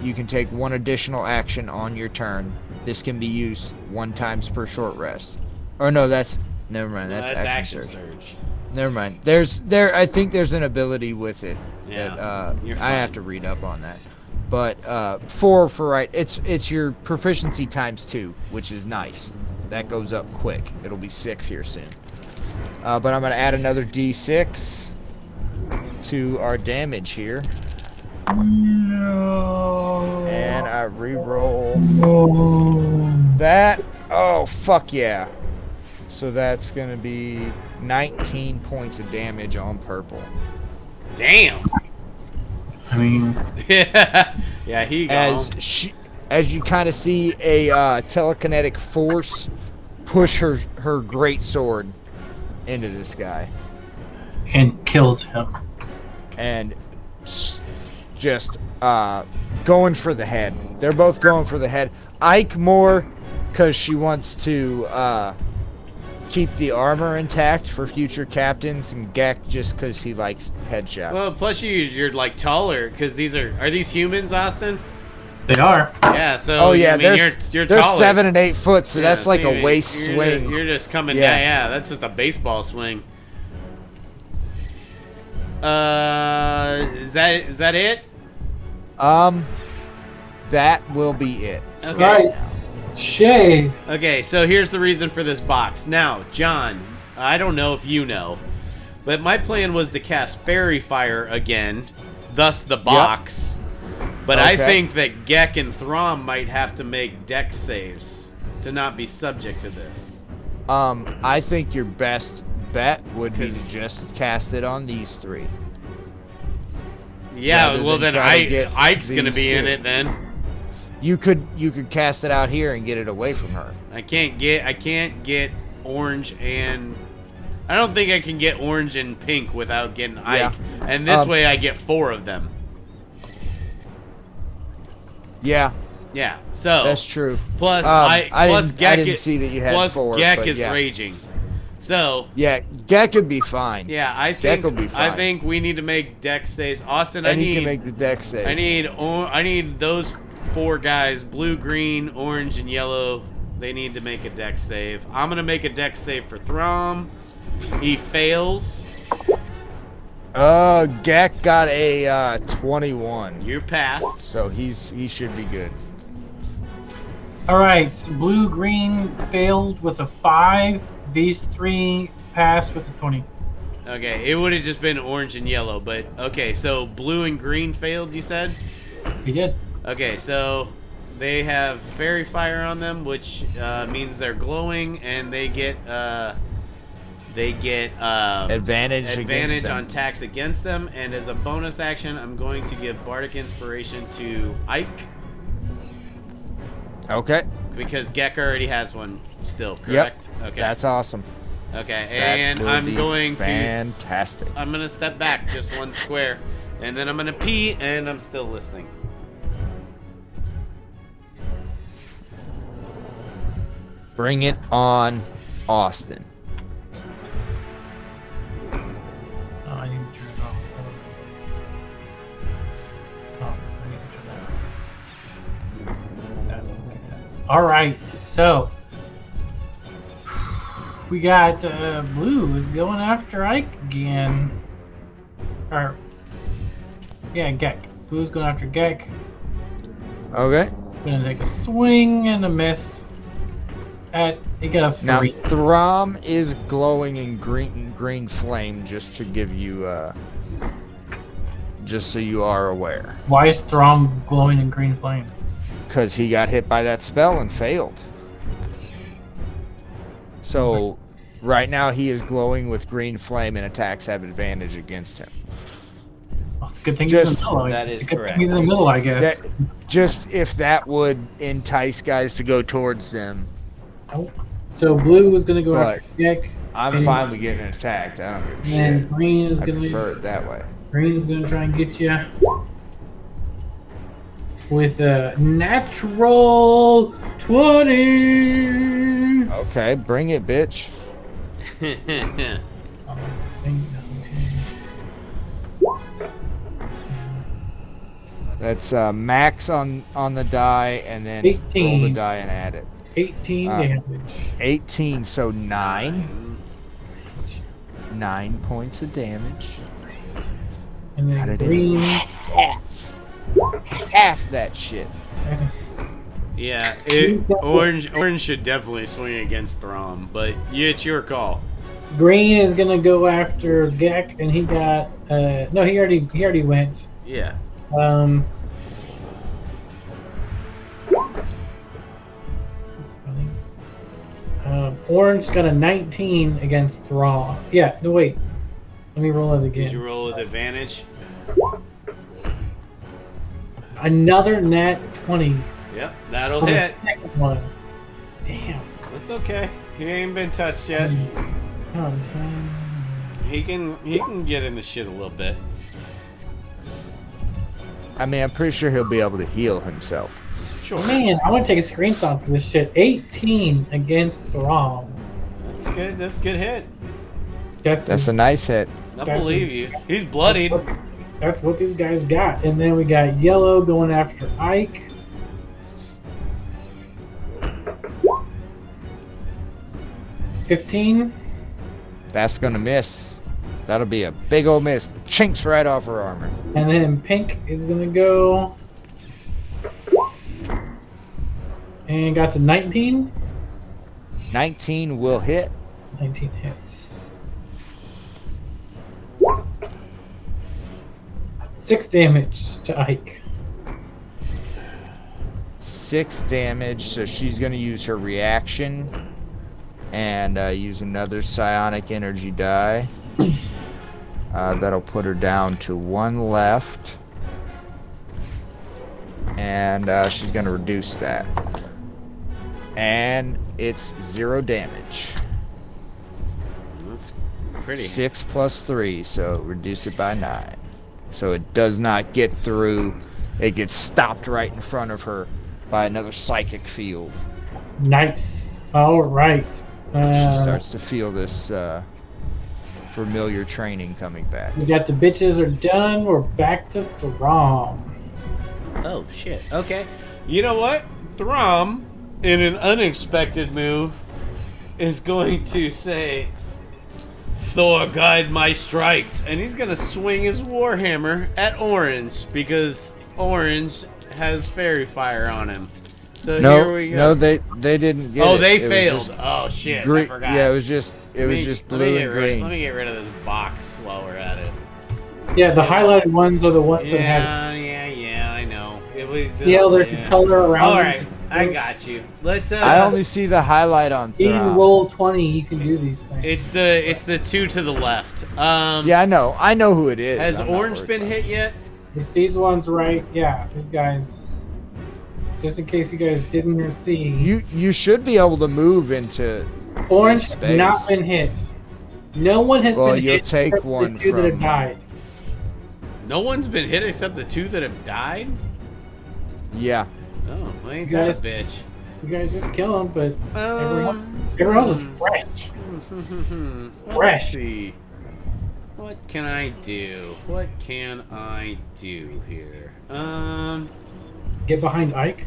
You can take 1 additional action on your turn. This can be used 1 times per short rest. Or no, that's never mind. No, That's action surge. surge. Never mind. I think there's an ability with it. Yeah, That, you're I have fine. to read up on that. But 4 for right. It's your proficiency times 2, which is nice. That goes up quick. It'll be 6 here soon. But I'm gonna add another D6 to our damage here, No. and I re-roll No. that. Oh fuck yeah! So that's gonna be 19 points of damage on purple. Damn. I mean, Yeah, he gone. As you kind of see a telekinetic force push her great sword into this guy, and kills him. and just going for the head. They're both going for the head. Ike more because she wants to keep the armor intact for future captains, and Gek just because he likes headshots. Well, plus you're like taller because these are these humans, Austin? They are. Yeah. So oh yeah, I mean, they're you're taller. 7 and 8 foot, so Yeah, that's like so a waist swing. You're just coming Yeah. down. Yeah, that's just a baseball swing. Is that it? That will be it. Okay. Right. Shay. Okay, so here's the reason for this box. Now, John, I don't know if you know, but my plan was to cast Fairy Fire again, thus the box. But I Okay. think that Gek and Throm might have to make dex saves to not be subject to this. I think your best bet would be to just cast it on these three. Yeah, Rather well than then try to get Ike's gonna these be in two. it then. You could cast it out here and get it away from her. I can't get orange and I don't think I can get orange and pink without getting Ike. And this way I get 4 of them. Yeah, Yeah. So that's true. plus I plus didn't, I Gek didn't see that you had plus 4. Gek but is yeah. raging. So Yeah, Gek would be fine. yeah, I Gek think will be fine. I think we need to make dex saves. Austin, And he can make the deck save. I need those 4 guys, blue, green, orange, and yellow. They need to make a dex save. I'm gonna make a dex save for Throm. He fails. Gek got a 21, You passed. so he should be good. All right. Blue, green failed with a 5. These 3 passed with a 20. Okay, it would have just been orange and yellow, but okay, so blue and green failed, you said? He did. Okay, so they have fairy fire on them, which means they're glowing, and they get Advantage against them. on attacks against them. And as a bonus action, I'm going to give bardic inspiration to Ike Okay. because Gek already has one still. Correct? Yep. Okay. That's awesome. Okay, That and will I'm be going fantastic. I'm gonna step back just 1 square, and then I'm gonna pee, and I'm still listening. Bring it on, Austin. Oh, I need to turn it off. Oh, I need to turn that off. That makes sense. All right, so we got Blue is going after Ike again. Or yeah, Gek. Blue's going after Gek. Okay. Gonna take a swing and a miss. He got a 3. Now Throm is glowing in green flame, just to give you just so you are aware, Why is Throm glowing in green flame? because he got hit by that spell and failed. So right now he is glowing with green flame, and attacks have advantage against him. Well, it's a good thing Just- he's in the middle. that It's is a good thing correct. He's in the middle, I guess. That, just if that would entice guys to go towards them, Nope. So Blue is gonna go But- after Gek. I'm And- fine with getting attacked. I don't give a And then shit. Green is I gonna prefer it that way. Green's gonna try and get you with a natural 20. Okay, bring it, bitch. That's max on the die, and then roll the 18. die and add it. 18 Uh, damage. 18, so 9. 9 points of damage. And Cut then it in Green. half. Half that shit. Yeah, You got orange should definitely swing against Throm, but it's your call. Green is gonna go after Gek, and he got no, he already went. Yeah. That's funny. Orange got a 19 against Throm. Yeah, no wait. Let me roll it again. Did you roll with advantage? Another nat 20. Yep, that'll for the hit. second one. Damn. That's okay. He ain't been touched yet. Oh, He can get in the shit a little bit. I mean, I'm pretty sure he'll be able to heal himself. Sure. Man, I want to take a screenshot of this shit. 18 against Throm. That's good. That's a good hit. That's a nice hit. I That's believe you. He's bloodied. That's what these guys got. And then we got Yellow going after Ike. $15. That's gonna miss. That'll be a big old miss. Chinks right off her armor. And then Pink is going to go. And got to 19. 19 will hit. 19 hits. 6 damage to Ike. 6 damage, so she's gonna use her reaction and use another psionic energy die. That'll put her down to 1 left. And she's gonna reduce that. And it's 0 damage. That's pretty. 6 plus 3, so reduce it by 9. So it does not get through. It gets stopped right in front of her by another psychic field. Nice. All right. She starts to feel this familiar training coming back. We got the bitches are done. We're back to Throm. Oh shit. Okay. You know what? Throm, in an unexpected move, is going to say, "Thor, guide my strikes," and he's gonna swing his warhammer at Orange because Orange has fairy fire on him. So here we go. No, they didn't get it. Oh, they It was failed. just Oh shit! I green- forgot. Yeah, it was just blue and green. Let me get rid of this box while we're at it. Yeah, the highlighted ones are the ones that have. Yeah, I know. It was. Yeah, there's the color around. All them. right, I got you. Let's. I only see the highlight on You Throm. roll 20, you can do these things. It's the 2 to the left. Yeah, I know who it is. Has I'm not Orange worried been about hit yet? It's these ones right. Yeah, these guys. Just in case you guys didn't see. it. You should be able to move into. Orange has space. not been hit. No one has Well, been you'll hit take except one the 2 that have from- died. No one's been hit except the 2 that have died. Yeah. Oh, well, ain't Guys- that a bitch? You guys just kill them, but Um, everyone else is fresh. Let's Fresh. see. What can I do? What can I do here? Get behind Ike.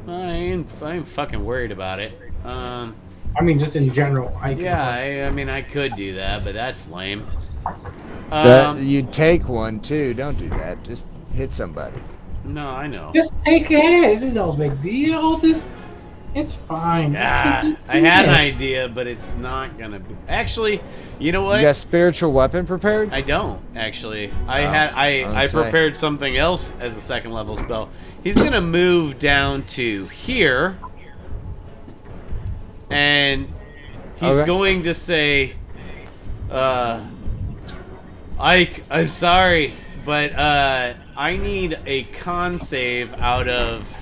I ain't fucking worried about it. I mean, just in general, Ike. Yeah, I mean, I could do that, but that's lame. You take one too. Don't do that. Just hit somebody. No, I know. Just take it. This is no big deal. It's fine. Yeah, I had an idea, but it's not gonna be. Actually, you know what? You got spiritual weapon prepared? I don't actually. I I was gonna say. prepared something else as a second level spell. He's gonna move down to here, and he's Okay. going to say, "Ike, I'm sorry, but I need a con save out of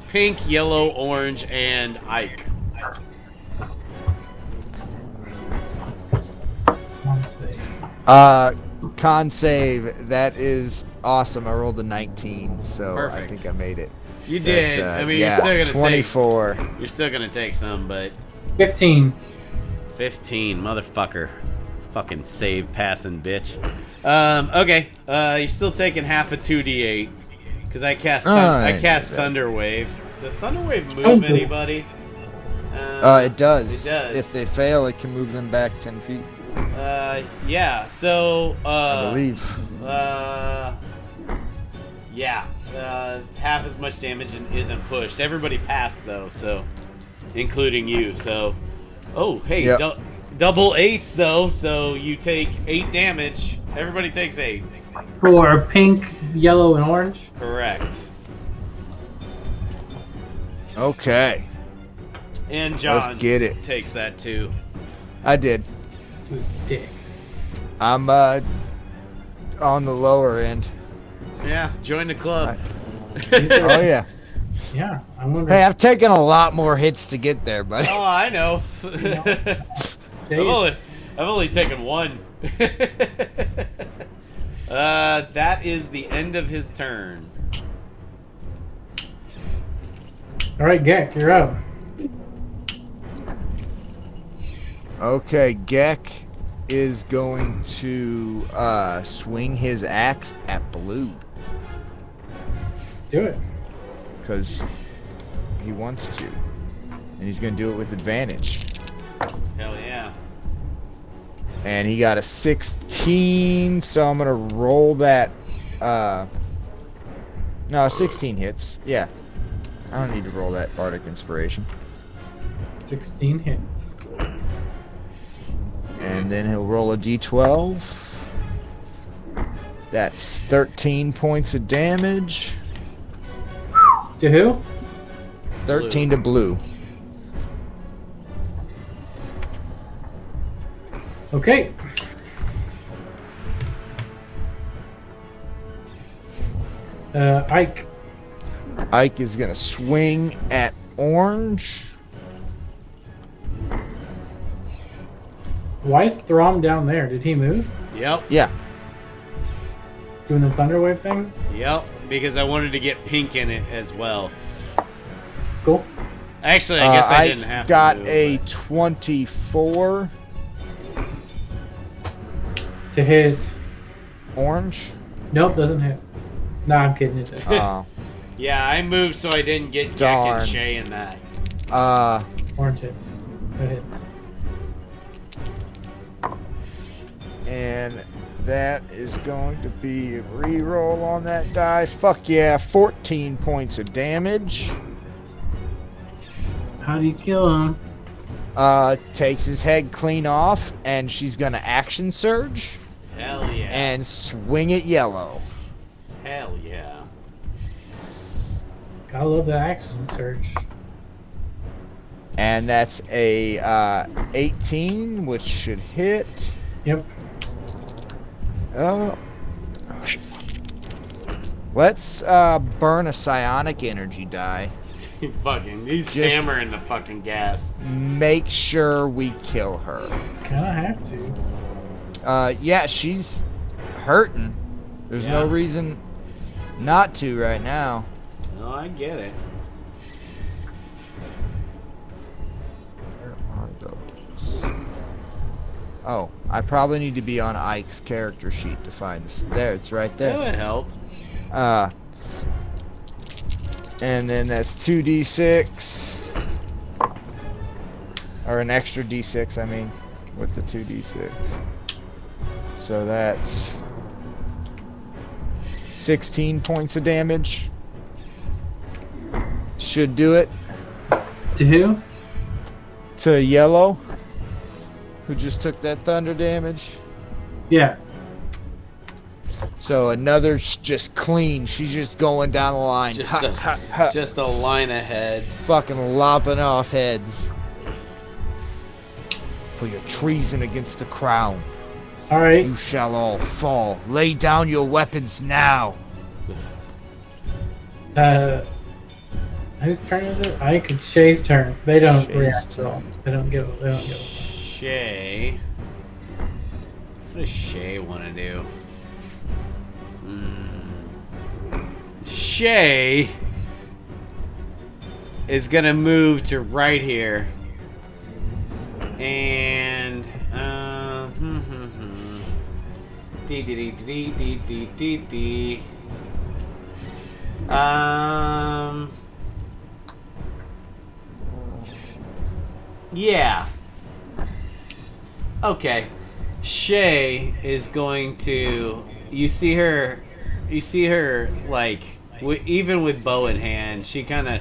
Pink, Yellow, Orange, and Ike." Let's see. Con save. That is awesome. I rolled a 19, so Perfect. I think I made it. You did. That's, I mean, yeah, you're still gonna 24. You're still gonna take some, but 15. 15, motherfucker. Fucking save passing bitch. Okay. You're still taking half a 2d8 because I cast I cast did that. Thunder Wave. Does Thunder Wave move Thunder. anybody? It does. It does. If they fail, it can move them back 10 feet. Yeah. So I believe. Yeah. Half as much damage and isn't pushed. Everybody passed though, so including you. So, oh hey, Yep. double 8s though. So you take 8 damage. Everybody takes 8. For pink, yellow, and orange. Correct. Okay. And John Let's get it. takes that too. I did. To his dick. I'm on the lower end. Yeah, join the club. Oh yeah. Yeah, I wonder. Hey, I've taken a lot more hits to get there, buddy. Oh, I know. I've Jeez. only taken 1. That is the end of his turn. All right, Gek, you're up. Okay, Gek is going to swing his axe at Blue Do it. because he wants to, and he's going to do it with advantage. Hell yeah. And he got a 16, so I'm going to roll that. No, 16 hits. Yeah. I don't need to roll that Bardic Inspiration. 16 hits. And then he'll roll a d12. That's 13 points of damage. To who? 13 to Blue. Okay. Ike. Ike is going to swing at Orange. Why is Throm down there? Did he move? Yep. Yeah. Doing the Thunderwave thing? Yep. Because I wanted to get pink in it as well. Cool. Actually, I guess I Ike didn't have got to. a 24 To hit. Orange. Nope, doesn't hit. Nah, I'm kidding. It does. Yeah, I moved so I didn't get Jack Darn. and Shay in that. Orange hits. That hits. And that is going to be a reroll on that die. Fuck yeah, 14 points of damage. How do you kill him? Takes his head clean off, and she's gonna action surge Hell yeah. and swing at Yellow. Hell yeah. I love the action surge. And that's a 18, which should hit. Yep. Let's burn a psionic energy die. He's Just- hammering the fucking gas. Make sure we kill her. Kinda have to. Yeah, she's hurting. There's no Yeah. reason not to right now. No, I get it. Where are those? Oh, I probably need to be on Ike's character sheet to find this. There, it's right That there. would help. And then that's 2d6. Or an extra d6, I mean, with the 2d6. So that's 16 points of damage. Should do it. To who? To Yellow, who just took that thunder damage. Yeah. So another's just clean. She's just going down the line. Just a line of heads. Fucking lopping off heads. For your treason against the crown. Alright. You shall all fall. Lay down your weapons now. Whose turn is it? Ike and Shay's turn. They don't Shay's react turn. at all. They don't give a Shay. What does Shay want to do? Shay is gonna move to right here, and yeah. Okay. Shay is going to. You see her like even with bow in hand, she kind of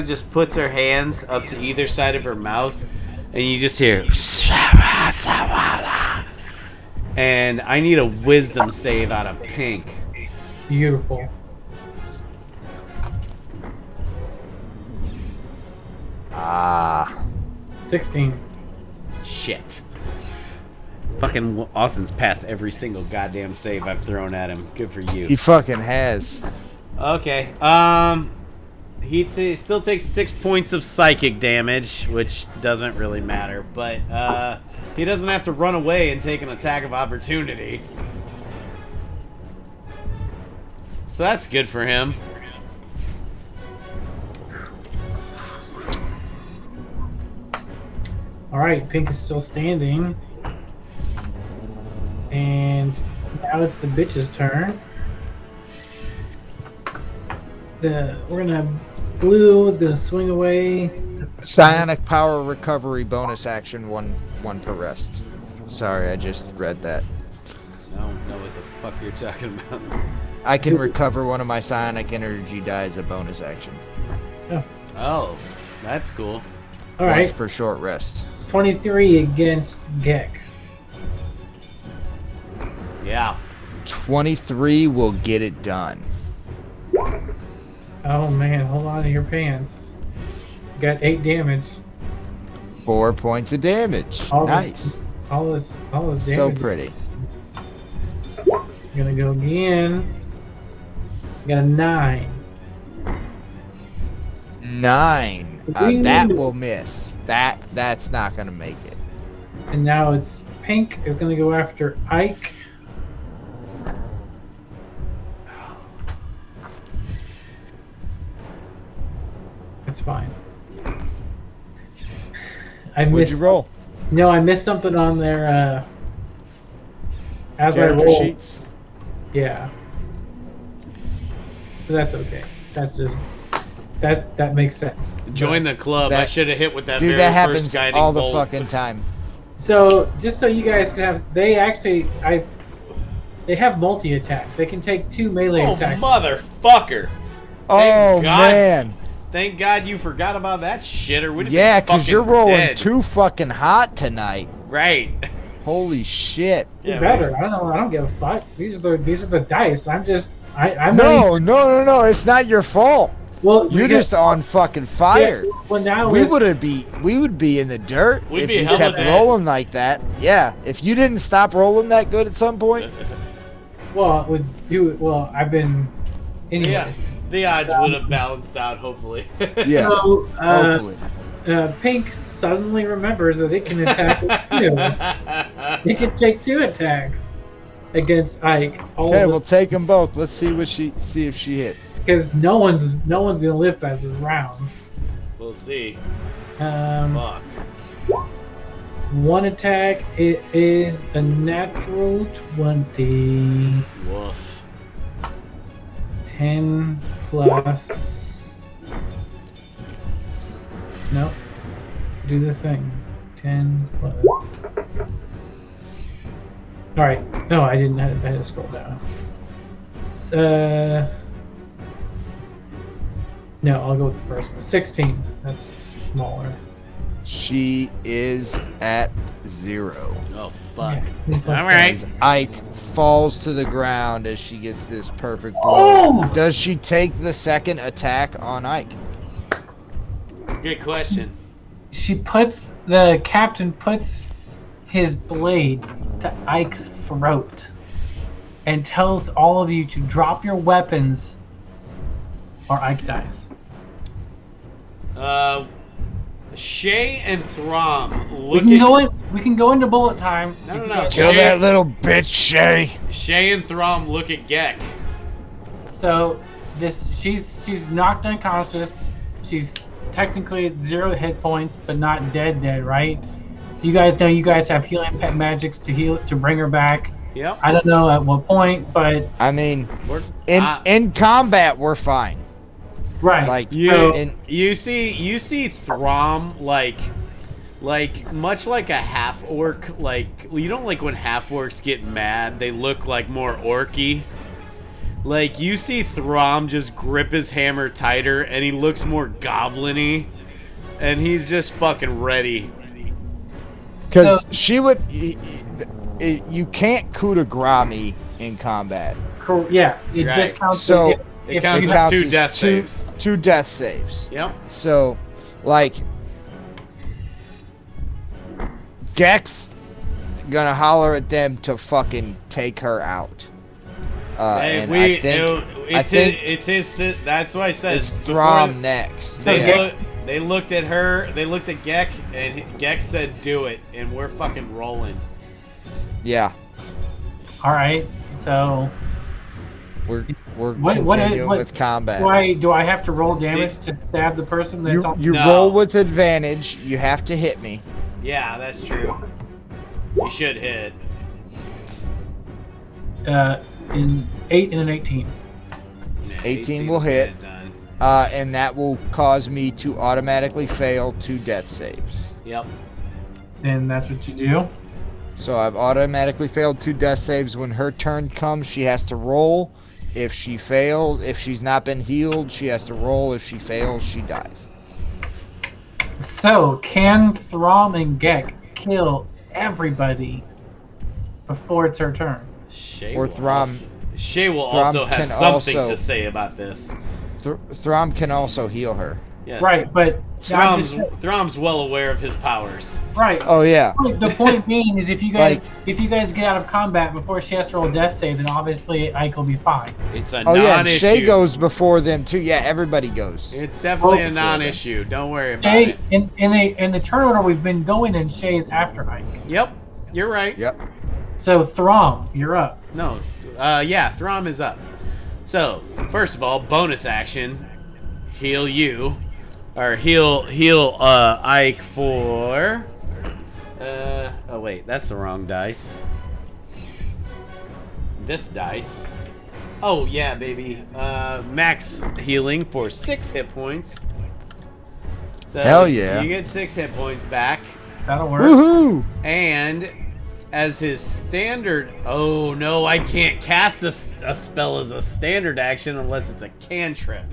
just puts her hands up to either side of her mouth, and you just hear. And I need a wisdom save out of pink. Beautiful. Ah. 16. Shit. Fucking Austin's passed every single goddamn save I've thrown at him. Good for you. He fucking has. Okay. He still takes 6 points of psychic damage, which doesn't really matter. But he doesn't have to run away and take an attack of opportunity. So that's good for him. Alright, Pink is still standing. And now it's the bitch's turn. We're gonna have Blue is gonna swing away. Psionic power recovery bonus action, one per rest. Sorry, I just read that. I don't know what the fuck you're talking about. I can recover one of my psionic energy die as a bonus action. Oh, that's cool. Once Alright, per short rest. 23 against Gek. Yeah. 23 will get it done. Oh man, hold on to your pants. Got 8 damage. 4 points of damage. All Nice. All this damage. So pretty. Gonna go again. Got a 9. 9. Ding. That will miss. That's not gonna make it. And now it's Pink is gonna go after Ike. That's fine. I What'd missed. you roll? No, I missed something on there. As I Character rolled. sheets. Yeah. But that's okay. That's just that makes sense. Join the club. I That- should have hit with that Dude, very that first happens guiding all the bolt. fucking time. So just so you guys can have, they have multi attacks. They can take 2 melee Oh, attacks. motherfucker. Oh God. man. Thank God you forgot about that shit, or would have Yeah, been because fucking you're rolling dead. too fucking hot tonight. Right. Holy shit. You're Yeah, better. I don't know. I don't give a fuck. These are the dice. I'm not No, even, no. It's not your fault. well, You're because- just on fucking fire. yeah, well now We it's- we would be in the dirt We'd if be you hella kept dead. rolling like that. Yeah, if you didn't stop rolling that good at some point. well, it would do it. Well, I've been. Anyways. Yeah. The odds would have balanced out, hopefully. Yeah, So, hopefully. Pink suddenly remembers that it can attack with 2. It can take 2 attacks against Ike. Okay, we'll take them both. Let's see if she hits. Because no one's gonna live past this round. We'll see. Fuck. Fuck. 1 attack. It is a natural 20. Woof. 10 plus. Nope. Do the thing. 10 plus. Alright. No, I didn't. I had to scroll down. No, I'll go with the first one. 16. That's smaller. She is at 0. Oh, fuck. Yeah, All right. As Ike falls to the ground as she gets this perfect blow. Oh! Does she take the second attack on Ike? Good question. The captain puts his blade to Ike's throat and tells all of you to drop your weapons or Ike dies. Shay and Throm We can go into bullet time. No, You no, can no. go- Kill Shay- that little bitch, Shay. Shay and Throm look at Gek. So she's knocked unconscious. She's technically at 0 hit points, but not dead, right? You guys know you guys have healing pet magics to bring her back. Yep. I don't know at what point, but I mean, We're, in combat, we're fine. right. Like, you see Throm like much like a half orc, like you don't like when half orcs get mad, they look like more orky. Like you see Throm just grip his hammer tighter and he looks more goblin-y and he's just fucking ready. because she would. You can't coup de grace me in combat. Yeah, it Right. just counts. So, It counts you as have- 2 death saves. 2 death saves. Yep. So, like, Gex gonna holler at them to fucking take her out. Hey, And I think it's his. That's why I said it's before Throm next. They, Yeah. they looked at her. They looked at Gek, and Gek said, "Do it," and we're fucking rolling. Yeah. All right, so We're We're What- continuing what- with combat. Do I have to roll damage to stab the person that's on? You No. roll with advantage. You have to hit me. Yeah, that's true. You should hit. In 8 and an 18. Yeah, 18 will get hit. it done. And that will cause me to automatically fail 2 death saves. Yep. And that's what you do. So I've automatically failed 2 death saves. When her turn comes, she has to roll. If she fails, if she's not been healed, she has to roll. If she fails, she dies. So, can Throm and Gek kill everybody before it's her turn? Shay Or will Throm- also, Shay will Throm also have can something also- to say about this. Throm can also heal her. Yes. Right, but I'm just- Throm's well aware of his powers. right. Oh yeah. The point being is if you guys Like- get out of combat before she has to roll a death save, then obviously Ike will be fine. It's a Oh yeah. And non-issue. Shay goes before them too. Yeah, everybody goes. It's definitely a before non-issue. Don't worry about Shay, it. in the turn order we've been going in, Shay's after Ike. Yep. You're right. Yep. So Throm, you're up. No. Yeah, Throm is up. So, first of all, bonus action. Heal you. Or heal Ike for... oh wait, that's the wrong dice. This dice. Oh yeah, baby. Max healing for 6 hit points. So Hell yeah. You get 6 hit points back. That'll work. Woohoo! And as his standard... Oh no, I can't cast a spell as a standard action unless it's a cantrip.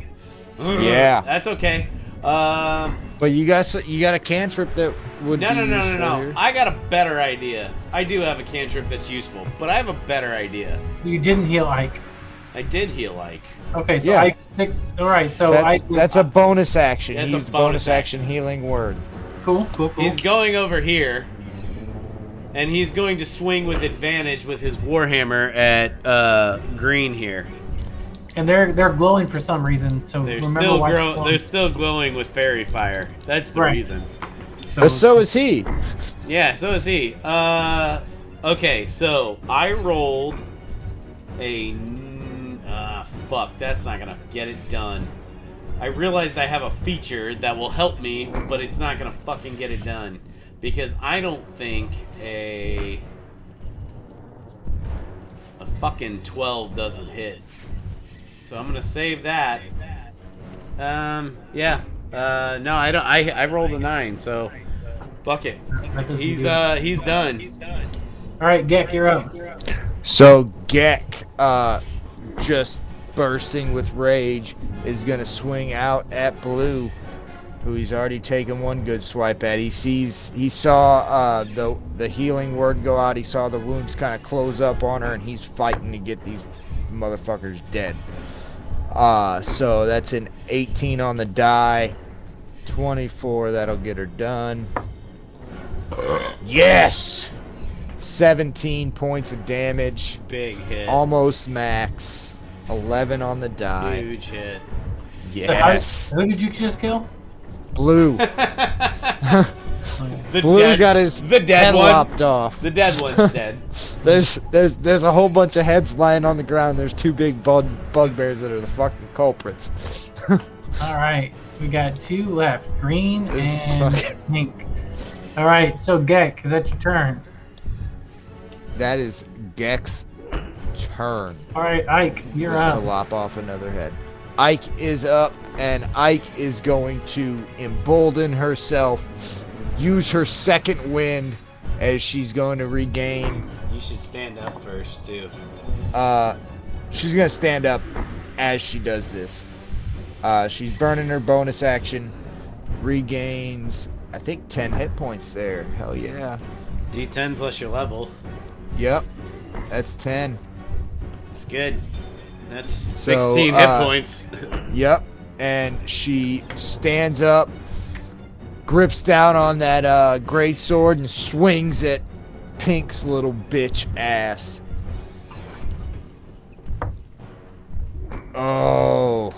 Yeah. That's okay. But you got a cantrip that would No, be no, no, no, useful no. here. I got a better idea. I do have a cantrip that's useful, but I have a better idea. You didn't heal Ike. I did heal Ike. Okay, so Yeah. Ike 6. All right, so That's, Ike. that's a bonus action. That's He a used bonus bonus action healing word. cool. He's going over here, and he's going to swing with advantage with his warhammer at green here. And they're glowing for some reason. So They're remember still why it's glowing. they're still glowing with fairy fire. That's the Right. reason. But so is he. Yeah, so is he. Okay, so I rolled a... fuck, that's not gonna get it done. I realized I have a feature that will help me, but it's not gonna fucking get it done. Because I don't think a fucking 12 doesn't hit. So I'm gonna save that. Yeah. No, I don't. I rolled a 9, so... Bucket. That doesn't He's do it. he's done. All right, Gek, you're up. So Gek, just bursting with rage, is gonna swing out at Blue, who he's already taken one good swipe at. He saw the healing word go out. He saw the wounds kind of close up on her, and he's fighting to get these motherfuckers dead. So that's an 18 on the die, 24. That'll get her done. Yes! 17 points of damage. Big hit. Almost max. 11 on the die. Huge hit. Yes. Who did you just kill? Blue. The Blue dead, got his the dead head one. lopped off. The dead one's dead. There's a whole bunch of heads lying on the ground. There's 2 big bugbears that are the fucking culprits. All right, we got 2 left, green This is and fucking- pink. All right, so Gek, is that your turn? That is Gek's turn. All right, Ike, you're Just to up. lop off another head. Ike is up, and Ike is going to embolden herself, use her second wind as she's going to regain. You should stand up first too. She's going to stand up as she does this. She's burning her bonus action, regains, I think, 10 hit points there. Hell yeah. D10 plus your level. Yep, that's 10. It's good. That's So, 16 hit points. Yep, and she stands up, grips down on that great sword, and swings at Pink's little bitch ass. Oh,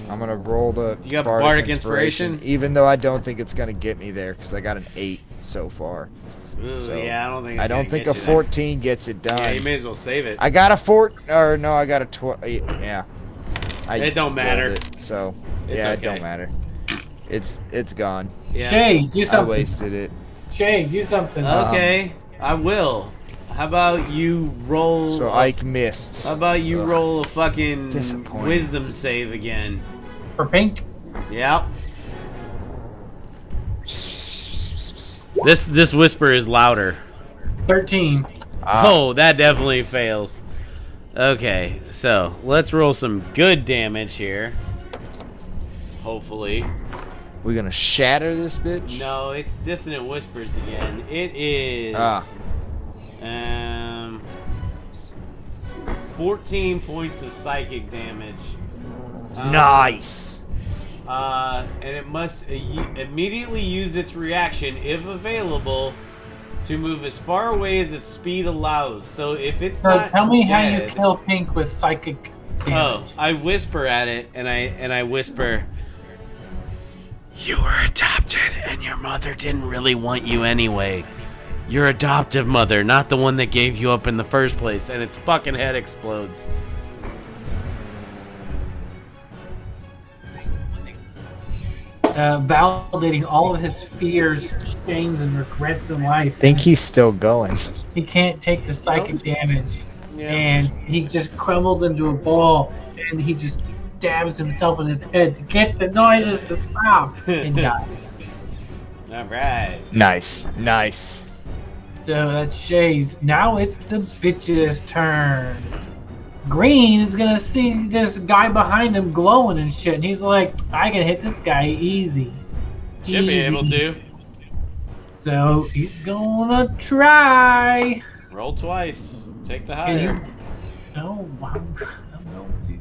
I'm gonna roll the You got Bardic Inspiration? even though I don't think it's gonna get me there because I got an 8 so far. Ooh, So yeah, I don't think. It's I don't gonna think get a you there. 14 gets it done. Yeah, you may as well save it. I got a 4, or no, I got a 12. Yeah. It don't matter. rolled it, so It's yeah, okay. it don't matter. It's gone. Yeah. Shay, do I something. wasted it. Shay, do something. Okay, I will. How about you roll? So Ike missed. How about you Ugh. roll a fucking Disappointing. wisdom save again? For pink. Yep. This whisper is louder. 13. Oh, that definitely fails. Okay, so let's roll some good damage here. Hopefully. We gonna shatter this bitch? No, it's dissonant whispers again. It is 14 points of psychic damage. Nice. And it must immediately use its reaction, if available, to move as far away as its speed allows. So if it's So not tell me how you dead- kill pink with psychic damage. Oh, I whisper at it, and I whisper, "You were adopted, and your mother didn't really want you anyway. Your adoptive mother, not the one that gave you up in the first place." And its fucking head explodes. Validating all of his fears, shames, and regrets in life. I think he's still going. He can't take the psychic damage. Yeah. And he just crumbles into a ball, and he just stabs himself in his head to get the noises to stop and die. All right. Nice. Nice. So that's Shay's. Now it's the bitch's turn. Green is gonna see this guy behind him glowing and shit, and he's like, I can hit this guy easy. Should be able Easy." to. So he's gonna try. Roll twice. Take the And higher. he- No, I'm going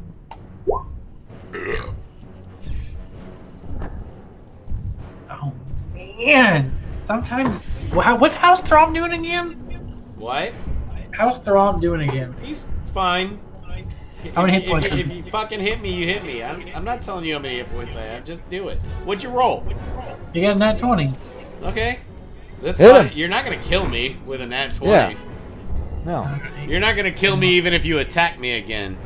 to. Oh man! Sometimes, what's House Throm doing again? What? How's Throm doing again? He's fine. How many hit points? If you fucking hit me, you hit me. I'm not telling you how many hit points I have. Just do it. What'd you roll? You got a nat 20. Okay. That's Hit fine. him. You're not gonna kill me with a nat 20. Yeah. No. You're not gonna kill me even if you attack me again.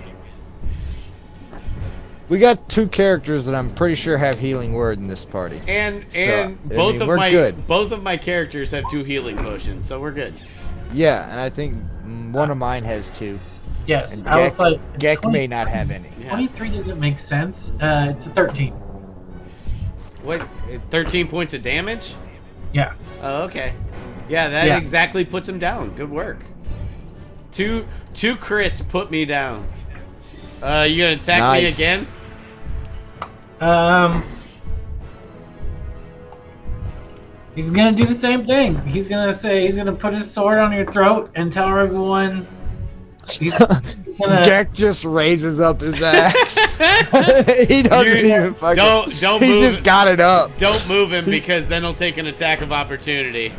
We got 2 characters that I'm pretty sure have healing word in this party. And So, I both mean, of we're my good. both of my characters have 2 healing potions, so we're good. Yeah, and I think one of mine has 2. Yes, And I was like, Gek 20 may not have any. Yeah. 23 doesn't make sense. It's a 13. What? 13 points of damage? Yeah. Oh, okay. Yeah, that Yeah. exactly puts him down. Good work. Two crits put me down. You gonna attack me Nice. again? He's gonna do the same thing. He's gonna put his sword on your throat and tell everyone. He's gonna. Gek just raises up his axe. He doesn't You- even fucking. don't He's move. just got it up. Don't move him because then he'll take an attack of opportunity.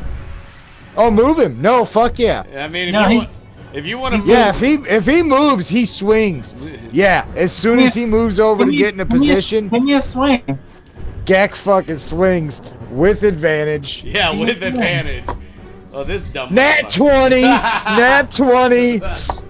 Oh, move him! No, fuck yeah. I mean, if No, you he- want, if you want to move, Yeah, if he moves, he swings. Yeah, as soon as he moves over to get in a position, Can you swing? Gek fucking swings with advantage. yeah, with advantage. Oh, this dumb. Nat motherfucker. 20, nat 20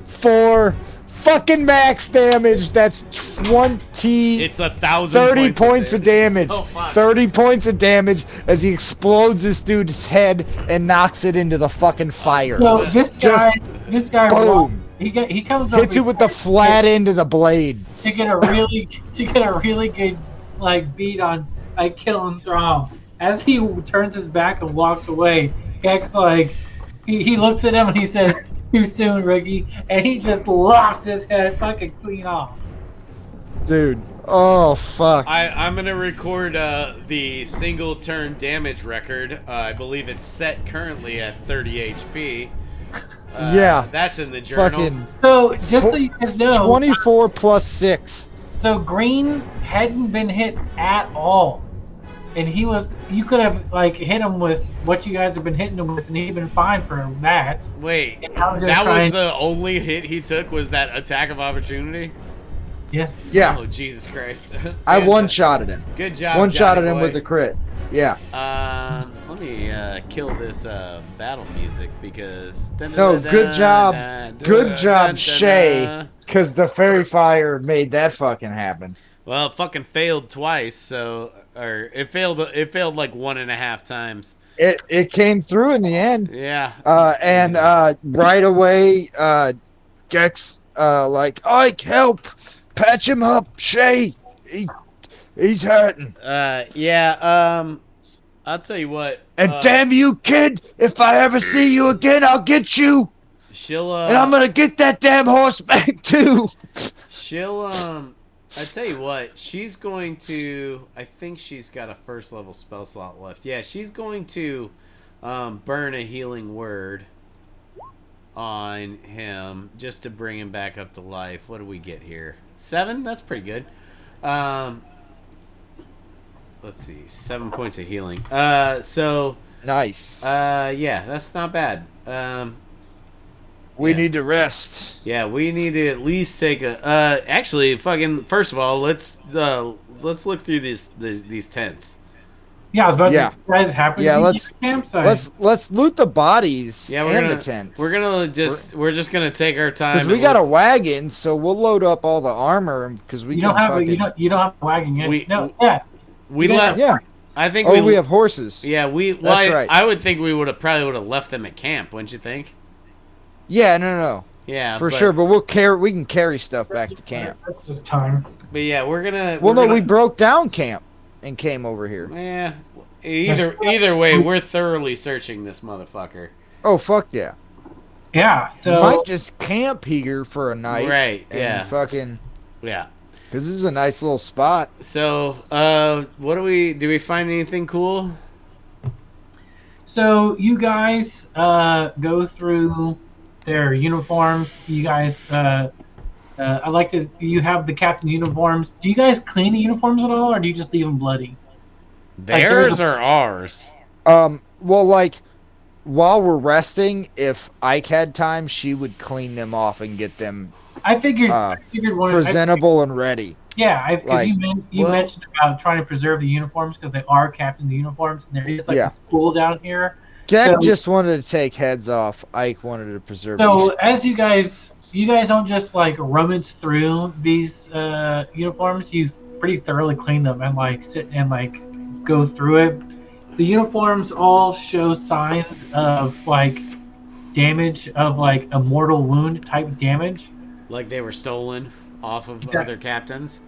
for fucking max damage. That's 20. It's 1,000. 30 points of damage. Oh, fuck. 30 points of damage as he explodes this dude's head and knocks it into the fucking fire. So this guy, boom. he comes up Hits it with the flat end of the blade. to get a really good like beat on like killing Throm. As he turns his back and walks away, Gek's like he looks at him and he says, "Too soon, Ricky," and he just locks his head fucking clean off. Dude. Oh, fuck. I'm gonna record the single turn damage record. I believe it's set currently at 30 HP. Yeah. That's in the journal. Fucking So just so you guys know, 24 plus 6. so Green hadn't been hit at all, and you could have like hit him with what you guys have been hitting him with, and he'd been fine for that. Wait, And I was just that was trying- the only hit he took? Was that attack of opportunity? Yeah. Yeah. Oh, Jesus Christ. I one-shotted him. Good job, One-shotted Johnny him boy. with a crit. Yeah. Let me kill this battle music because. No, good job, Shay, because the fairy fire made that fucking happen. Well, it fucking failed twice, so it failed. It failed like 1.5 times. It came through in the end. Yeah. And right away, Gex like, Ike, help, patch him up, Shay, he's hurting. Yeah. I'll tell you what. And damn you, kid, if I ever see you again, I'll get you. She'll. And I'm gonna get that damn horse back too. She'll. I tell you what. She's going to. I think she's got a first level spell slot left. Yeah, she's going to burn a healing word on him just to bring him back up to life. What do we get here? 7? That's pretty good. Let's see. 7 points of healing. So nice. Yeah, that's not bad. We need to rest. Yeah, we need to at least take a. Actually, fucking. First of all, let's look through these tents. Yeah, I was about to. Yeah. You guys happy? Yeah, to be let's- at the campsite? Let's loot the bodies Yeah, and the tents. We're just gonna take our time. Because we got a wagon, so we'll load up all the armor because we You can don't have fucking. you don't have a wagon yet. We- No, yeah. We You guys left. Yeah. I think Oh, we have horses. Yeah, well, That's right. I would think we would have left them at camp, wouldn't you think? Yeah, no. Yeah, For sure, but we can carry stuff back to camp. That's just time. But yeah, we're gonna. Well, we're no, gonna, we broke down camp and came over here. Yeah. Either way, we're thoroughly searching this motherfucker. Oh, fuck yeah. Yeah. So Might just camp here for a night. Right. And Yeah. fucking. Yeah. Because this is a nice little spot. So, what do we find anything cool? So you guys go through their uniforms. You guys, I like that you have the captain uniforms. Do you guys clean the uniforms at all, or do you just leave them bloody? Theirs or ours? Well, like, while we're resting, if Ike had time, she would clean them off and get them I figured one. presentable and ready. Yeah, because Like, you mentioned about trying to preserve the uniforms because they are captain's uniforms, and there is like Yeah. a school down here. Jack So- just wanted to take heads off. Ike wanted to preserve. So these. as you guys don't just like rummage through these uniforms. You pretty thoroughly clean them and like sit and like go through it. The uniforms all show signs of like damage, of like a mortal wound type damage. Like they were stolen off of Yeah. other captains?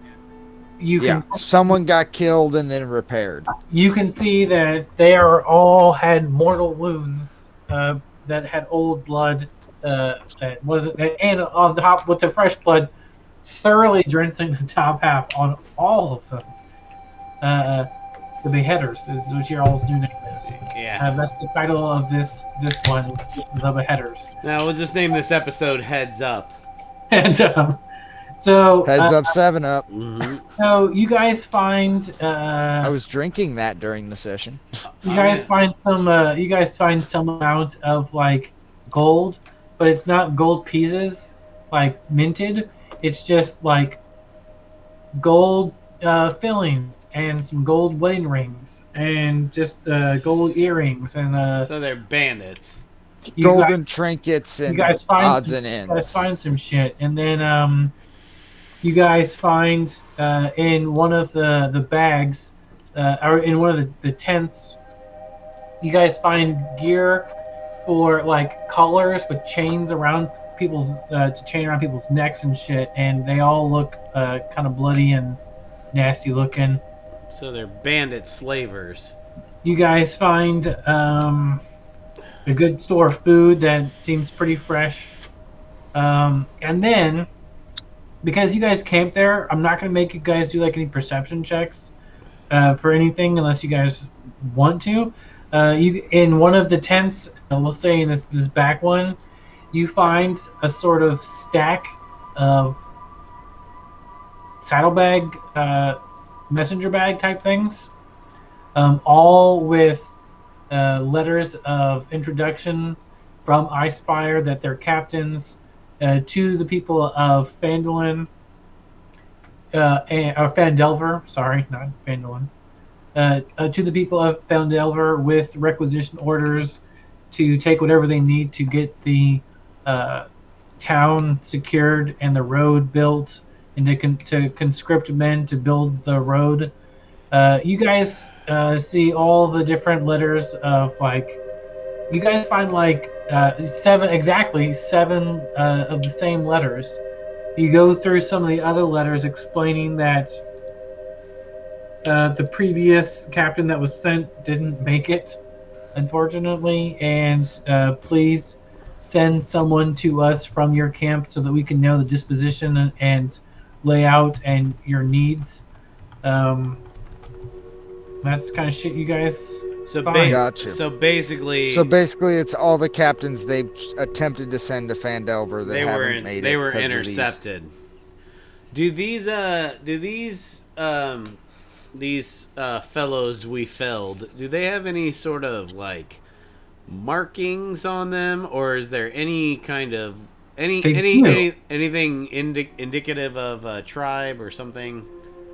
You Yeah, can someone got killed and then repaired. you can see that they are all had mortal wounds that had old blood that wasn't, and on top with the fresh blood thoroughly drenching the top half on all of them. The beheaders is what your all's new name is. Yeah. That's the title of this one, the beheaders. Now we'll just name this episode Heads Up. And so Heads up, 7-Up. Mm-hmm. So you guys find I was drinking that during the session. you guys find some amount of like gold, but it's not gold pieces like minted. It's just like gold fillings and some gold wedding rings and just gold earrings and So they're bandits. you Golden trinkets and you guys find odds some, and You guys ends. find some shit, and then you guys find in one of the bags, or in one of the tents, you guys find gear for like collars with chains around people's to chain around people's necks and shit, and they all look kind of bloody and nasty looking. So they're bandit slavers. You guys find a good store of food that seems pretty fresh. And then, because you guys camped there, I'm not going to make you guys do like any perception checks for anything unless you guys want to. You in one of the tents, we'll say in this back one, you find a sort of stack of saddlebag, messenger bag type things, all with letters of introduction from Icespire that they're captains to the people of Phandalin, or Phandelver, sorry, not Phandalin. to the people of Foundelver with requisition orders to take whatever they need to get the uh, town secured and the road built, and to conscript men to build the road. You guys see all the different letters of like. You guys find like seven of the same letters. You go through some of the other letters explaining that the previous captain that was sent didn't make it, unfortunately, and please send someone to us from your camp so that we can know the disposition and layout and your needs. Um, that's kind of shit you guys So, find. Gotcha. so basically, So basically, it's all the captains they've attempted to send to Fandelver that they haven't made it. they were 'cause of these. intercepted. Do these fellows we felled, do they have any sort of like markings on them, or is there any kind of anything indicative of a tribe or something?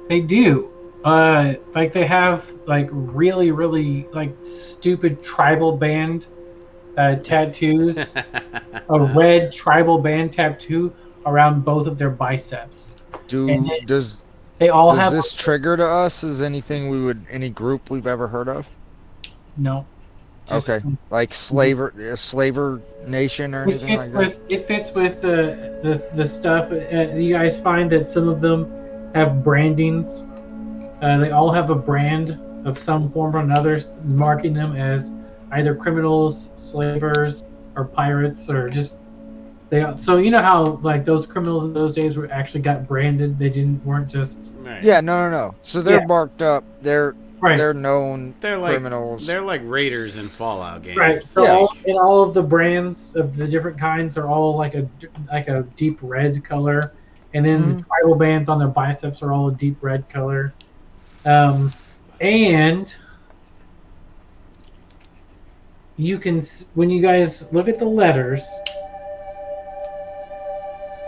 They do. Like they have like really, really like stupid tribal band tattoos. A red tribal band tattoo around both of their biceps. And Does they all have this trigger to us as anything any group we've ever heard of? no. Just- Okay, like slaver nation or anything like that. It fits with the stuff. You guys find that some of them have brandings. They all have a brand of some form or another, marking them as either criminals, slavers, or pirates, or just they. So you know how like those criminals in those days were actually got branded. They weren't just Right. Yeah, no. So they're Yeah. marked up. They're right. known They're like criminals. They're like raiders in Fallout games. Right. So Yeah. all of the brands of the different kinds are all like a deep red color, and then the tribal bands on their biceps are all a deep red color. And you can, when you guys look at the letters,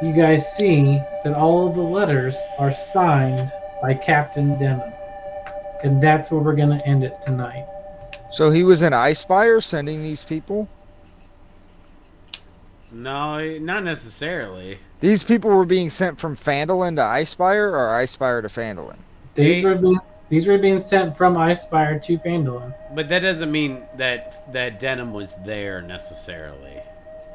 you guys see that all of the letters are signed by Captain Denham, and that's where we're gonna end it tonight. So he was in Icespire sending these people? No, not necessarily. These people were being sent from Phandalin to Icespire or Icespire to Phandalin? These were being sent from Icespire to Phandalin. But that doesn't mean that Denham was there necessarily.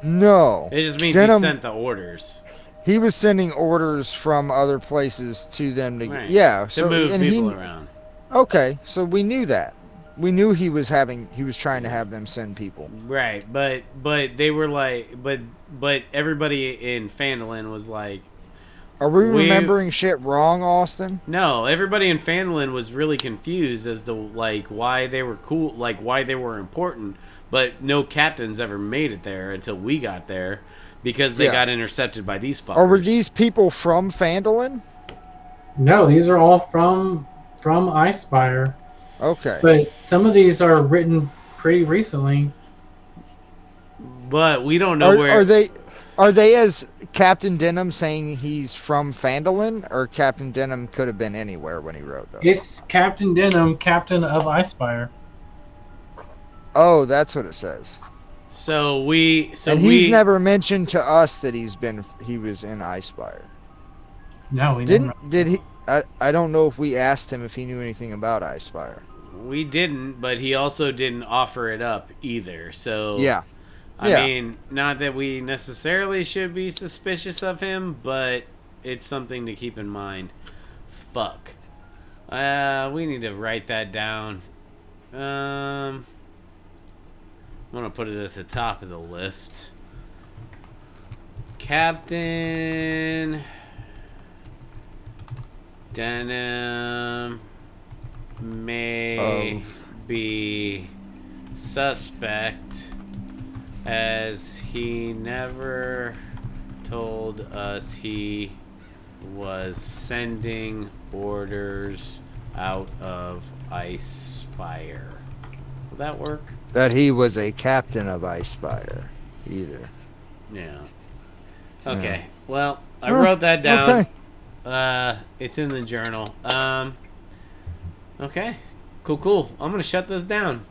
No. It just means Denham- he sent the orders. He was sending orders from other places to them to Right. yeah. To So move and people he, around. Okay, so we knew that. We knew he was trying to have them send people. Right, but they were like, but everybody in Phandalin was like, Are we remembering shit wrong, Austin? no, everybody in Phandalin was really confused as to like why they were cool, like why they were important, but no captains ever made it there until we got there because they Yeah. got intercepted by these fuckers. Or were these people from Phandalin? No, these are all from Icespire, Okay. but some of these are written pretty recently. But we don't know where. Are they as Captain Denham saying he's from Phandalin, or Captain Denham could have been anywhere when he wrote those? It's Captain Denham, captain of Icespire. Oh, that's what it says. And he's never mentioned to us that he was in Icespire. No, we didn't. Did he? I don't know if we asked him if he knew anything about Icespire. We didn't, but he also didn't offer it up either. So Yeah. I Yeah. mean, not that we necessarily should be suspicious of him, but it's something to keep in mind. Fuck. We need to write that down. I'm gonna put it at the top of the list. Captain Denham may be suspect, as he never told us he was sending orders out of Icespire. Will that work? That he was a captain of Icespire, either. Yeah. Okay. Well, I wrote that down. Okay. It's in the journal. Okay. Cool. I'm gonna shut this down.